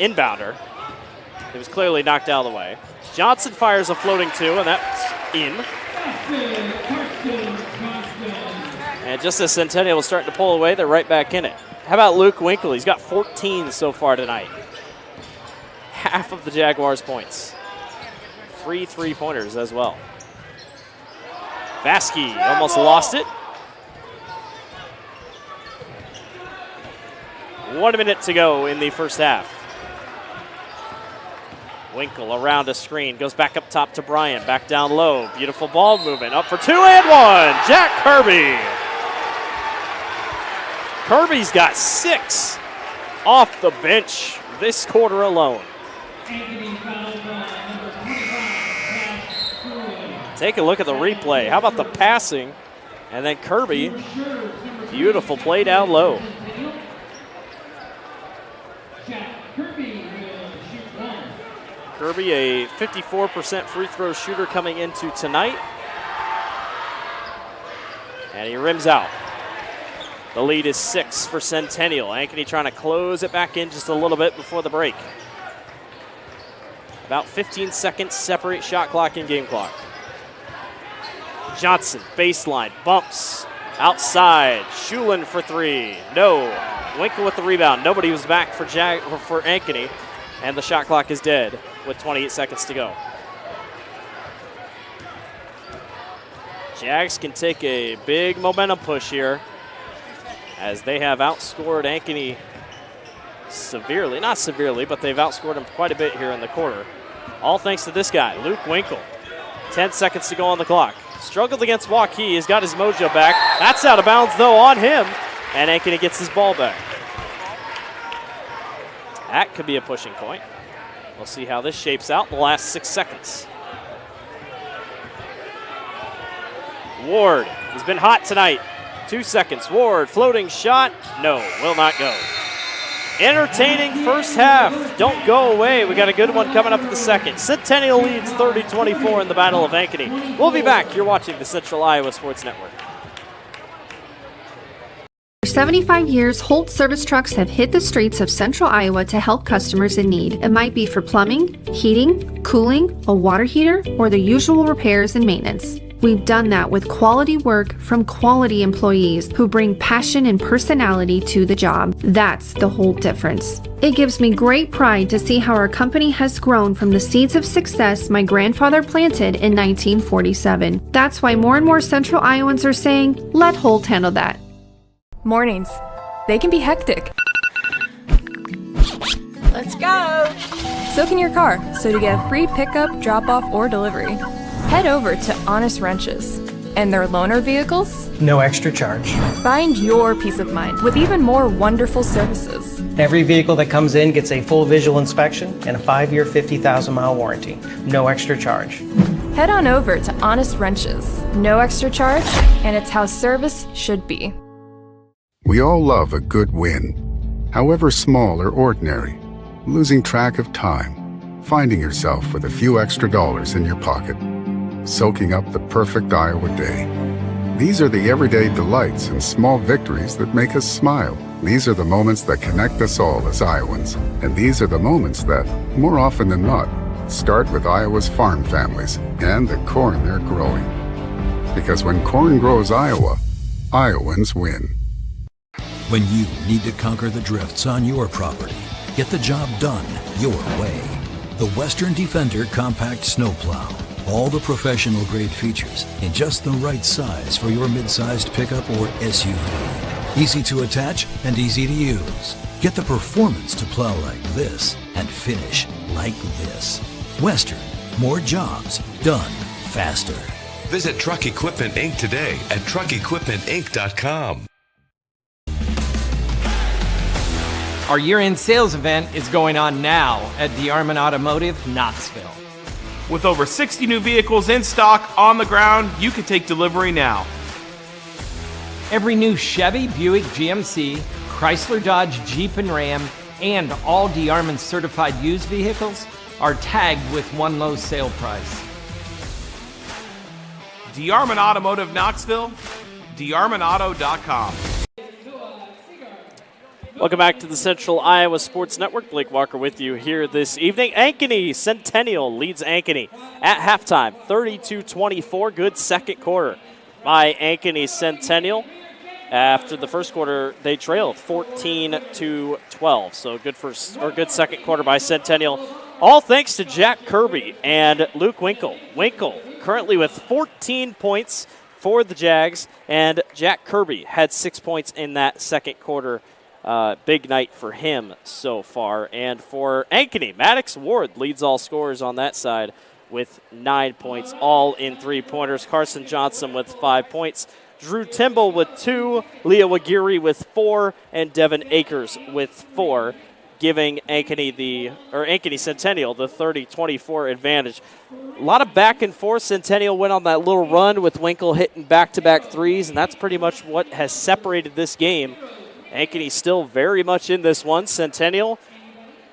inbounder. It was clearly knocked out of the way. Johnson fires a floating 2, and that's in. And just as Centennial was starting to pull away, they're right back in it. How about Luke Winkle? He's got 14 so far tonight. Half of the Jaguars' points. 3 3-pointers as well. Vasky almost lost it. 1 minute to go in the first half. Winkle around a screen, goes back up top to Bryan, back down low. Beautiful ball movement, up for 2 and 1. Jack Kirby. Kirby's got 6 off the bench this quarter alone. Take a look at the replay. How about the passing? And then Kirby, beautiful play down low. Kirby, a 54% free throw shooter coming into tonight. And he rims out. The lead is 6 for Centennial. Ankeny trying to close it back in just a little bit before the break. About 15 seconds separate shot clock and game clock. Johnson, baseline, bumps, outside. Schulin for 3. No. Winkle with the rebound. Nobody was back for Ankeny, and the shot clock is dead with 28 seconds to go. Jags can take a big momentum push here as they have outscored Ankeny severely. Not severely, but they've outscored them quite a bit here in the quarter. All thanks to this guy, Luke Winkle. 10 seconds to go on the clock. Struggled against Waukee. He's got his mojo back. That's out of bounds, though, on him. And Ankeny gets his ball back. That could be a pushing point. We'll see how this shapes out in the last 6 seconds. Ward has been hot tonight. 2 seconds. Ward, floating shot. No, will not go. Entertaining first half. Don't go away. We got a good one coming up in the second. Centennial leads 30-24 in the Battle of Ankeny. We'll be back. You're watching the Central Iowa Sports Network. For 75 years, Holt service trucks have hit the streets of central Iowa to help customers in need. It might be for plumbing, heating, cooling, a water heater, or the usual repairs and maintenance. We've done that with quality work from quality employees who bring passion and personality to the job. That's the Holt difference. It gives me great pride to see how our company has grown from the seeds of success my grandfather planted in 1947. That's why more and more Central Iowans are saying, let Holt handle that. Mornings. They can be hectic. Let's go! So can your car, so to get a free pickup, drop-off, or delivery, head over to Honest Wrenches. And their loaner vehicles? No extra charge. Find your peace of mind with even more wonderful services. Every vehicle that comes in gets a full visual inspection and a 5-year, 50,000-mile warranty. No extra charge. Head on over to Honest Wrenches. No extra charge, and it's how service should be. We all love a good win, however small or ordinary. Losing track of time, finding yourself with a few extra dollars in your pocket, soaking up the perfect Iowa day. These are the everyday delights and small victories that make us smile. These are the moments that connect us all as Iowans. And these are the moments that, more often than not, start with Iowa's farm families and the corn they're growing. Because when corn grows Iowa, Iowans win. When you need to conquer the drifts on your property, get the job done your way. The Western Defender Compact Snowplow. All the professional grade features in just the right size for your mid-sized pickup or SUV. Easy to attach and easy to use. Get the performance to plow like this and finish like this. Western, more jobs done faster. Visit Truck Equipment Inc. today at truckequipmentinc.com. Our year-end sales event is going on now at DeArmond Automotive, Knoxville. With over 60 new vehicles in stock on the ground, you can take delivery now. Every new Chevy, Buick, GMC, Chrysler, Dodge, Jeep, and Ram, and all DeArmond certified used vehicles are tagged with one low sale price. DeArmond Automotive Knoxville, DeArmondAuto.com. Welcome back to the Central Iowa Sports Network. Blake Walker with you here this evening. Ankeny Centennial leads Ankeny at halftime, 32-24. Good second quarter by Ankeny Centennial. After the first quarter, they trailed 14-12. So good second quarter by Centennial. All thanks to Jack Kirby and Luke Winkle. Winkle currently with 14 points for the Jags, and Jack Kirby had 6 points in that second quarter. Big night for him so far. And for Ankeny, Maddox Ward leads all scorers on that side with 9 points, all in three-pointers. Carson Johnson with 5 points. Drew Timble with 2, Leah Wagiri with 4, and Devin Akers with 4, giving Ankeny Centennial the 30-24 advantage. A lot of back and forth. Centennial went on that little run with Winkle hitting back-to-back threes, and that's pretty much what has separated this game. Ankeny still very much in this one. Centennial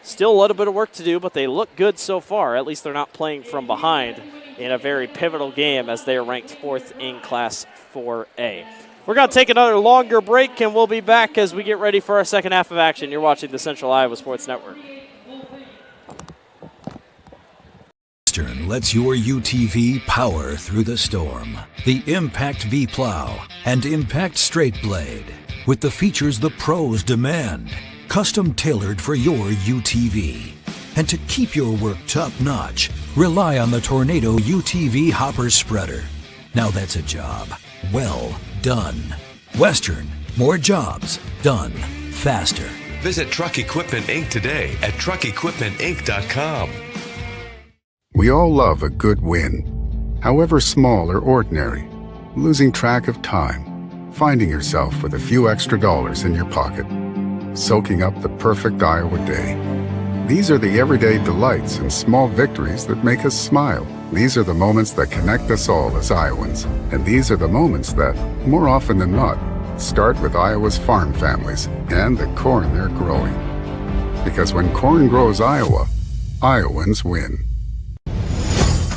still a little bit of work to do, but they look good so far. At least they're not playing from behind in a very pivotal game as they are ranked 4th in Class 4A. We're going to take another longer break, and we'll be back as we get ready for our second half of action. You're watching the Central Iowa Sports Network. Western lets your UTV power through the storm. The Impact V Plow and Impact Straight Blade, with the features the pros demand, custom tailored for your UTV. And to keep your work top-notch, rely on the Tornado UTV Hopper Spreader. Now that's a job well done. Western, more jobs done faster. Visit Truck Equipment Inc. today at truckequipmentinc.com. We all love a good win, however small or ordinary. Losing track of time, finding yourself with a few extra dollars in your pocket, soaking up the perfect Iowa day. These are the everyday delights and small victories that make us smile. These are the moments that connect us all as Iowans. And these are the moments that, more often than not, start with Iowa's farm families and the corn they're growing. Because when corn grows Iowa, Iowans win.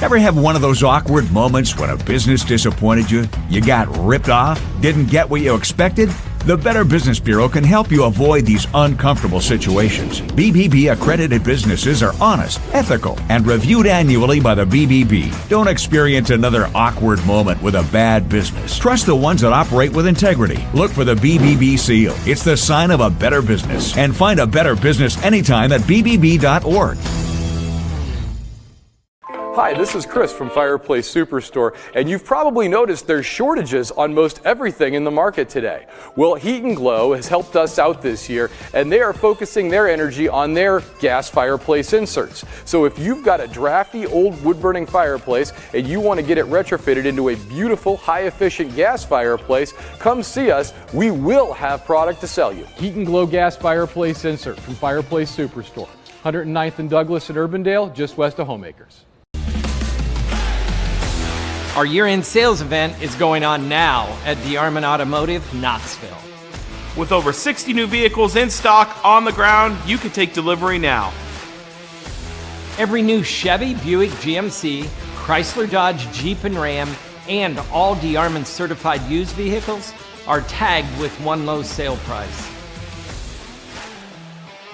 Ever have one of those awkward moments when a business disappointed you? You got ripped off? Didn't get what you expected? The Better Business Bureau can help you avoid these uncomfortable situations. BBB accredited businesses are honest, ethical, and reviewed annually by the BBB. Don't experience another awkward moment with a bad business. Trust the ones that operate with integrity. Look for the BBB seal. It's the sign of a better business. And find a better business anytime at bbb.org. Hi, this is Chris from Fireplace Superstore, and you've probably noticed there's shortages on most everything in the market today. Well, Heat and Glow has helped us out this year, and they are focusing their energy on their gas fireplace inserts. So if you've got a drafty old wood-burning fireplace and you want to get it retrofitted into a beautiful, high-efficient gas fireplace, come see us. We will have product to sell you. Heat and Glow gas fireplace insert from Fireplace Superstore. 109th and Douglas in Urbandale, just west of Homeacres. Our year-end sales event is going on now at DeArmond Automotive, Knoxville. With over 60 new vehicles in stock on the ground, you can take delivery now. Every new Chevy, Buick, GMC, Chrysler, Dodge, Jeep, and Ram, and all DeArmond certified used vehicles are tagged with one low sale price.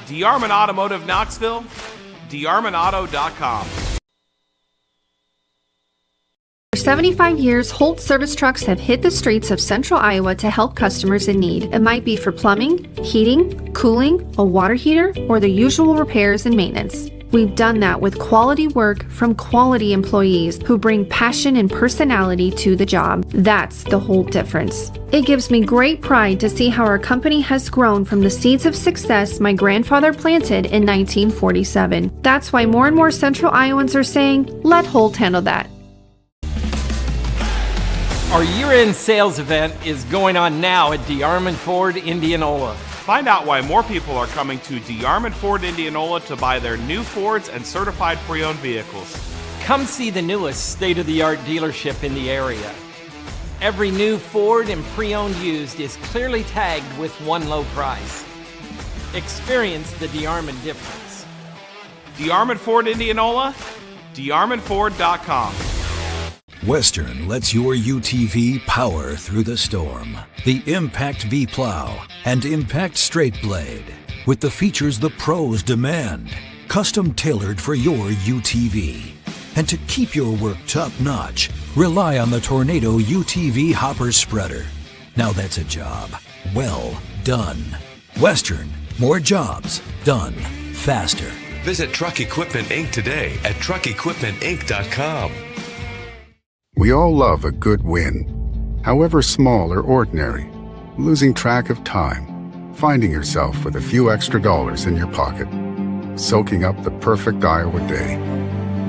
DeArmond Automotive Knoxville, DeArmondAuto.com. For 75 years, Holt service trucks have hit the streets of central Iowa to help customers in need. It might be for plumbing, heating, cooling, a water heater, or the usual repairs and maintenance. We've done that with quality work from quality employees who bring passion and personality to the job. That's the Holt difference. It gives me great pride to see how our company has grown from the seeds of success my grandfather planted in 1947. That's why more and more central Iowans are saying, let Holt handle that. Our year-end sales event is going on now at DeArmond Ford, Indianola. Find out why more people are coming to DeArmond Ford, Indianola to buy their new Fords and certified pre-owned vehicles. Come see the newest state-of-the-art dealership in the area. Every new Ford and pre-owned used is clearly tagged with one low price. Experience the DeArmond difference. DeArmond Ford, Indianola, DeArmondFord.com. Western lets your UTV power through the storm. The Impact V Plow and Impact Straight Blade, with the features the pros demand, custom tailored for your UTV. And to keep your work top-notch, rely on the Tornado UTV Hopper Spreader. Now that's a job well done. Western, more jobs done faster. Visit Truck Equipment Inc. today at truckequipmentinc.com. We all love a good win, however small or ordinary. Losing track of time, finding yourself with a few extra dollars in your pocket, soaking up the perfect Iowa day.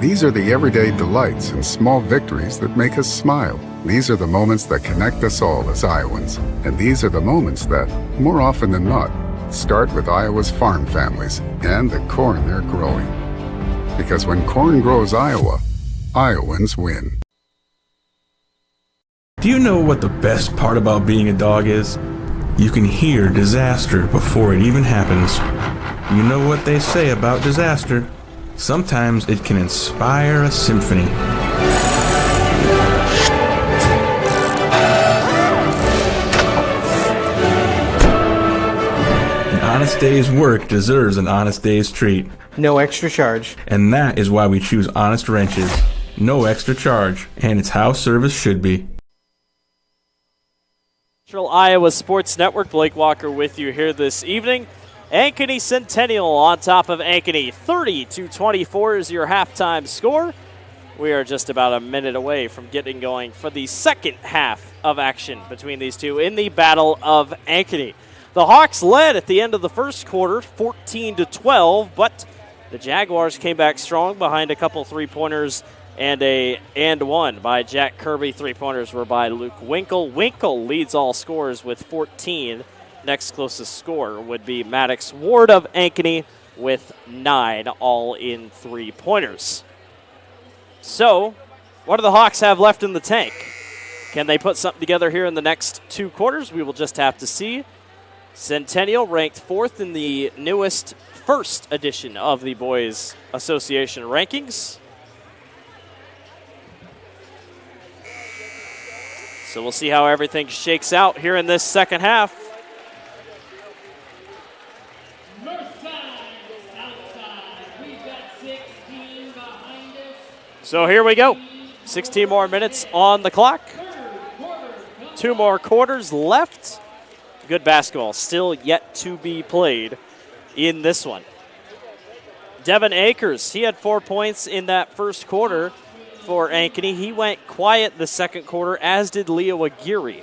These are the everyday delights and small victories that make us smile. These are the moments that connect us all as Iowans. And these are the moments that, more often than not, start with Iowa's farm families and the corn they're growing. Because when corn grows Iowa, Iowans win. Do you know what the best part about being a dog is? You can hear disaster before it even happens. You know what they say about disaster. Sometimes it can inspire a symphony. honest day's work deserves an honest day's treat. No extra charge. And that is why we choose Honest Wrenches. No extra charge, and it's how service should be. Central Iowa Sports Network, Blake Walker with you here this evening. Ankeny Centennial on top of Ankeny. 30-24 is your halftime score. We are just about a minute away from getting going for the second half of action between these two in the Battle of Ankeny. The Hawks led at the end of the first quarter, 14-12, but the Jaguars came back strong behind a couple three-pointers and a and one by Jack Kirby. Three-pointers were by Luke Winkle. Winkle leads all scorers with 14. Next closest scorer would be Maddox Ward of Ankeny with 9, all in three-pointers. So, what do the Hawks have left in the tank? Can they put something together here in the next two quarters? We will just have to see. Centennial ranked 4th in the newest first edition of the Boys Association rankings. So we'll see how everything shakes out here in this second half. So here we go. 16 more minutes on the clock. 2 more quarters left. Good basketball still yet to be played in this one. Devin Akers, he had 4 points in that first quarter for Ankeny. He went quiet the second quarter, as did Leo Aguirre.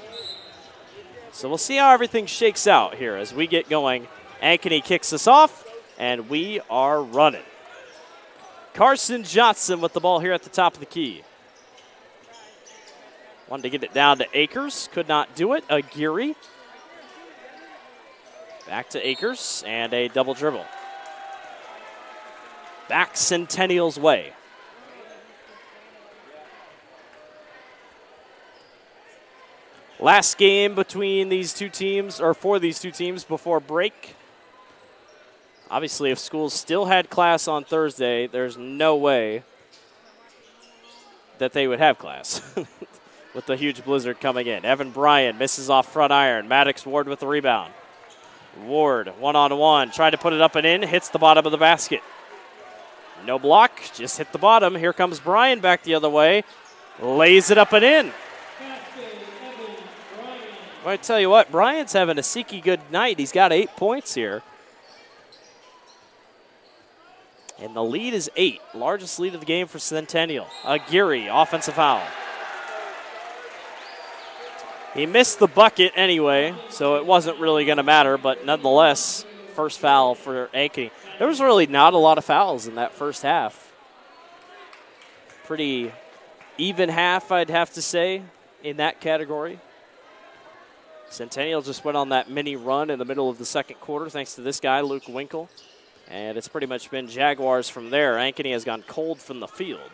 So we'll see how everything shakes out here as we get going. Ankeny kicks us off, and we are running. Carson Johnson with the ball here at the top of the key. Wanted to get it down to Akers. Could not do it. Aguirre. Back to Akers and a double dribble. Back Centennial's way. Last game between these two teams, or for these two teams before break. Obviously, if schools still had class on Thursday, there's no way that they would have class with the huge blizzard coming in. Evan Bryan misses off front iron. Maddox Ward with the rebound. Ward, one-on-one, tried to put it up and in, hits the bottom of the basket. No block, just hit the bottom. Here comes Bryan back the other way. Lays it up and in. I tell you what, Bryan's having a seeky good night. He's got 8 points here. And the lead is 8. Largest lead of the game for Centennial. Aguirre, offensive foul. He missed the bucket anyway, so it wasn't really going to matter, but nonetheless, first foul for Ankeny. There was really not a lot of fouls in that first half. Pretty even half, I'd have to say, in that category. Centennial just went on that mini run in the middle of the second quarter thanks to this guy, Luke Winkle. And it's pretty much been Jaguars from there. Ankeny has gone cold from the field.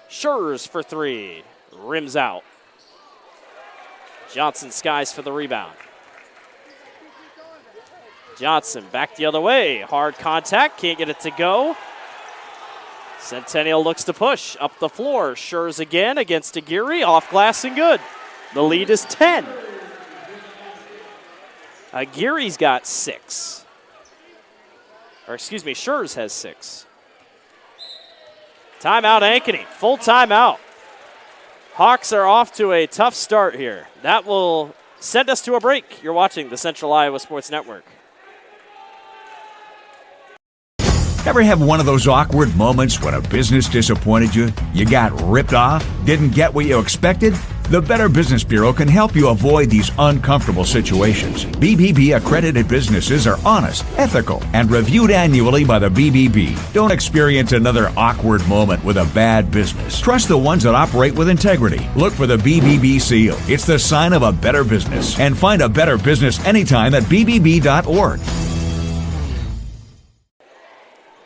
Schurz for 3. Rims out. Johnson skies for the rebound. Johnson back the other way. Hard contact. Can't get it to go. Centennial looks to push up the floor. Schurz again against Aguirre. Off glass and good. The lead is 10. Aguirre's got 6. Or excuse me, Schurz has 6. Timeout Ankeny. Full timeout. Hawks are off to a tough start here. That will send us to a break. You're watching the Central Iowa Sports Network. Ever have one of those awkward moments when a business disappointed you? You got ripped off? Didn't get what you expected? The Better Business Bureau can help you avoid these uncomfortable situations. BBB accredited businesses are honest, ethical, and reviewed annually by the BBB. Don't experience another awkward moment with a bad business. Trust the ones that operate with integrity. Look for the BBB seal. It's the sign of a better business. And find a better business anytime at bbb.org.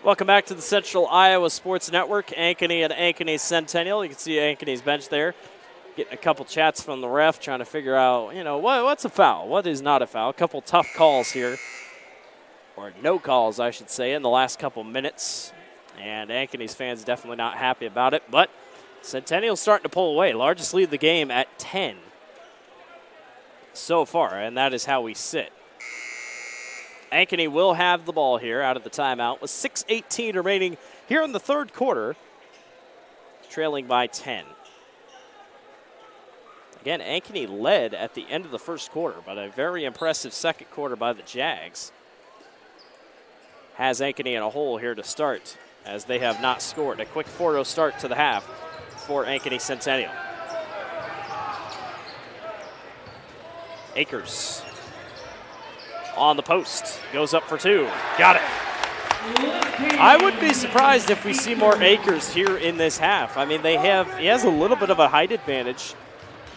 Welcome back to the Central Iowa Sports Network. Ankeny and Ankeny Centennial. You can see Ankeny's bench there. Getting a couple chats from the ref, trying to figure out, what's a foul? What is not a foul? A couple tough calls here. Or no calls, I should say, in the last couple minutes. And Ankeny's fans definitely not happy about it. But Centennial's starting to pull away. Largest lead of the game at 10 so far, and that is how we sit. Ankeny will have the ball here out of the timeout with 6:18 remaining here in the third quarter, trailing by 10. Again, Ankeny led at the end of the first quarter, but a very impressive second quarter by the Jags has Ankeny in a hole here to start, as they have not scored. A quick 4-0 start to the half for Ankeny Centennial. Akers on the post, goes up for two, got it. I wouldn't be surprised if we see more Akers here in this half. I mean, he has a little bit of a height advantage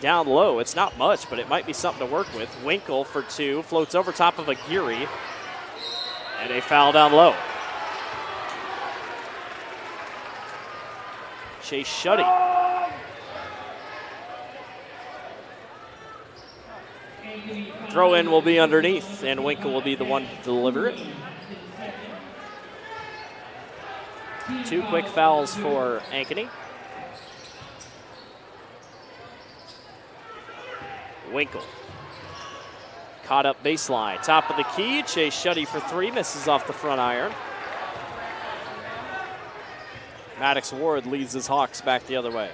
down low. It's not much, but it might be something to work with. Winkle for two, floats over top of Aguirre, and a foul down low. Chase Shuddy. Throw in will be underneath, and Winkle will be the one to deliver it. Two quick fouls for Ankeny. Winkle. Caught up baseline. Top of the key. Chase Shuddy for three. Misses off the front iron. Maddox Ward leads his Hawks back the other way.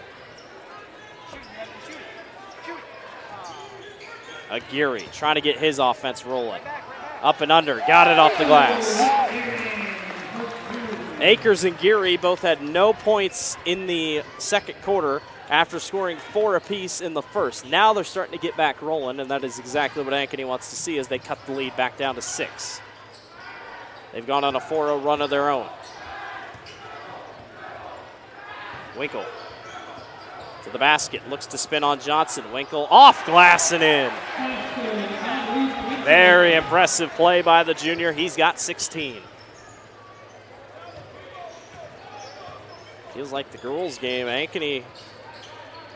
Aguirre trying to get his offense rolling. Up and under. Got it off the glass. Akers and Geary both had no points in the second quarter after scoring 4 apiece in the first. Now they're starting to get back rolling, and that is exactly what Ankeny wants to see as they cut the lead back down to 6. They've gone on a 4-0 run of their own. Winkle to the basket, looks to spin on Johnson. Winkle off glass and in. Very impressive play by the junior. He's got 16. Feels like the girls' game. Ankeny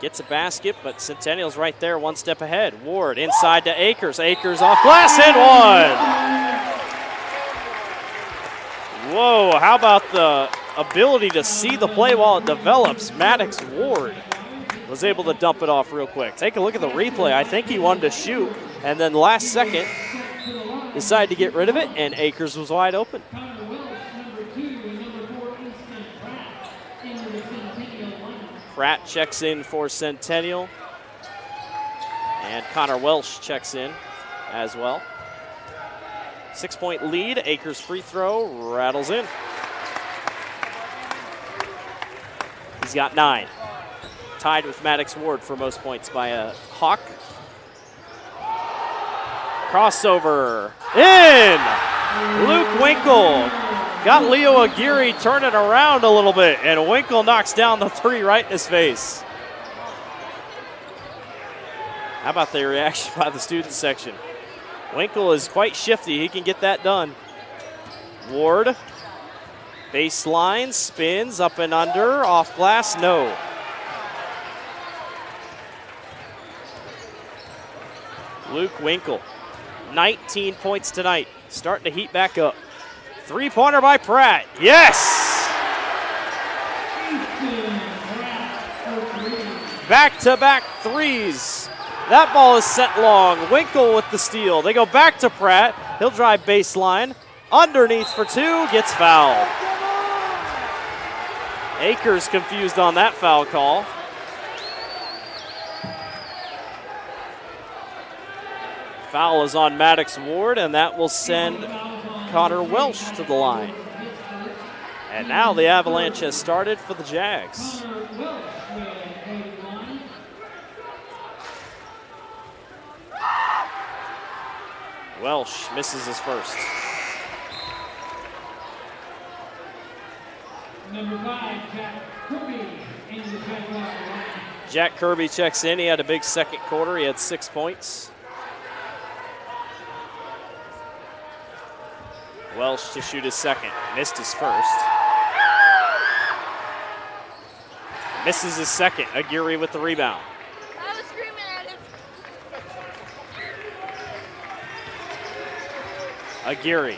gets a basket, but Centennial's right there, one step ahead. Ward inside to Akers. Akers off glass and one. Whoa, how about the ability to see the play while it develops? Maddox Ward was able to dump it off real quick. Take a look at the replay. I think he wanted to shoot, and then last second decided to get rid of it, and Akers was wide open. Pratt checks in for Centennial, and Connor Welsh checks in as well. 6-point lead. Akers free throw rattles in. He's got 9. Tied with Maddox Ward for most points by a Hawk. Crossover in. Luke Winkle got Leo Aguirre turning around a little bit, and Winkle knocks down the 3 right in his face. How about the reaction by the student section? Winkle is quite shifty. He can get that done. Ward, baseline, spins, up and under, off glass, no. Luke Winkle, 19 points tonight, starting to heat back up. 3-pointer by Pratt, yes! Back-to-back threes. That ball is sent long. Winkle with the steal. They go back to Pratt. He'll drive baseline. Underneath for 2, gets fouled. Akers confused on that foul call. Foul is on Maddox Ward, and that will send Connor Welsh to the line. And now the avalanche has started for the Jags. Welsh misses his first. Number 5, Jack Kirby. Jack Kirby checks in. He had a big second quarter. He had 6 points. Welsh to shoot his second. Missed his first. Misses his second. Aguirre with the rebound. I was screaming at him. Aguirre.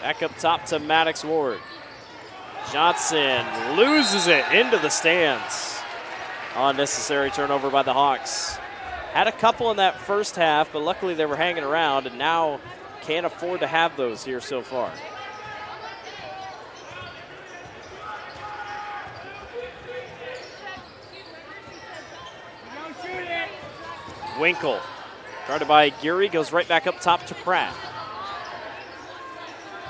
Back up top to Maddox Ward. Johnson loses it into the stands. Unnecessary turnover by the Hawks. Had a couple in that first half, but luckily they were hanging around, and now Can't afford to have those here so far. Winkle, guarded by Geary, goes right back up top to Pratt.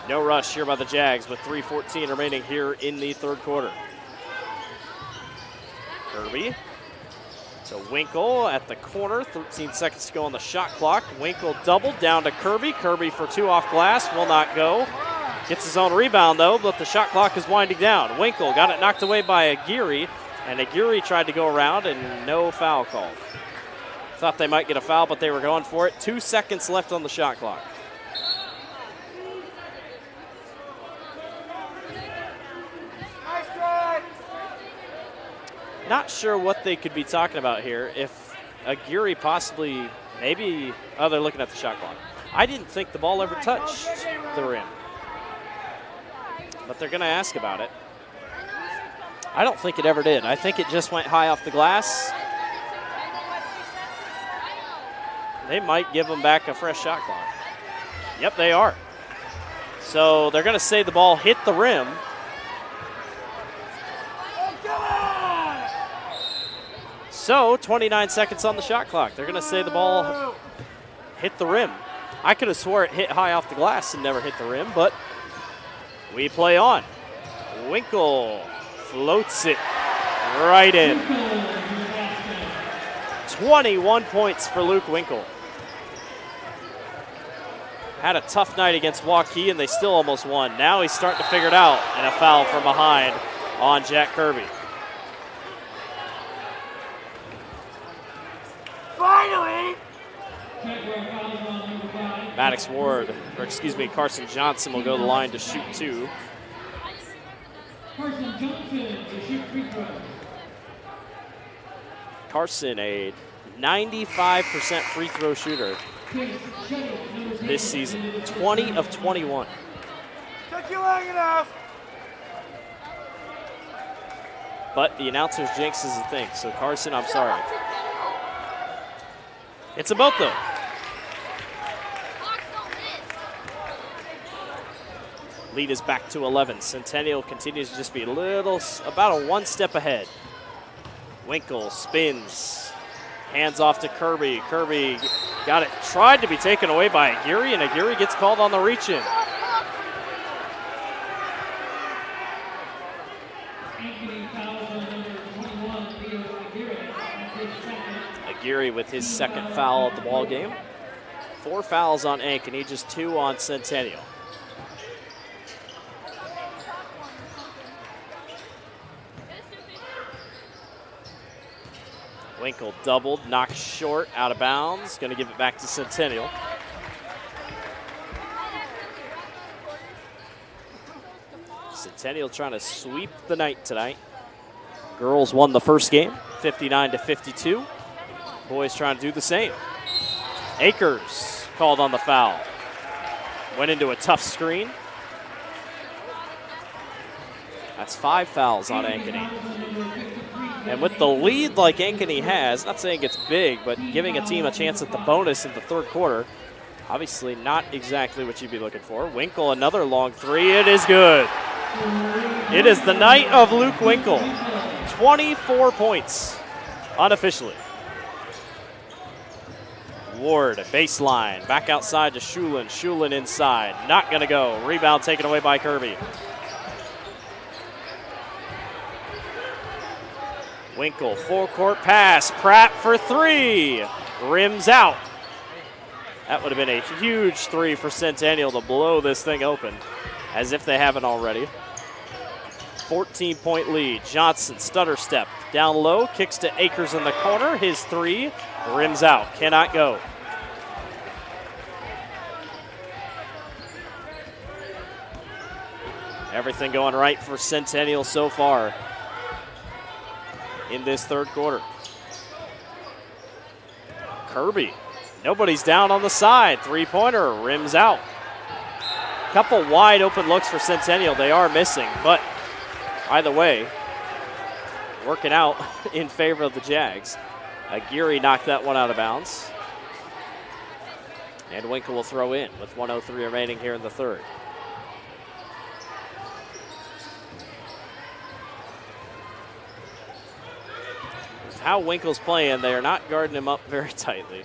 No rush here by the Jags with 3:14 remaining here in the third quarter. Kirby to Winkle at the corner. 13 seconds to go on the shot clock. Winkle doubled down to Kirby. Kirby for two off glass, will not go. Gets his own rebound though, but the shot clock is winding down. Winkle got it knocked away by Aguirre, and Aguirre tried to go around and no foul called. Thought they might get a foul, but they were going for it. 2 seconds left on the shot clock. Not sure what they could be talking about here. If Aguirre possibly, maybe, oh, they're looking at the shot clock. I didn't think the ball ever touched the rim, but they're going to ask about it. I don't think it ever did. I think it just went high off the glass. They might give them back a fresh shot clock. Yep, they are. So they're going to say the ball hit the rim. So 29 seconds on the shot clock. They're going to say the ball hit the rim. I could have swore it hit high off the glass and never hit the rim, but we play on. Winkle floats it right in. 21 points for Luke Winkle. Had a tough night against Waukee, and they still almost won. Now he's starting to figure it out, and a foul from behind on Jack Kirby. Finally! Maddox Ward, or excuse me, Carson Johnson will go to the line to shoot two. Carson Johnson to shoot free throw. Carson, a 95% free throw shooter this season, 20 of 21. Took you long enough. But the announcer's jinx is the thing, so Carson, I'm sorry. It's a both though. Lead is back to 11. Centennial continues to just be about a one step ahead. Winkle spins, hands off to Kirby. Kirby got it, tried to be taken away by Aguirre, and Aguirre gets called on the reach-in. Aguirre with his second foul of the ball game. 4 fouls on Ankeny, just 2 on Centennial. Winkle doubled, knocked short, out of bounds. Going to give it back to Centennial. Centennial trying to sweep the night tonight. Girls won the first game, 59-52. Boys trying to do the same. Akers called on the foul. Went into a tough screen. That's 5 fouls on Ankeny. And with the lead like Ankeny has, not saying it's big, but giving a team a chance at the bonus in the third quarter, obviously not exactly what you'd be looking for. Winkle, another long three. It is good. It is the night of Luke Winkle. 24 points, unofficially. Ward, baseline, back outside to Shulin. Shulin inside, not going to go. Rebound taken away by Kirby. Winkle, full court pass. Pratt for 3. Rims out. That would have been a huge 3 for Centennial to blow this thing open, as if they haven't already. 14-point lead. Johnson, stutter step. Down low, kicks to Akers in the corner. His 3, rims out. Cannot go. Everything going right for Centennial so far in this third quarter. Kirby, nobody's down on the side. 3-pointer, rims out. Couple wide open looks for Centennial. They are missing, but either way, working out in favor of the Jags. Aguirre knocked that one out of bounds. And Winkle will throw in with 1:03 remaining here in the third. With how Winkle's playing, they are not guarding him up very tightly.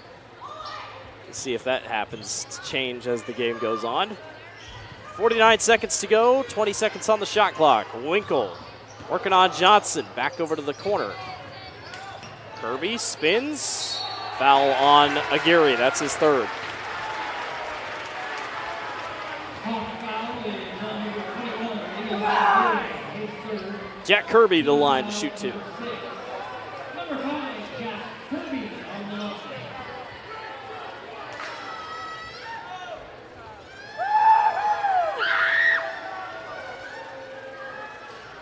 Let's see if that happens to change as the game goes on. 49 seconds to go, 20 seconds on the shot clock. Winkle working on Johnson, back over to the corner. Kirby spins, foul on Aguirre, that's his third. Jack Kirby to the line to shoot two.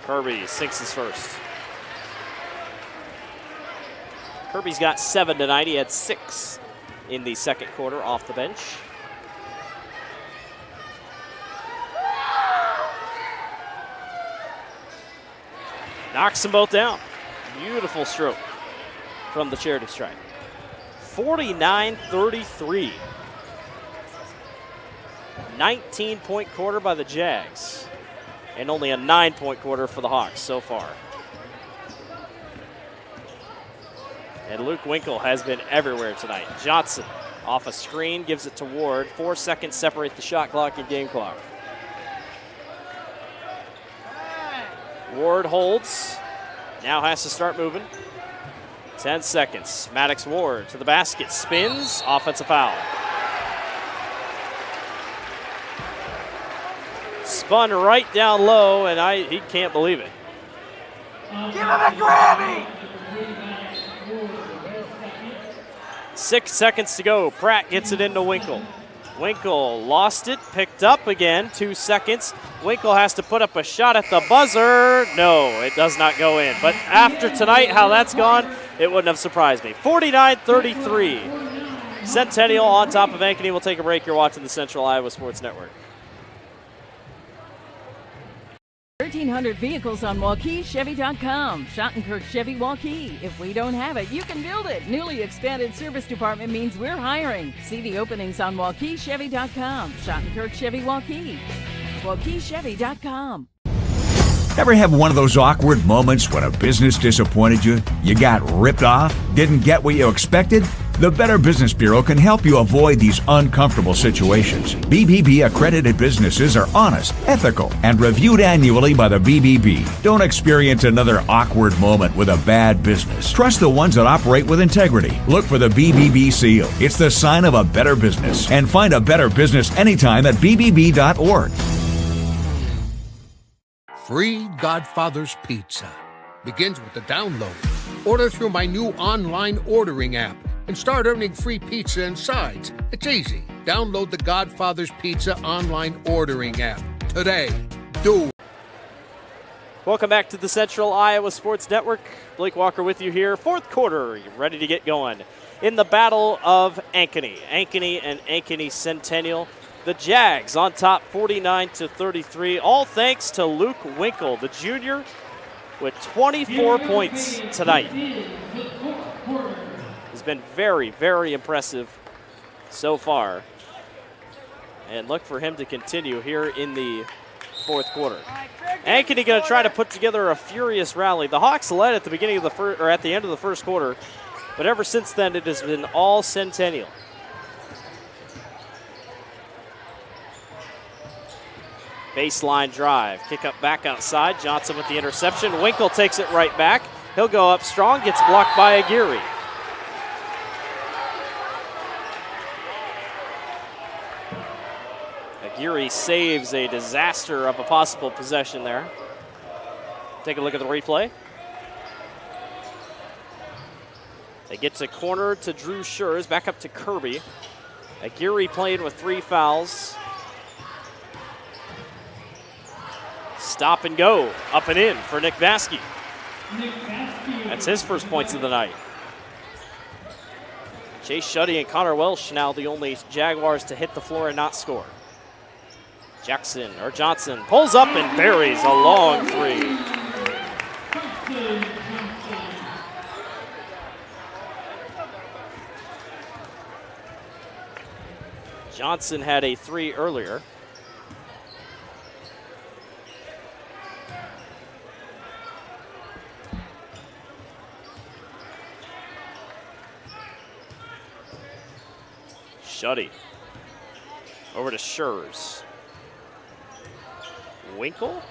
Kirby sinks his first. Kirby's got 7 tonight. He had 6 in the second quarter off the bench. Knocks them both down. Beautiful stroke from the charity stripe. 49-33. 19-point quarter by the Jags. And only a 9-point quarter for the Hawks so far. And Luke Winkle has been everywhere tonight. Johnson off a screen, gives it to Ward. 4 seconds separate the shot clock and game clock. Ward holds. Now has to start moving. 10 seconds. Maddox Ward to the basket. Spins. Offensive foul. Spun right down low, and he can't believe it. Give him a Grammy! 6 seconds to go. Pratt gets it into Winkle. Winkle lost it, picked up again. 2 seconds. Winkle has to put up a shot at the buzzer. No, it does not go in. But after tonight, how that's gone, it wouldn't have surprised me. 49-33. Centennial on top of Ankeny. We'll take a break. You're watching the Central Iowa Sports Network. 1,300 vehicles on WaukeeChevy.com. Schottenkirk Chevy Waukee. If we don't have it, you can build it. Newly expanded service department means we're hiring. See the openings on WaukeeChevy.com. Schottenkirk Chevy Waukee. WaukeeChevy.com. Ever have one of those awkward moments when a business disappointed you? You got ripped off? Didn't get what you expected? The Better Business Bureau can help you avoid these uncomfortable situations. BBB accredited businesses are honest, ethical, and reviewed annually by the BBB. Don't experience another awkward moment with a bad business. Trust the ones that operate with integrity. Look for the BBB seal. It's the sign of a better business. And find a better business anytime at bbb.org. Free Godfather's Pizza begins with the download. Order through my new online ordering app and start earning free pizza and sides. It's easy. Download the Godfather's Pizza online ordering app today. Do it. Welcome back to the Central Iowa Sports Network. Blake Walker with you here. Fourth quarter, you're ready to get going. In the Battle of Ankeny. Ankeny and Ankeny Centennial. The Jags on top 49-33, all thanks to Luke Winkle, the junior, with 24 points tonight. He's been very, very impressive so far. And look for him to continue here in the fourth quarter. Ankeny going to try to put together a furious rally. The Hawks led at the beginning of the first, or at the end of the first quarter, but ever since then it has been all Centennial. Baseline drive, kick up back outside. Johnson with the interception. Winkle takes it right back. He'll go up strong, gets blocked by Aguirre. Aguirre saves a disaster of a possible possession there. Take a look at the replay. They get to corner to Drew Schurz, back up to Kirby. Aguirre playing with 3 fouls. Stop and go, up and in for Nick Vasky. That's his first points of the night. Chase Shuddy and Connor Welsh now the only Jaguars to hit the floor and not score. Johnson pulls up and buries a long three. Johnson had a 3 earlier. Shuddy. Over to Schurz. Winkle.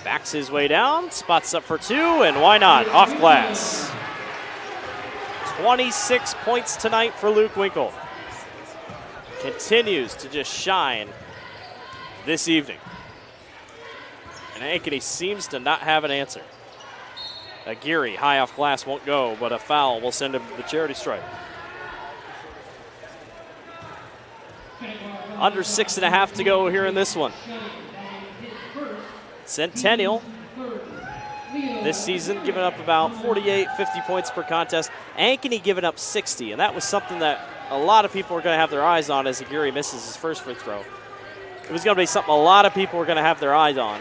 Backs his way down. Spots up for 2, and why not? Off glass. 26 points tonight for Luke Winkle. Continues to just shine this evening. And Ankeny seems to not have an answer. Aguirre, high off glass, won't go, but a foul will send him to the charity stripe. Under 6.5 to go here in this one. Centennial this season giving up about 48, 50 points per contest. Ankeny giving up 60, and that was something that a lot of people were going to have their eyes on as Aguirre misses his first free throw. It was going to be something a lot of people were going to have their eyes on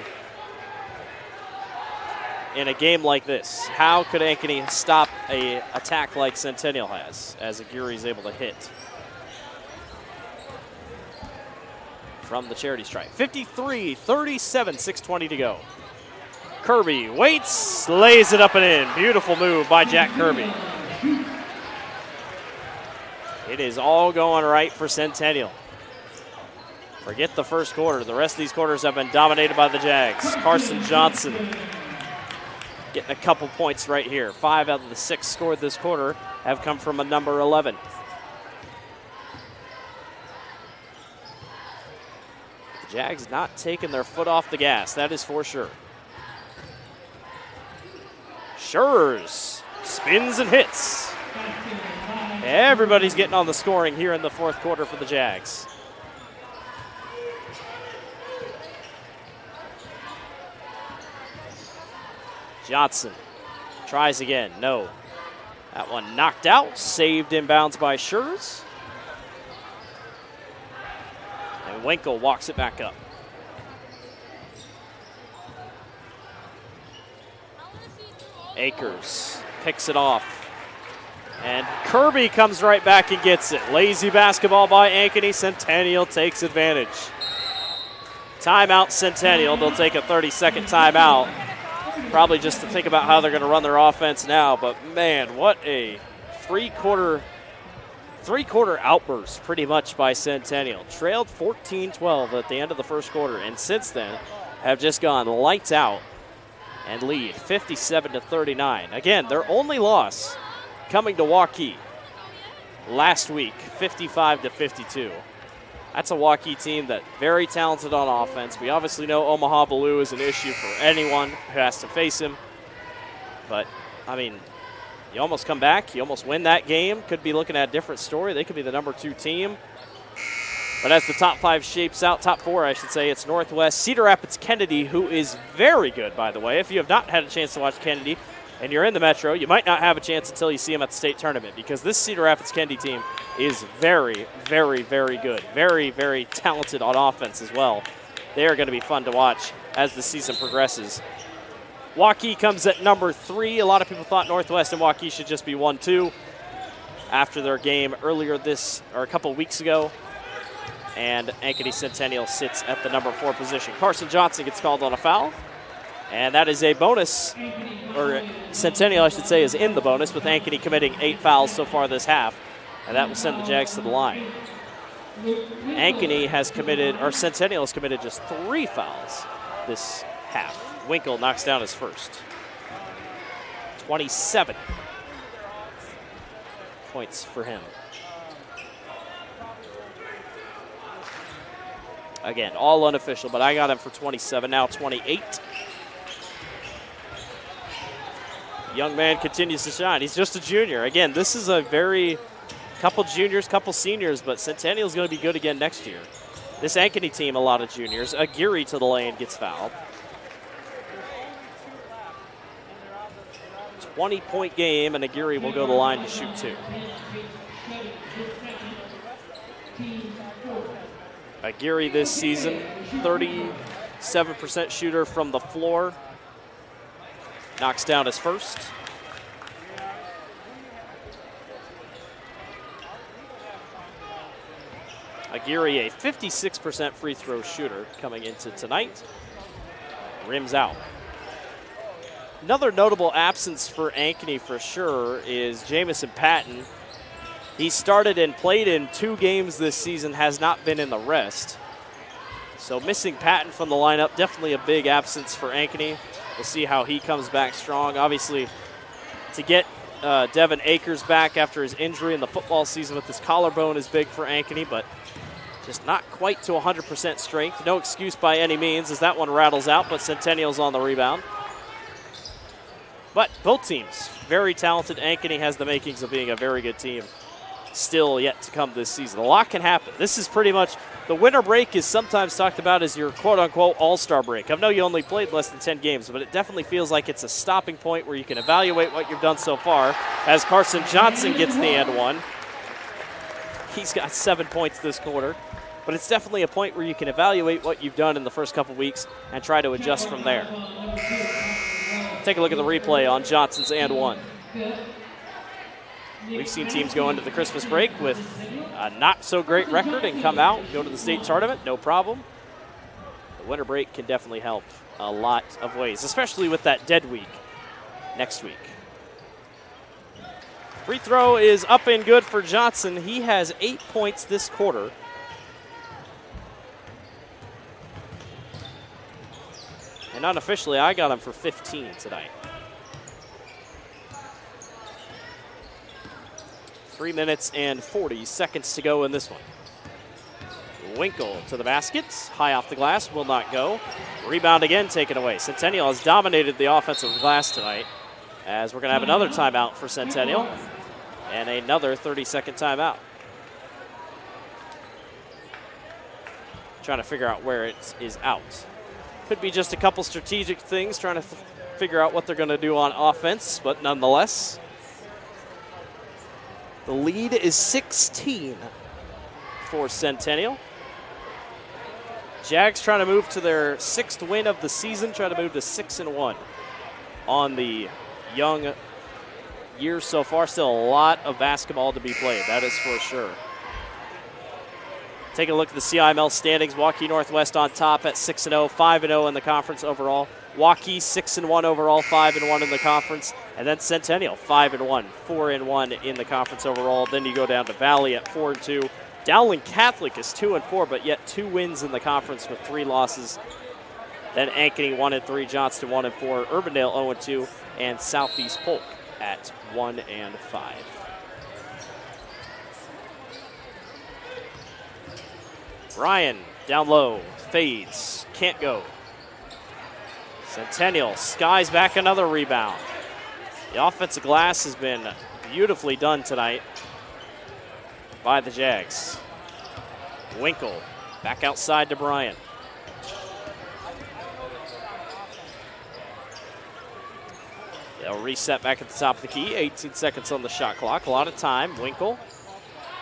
in a game like this. How could Ankeny stop an attack like Centennial has, as Aguirre is able to hit from the charity stripe? 53-37, 6:20 to go. Kirby waits, lays it up and in. Beautiful move by Jack Kirby. It is all going right for Centennial. Forget the first quarter. The rest of these quarters have been dominated by the Jags. Carson Johnson getting a couple points right here. 5 out of the 6 scored this quarter have come from a number 11. The Jags not taking their foot off the gas, that is for sure. Schurz spins and hits. Everybody's getting on the scoring here in the fourth quarter for the Jags. Johnson tries again, no. That one knocked out, saved inbounds by Schurz. And Winkle walks it back up. Akers picks it off. And Kirby comes right back and gets it. Lazy basketball by Ankeny. Centennial takes advantage. Timeout Centennial. They'll take a 30-second timeout. Probably just to think about how they're going to run their offense now. But, man, what a three-quarter outburst pretty much by Centennial. Trailed 14-12 at the end of the first quarter. And since then have just gone lights out and lead 57-39. Again, their only loss coming to Waukee last week, 55-52. That's a Waukee team that very talented on offense. We obviously know Omaha Blue is an issue for anyone who has to face him. But, I mean, you almost come back, you almost win that game. Could be looking at a different story. They could be the number 2 team. But as the top 5 shapes out, top 4, I should say, it's Northwest, Cedar Rapids, Kennedy, who is very good, by the way. If you have not had a chance to watch Kennedy and you're in the Metro, you might not have a chance until you see them at the state tournament, because this Cedar Rapids Kennedy team is very, very, very good. Very, very talented on offense as well. They are going to be fun to watch as the season progresses. Waukee comes at number 3. A lot of people thought Northwest and Waukee should just be 1-2 after their game earlier a couple weeks ago. And Ankeny Centennial sits at the number 4 position. Carson Johnson gets called on a foul. And that is a bonus, or Centennial, I should say, is in the bonus, with Ankeny committing 8 fouls so far this half. And that will send the Jags to the line. Ankeny has committed, or Centennial has committed just 3 fouls this half. Winkle knocks down his first. 27 points for him. Again, all unofficial, but I got him for 27, now 28. Young man continues to shine. He's just a junior. Again, this is a couple juniors, couple seniors, but Centennial's going to be good again next year. This Ankeny team, a lot of juniors. Aguirre to the lane gets fouled. 20-point game, and Aguirre will go to the line to shoot 2. Aguirre this season, 37% shooter from the floor. Knocks down his first. Aguirre, a 56% free throw shooter coming into tonight. Rims out. Another notable absence for Ankeny for sure is Jamison Patton. He started and played in 2 games this season, has not been in the rest. So missing Patton from the lineup, definitely a big absence for Ankeny. We'll see how he comes back strong. Obviously, to get Devin Akers back after his injury in the football season with his collarbone is big for Ankeny, but just not quite to 100% strength. No excuse by any means as that one rattles out, but Centennial's on the rebound. But both teams, very talented. Ankeny has the makings of being a very good team. Still yet to come this season. A lot can happen. This is pretty much, the winter break is sometimes talked about as your quote-unquote all-star break. I know you only played less than 10 games, but it definitely feels like it's a stopping point where you can evaluate what you've done so far as Carson Johnson gets the and one. He's got 7 points this quarter, but it's definitely a point where you can evaluate what you've done in the first couple weeks and try to adjust from there. Take a look at the replay on Johnson's and one. We've seen teams go into the Christmas break with a not-so-great record and come out, go to the state tournament, no problem. The winter break can definitely help a lot of ways, especially with that dead week next week. Free throw is up and good for Johnson. He has 8 points this quarter. And unofficially, I got him for 15 tonight. 3 minutes and 40 seconds to go in this one. Winkle to the basket. High off the glass, will not go. Rebound again taken away. Centennial has dominated the offensive glass tonight, as we're going to have another timeout for Centennial and another 30-second timeout. Trying to figure out where it is out. Could be just a couple strategic things, trying to figure out what they're going to do on offense, but nonetheless, the lead is 16 for Centennial. Jags trying to move to their 6th win of the season, trying to move to 6-1 on the young year so far. Still a lot of basketball to be played, that is for sure. Take a look at the CIML standings. Waukee Northwest on top at 6-0, 5-0 in the conference overall. Waukee 6-1 overall, 5-1 in the conference. And then Centennial 5-1, 4-1 in the conference overall. Then you go down to Valley at 4-2. Dowling Catholic is 2-4, but yet 2 wins in the conference with 3 losses. Then Ankeny 1-3, Johnston 1-4, Urbandale 0-2, and Southeast Polk at 1-5. Bryan down low, fades, can't go. Centennial skies back another rebound. The offensive glass has been beautifully done tonight by the Jags. Winkle back outside to Bryan. They'll reset back at the top of the key. 18 seconds on the shot clock. A lot of time. Winkle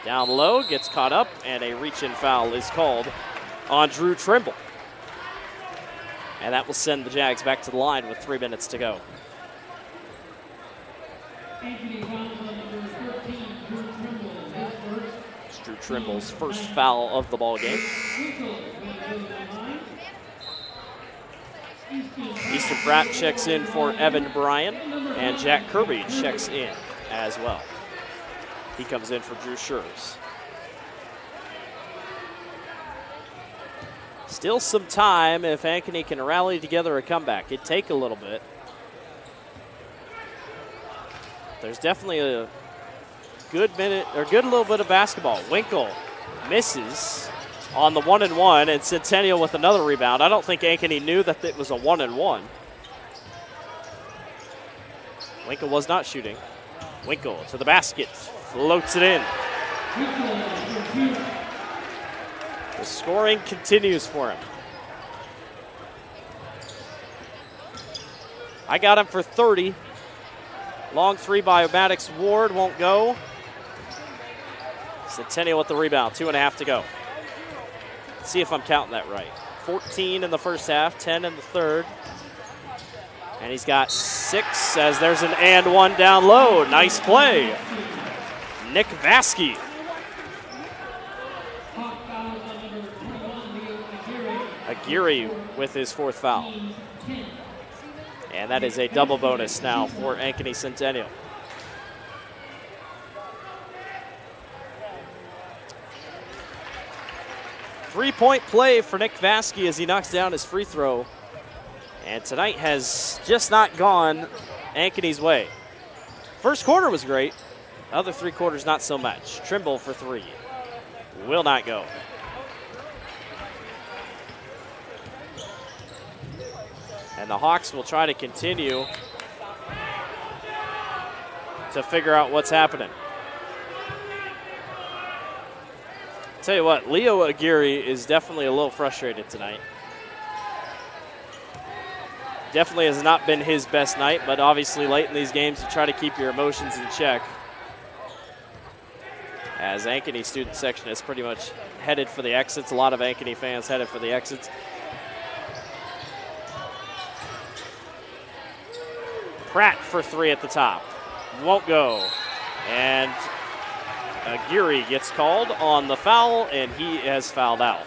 down low, gets caught up, and a reach-in foul is called on Drew Trimble. And that will send the Jags back to the line with 3 minutes to go. It's Drew Trimble's first foul of the ball game. Easton Pratt checks in for Evan Bryan, and Jack Kirby checks in as well. He comes in for Drew Schurz. Still some time if Ankeny can rally together a comeback. It'd take a little bit. There's definitely a good little bit of basketball. Winkle misses on the 1-1, and Centennial with another rebound. I don't think Ankeny knew that it was a 1-1. Winkle was not shooting. Winkle to the basket, floats it in. The scoring continues for him. I got him for 30. Long three by Maddox Ward, won't go. Centennial with the rebound, 2.5 to go. Let's see if I'm counting that right. 14 in the first half, 10 in the third. And he's got 6 as there's an and one down low. Nice play. Nick Vasky. Aguirre with his 4th foul. And that is a double bonus now for Ankeny Centennial. Three-point play for Nick Vasky as he knocks down his free throw. And tonight has just not gone Ankeny's way. First quarter was great. Other 3 quarters, not so much. Trimble for 3. Will not go. And the Hawks will try to continue to figure out what's happening. Tell you what, Leo Aguirre is definitely a little frustrated tonight. Definitely has not been his best night, but obviously late in these games you try to keep your emotions in check. As Ankeny student section is pretty much headed for the exits. A lot of Ankeny fans headed for the exits. Pratt for 3 at the top. Won't go. And Aguirre gets called on the foul, and he has fouled out.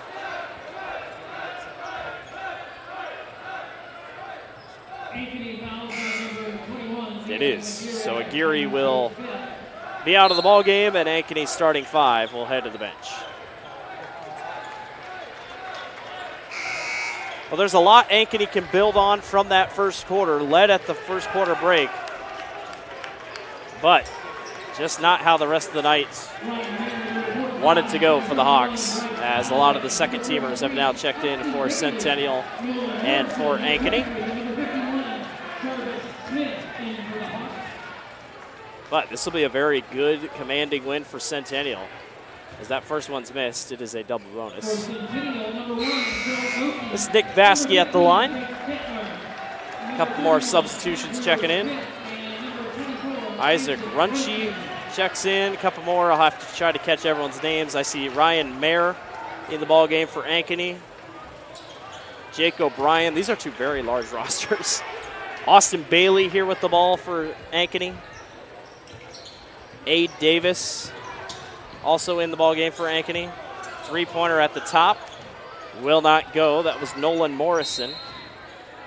It is. So Aguirre will be out of the ball game, and Ankeny's starting 5 will head to the bench. Well, there's a lot Ankeny can build on from that first quarter, led at the first quarter break, but just not how the rest of the night wanted to go for the Hawks, as a lot of the second teamers have now checked in for Centennial and for Ankeny. But this will be a very good, commanding win for Centennial. As that first one's missed, it is a double bonus. This is Nick Vasky at the line. A couple more substitutions checking in. Isaac Runchi checks in. A couple more. I'll have to try to catch everyone's names. I see Ryan Mayer in the ball game for Ankeny. Jake O'Brien. These are 2 very large rosters. Austin Bailey here with the ball for Ankeny. Aid Davis also in the ball game for Ankeny. 3-pointer at the top. Will not go. That was Nolan Morrison.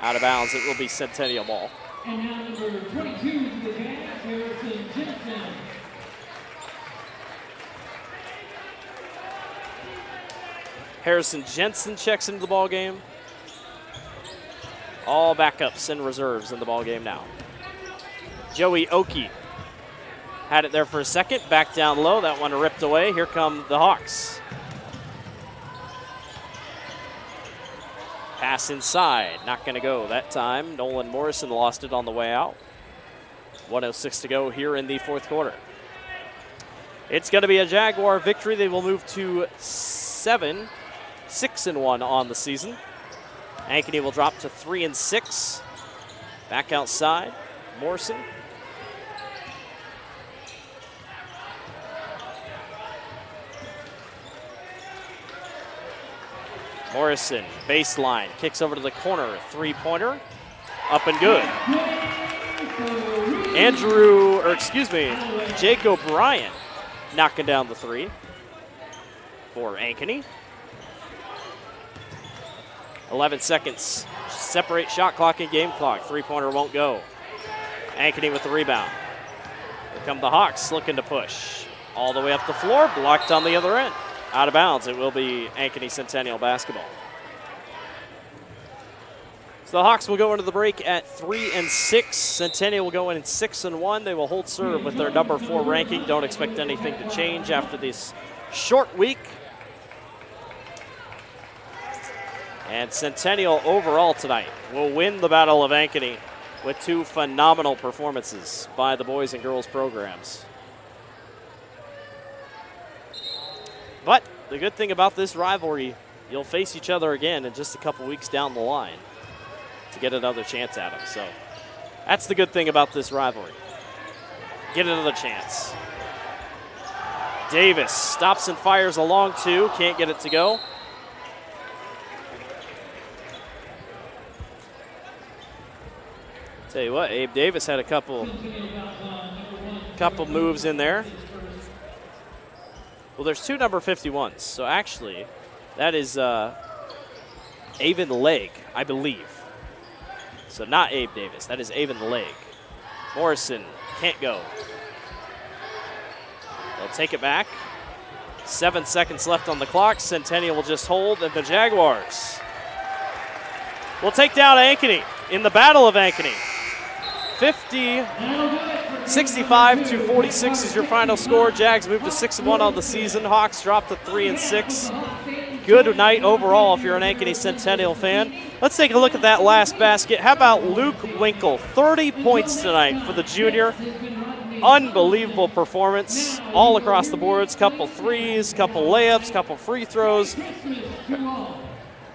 Out of bounds. It will be Centennial ball. And now number 22 to the Cavs, Harrison Jensen. Harrison Jensen checks into the ball game. All backups and reserves in the ball game now. Joey Oki had it there for a second. Back down low. That one ripped away. Here come the Hawks. Pass inside. Not going to go that time. Nolan Morrison lost it on the way out. 1:06 to go here in the 4th quarter. It's going to be a Jaguar victory. They will move to 6-1 on the season. Ankeny will drop to 3-6. Back outside. Morrison. Morrison, baseline, kicks over to the corner, 3-pointer, up and good. Jake O'Brien knocking down the 3 for Ankeny. 11 seconds, separate shot clock and game clock. 3-pointer won't go. Ankeny with the rebound. Here come the Hawks looking to push. All the way up the floor, blocked on the other end. Out of bounds, it will be Ankeny Centennial basketball. So the Hawks will go into the break at 3-6. Centennial will go in 6-1. They will hold serve with their number 4 ranking. Don't expect anything to change after this short week. And Centennial overall tonight will win the Battle of Ankeny with 2 phenomenal performances by the boys and girls programs. But the good thing about this rivalry, you'll face each other again in just a couple weeks down the line to get another chance at them. So that's the good thing about this rivalry. Get another chance. Davis stops and fires a long 2. Can't get it to go. Tell you what, Abe Davis had a couple moves in there. Well, there's 2 number 51s, so actually that is Avon Lake, I believe. So not Abe Davis. That is Avon Lake. Morrison can't go. They'll take it back. 7 seconds left on the clock. Centennial will just hold, and the Jaguars will take down Ankeny in the Battle of Ankeny. 65-46 is your final score. Jags move to 6-1 on the season. Hawks drop to 3-6. Good night overall if you're an Ankeny Centennial fan. Let's take a look at that last basket. How about Luke Winkle? 30 points tonight for the junior. Unbelievable performance all across the boards. Couple threes, couple layups, couple free throws.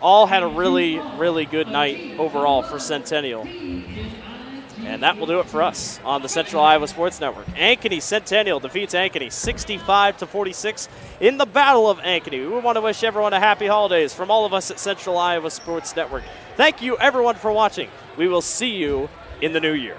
All had a really, really good night overall for Centennial. And that will do it for us on the Central Iowa Sports Network. Ankeny Centennial defeats Ankeny 65-46 in the Battle of Ankeny. We want to wish everyone a happy holidays from all of us at Central Iowa Sports Network. Thank you, everyone, for watching. We will see you in the new year.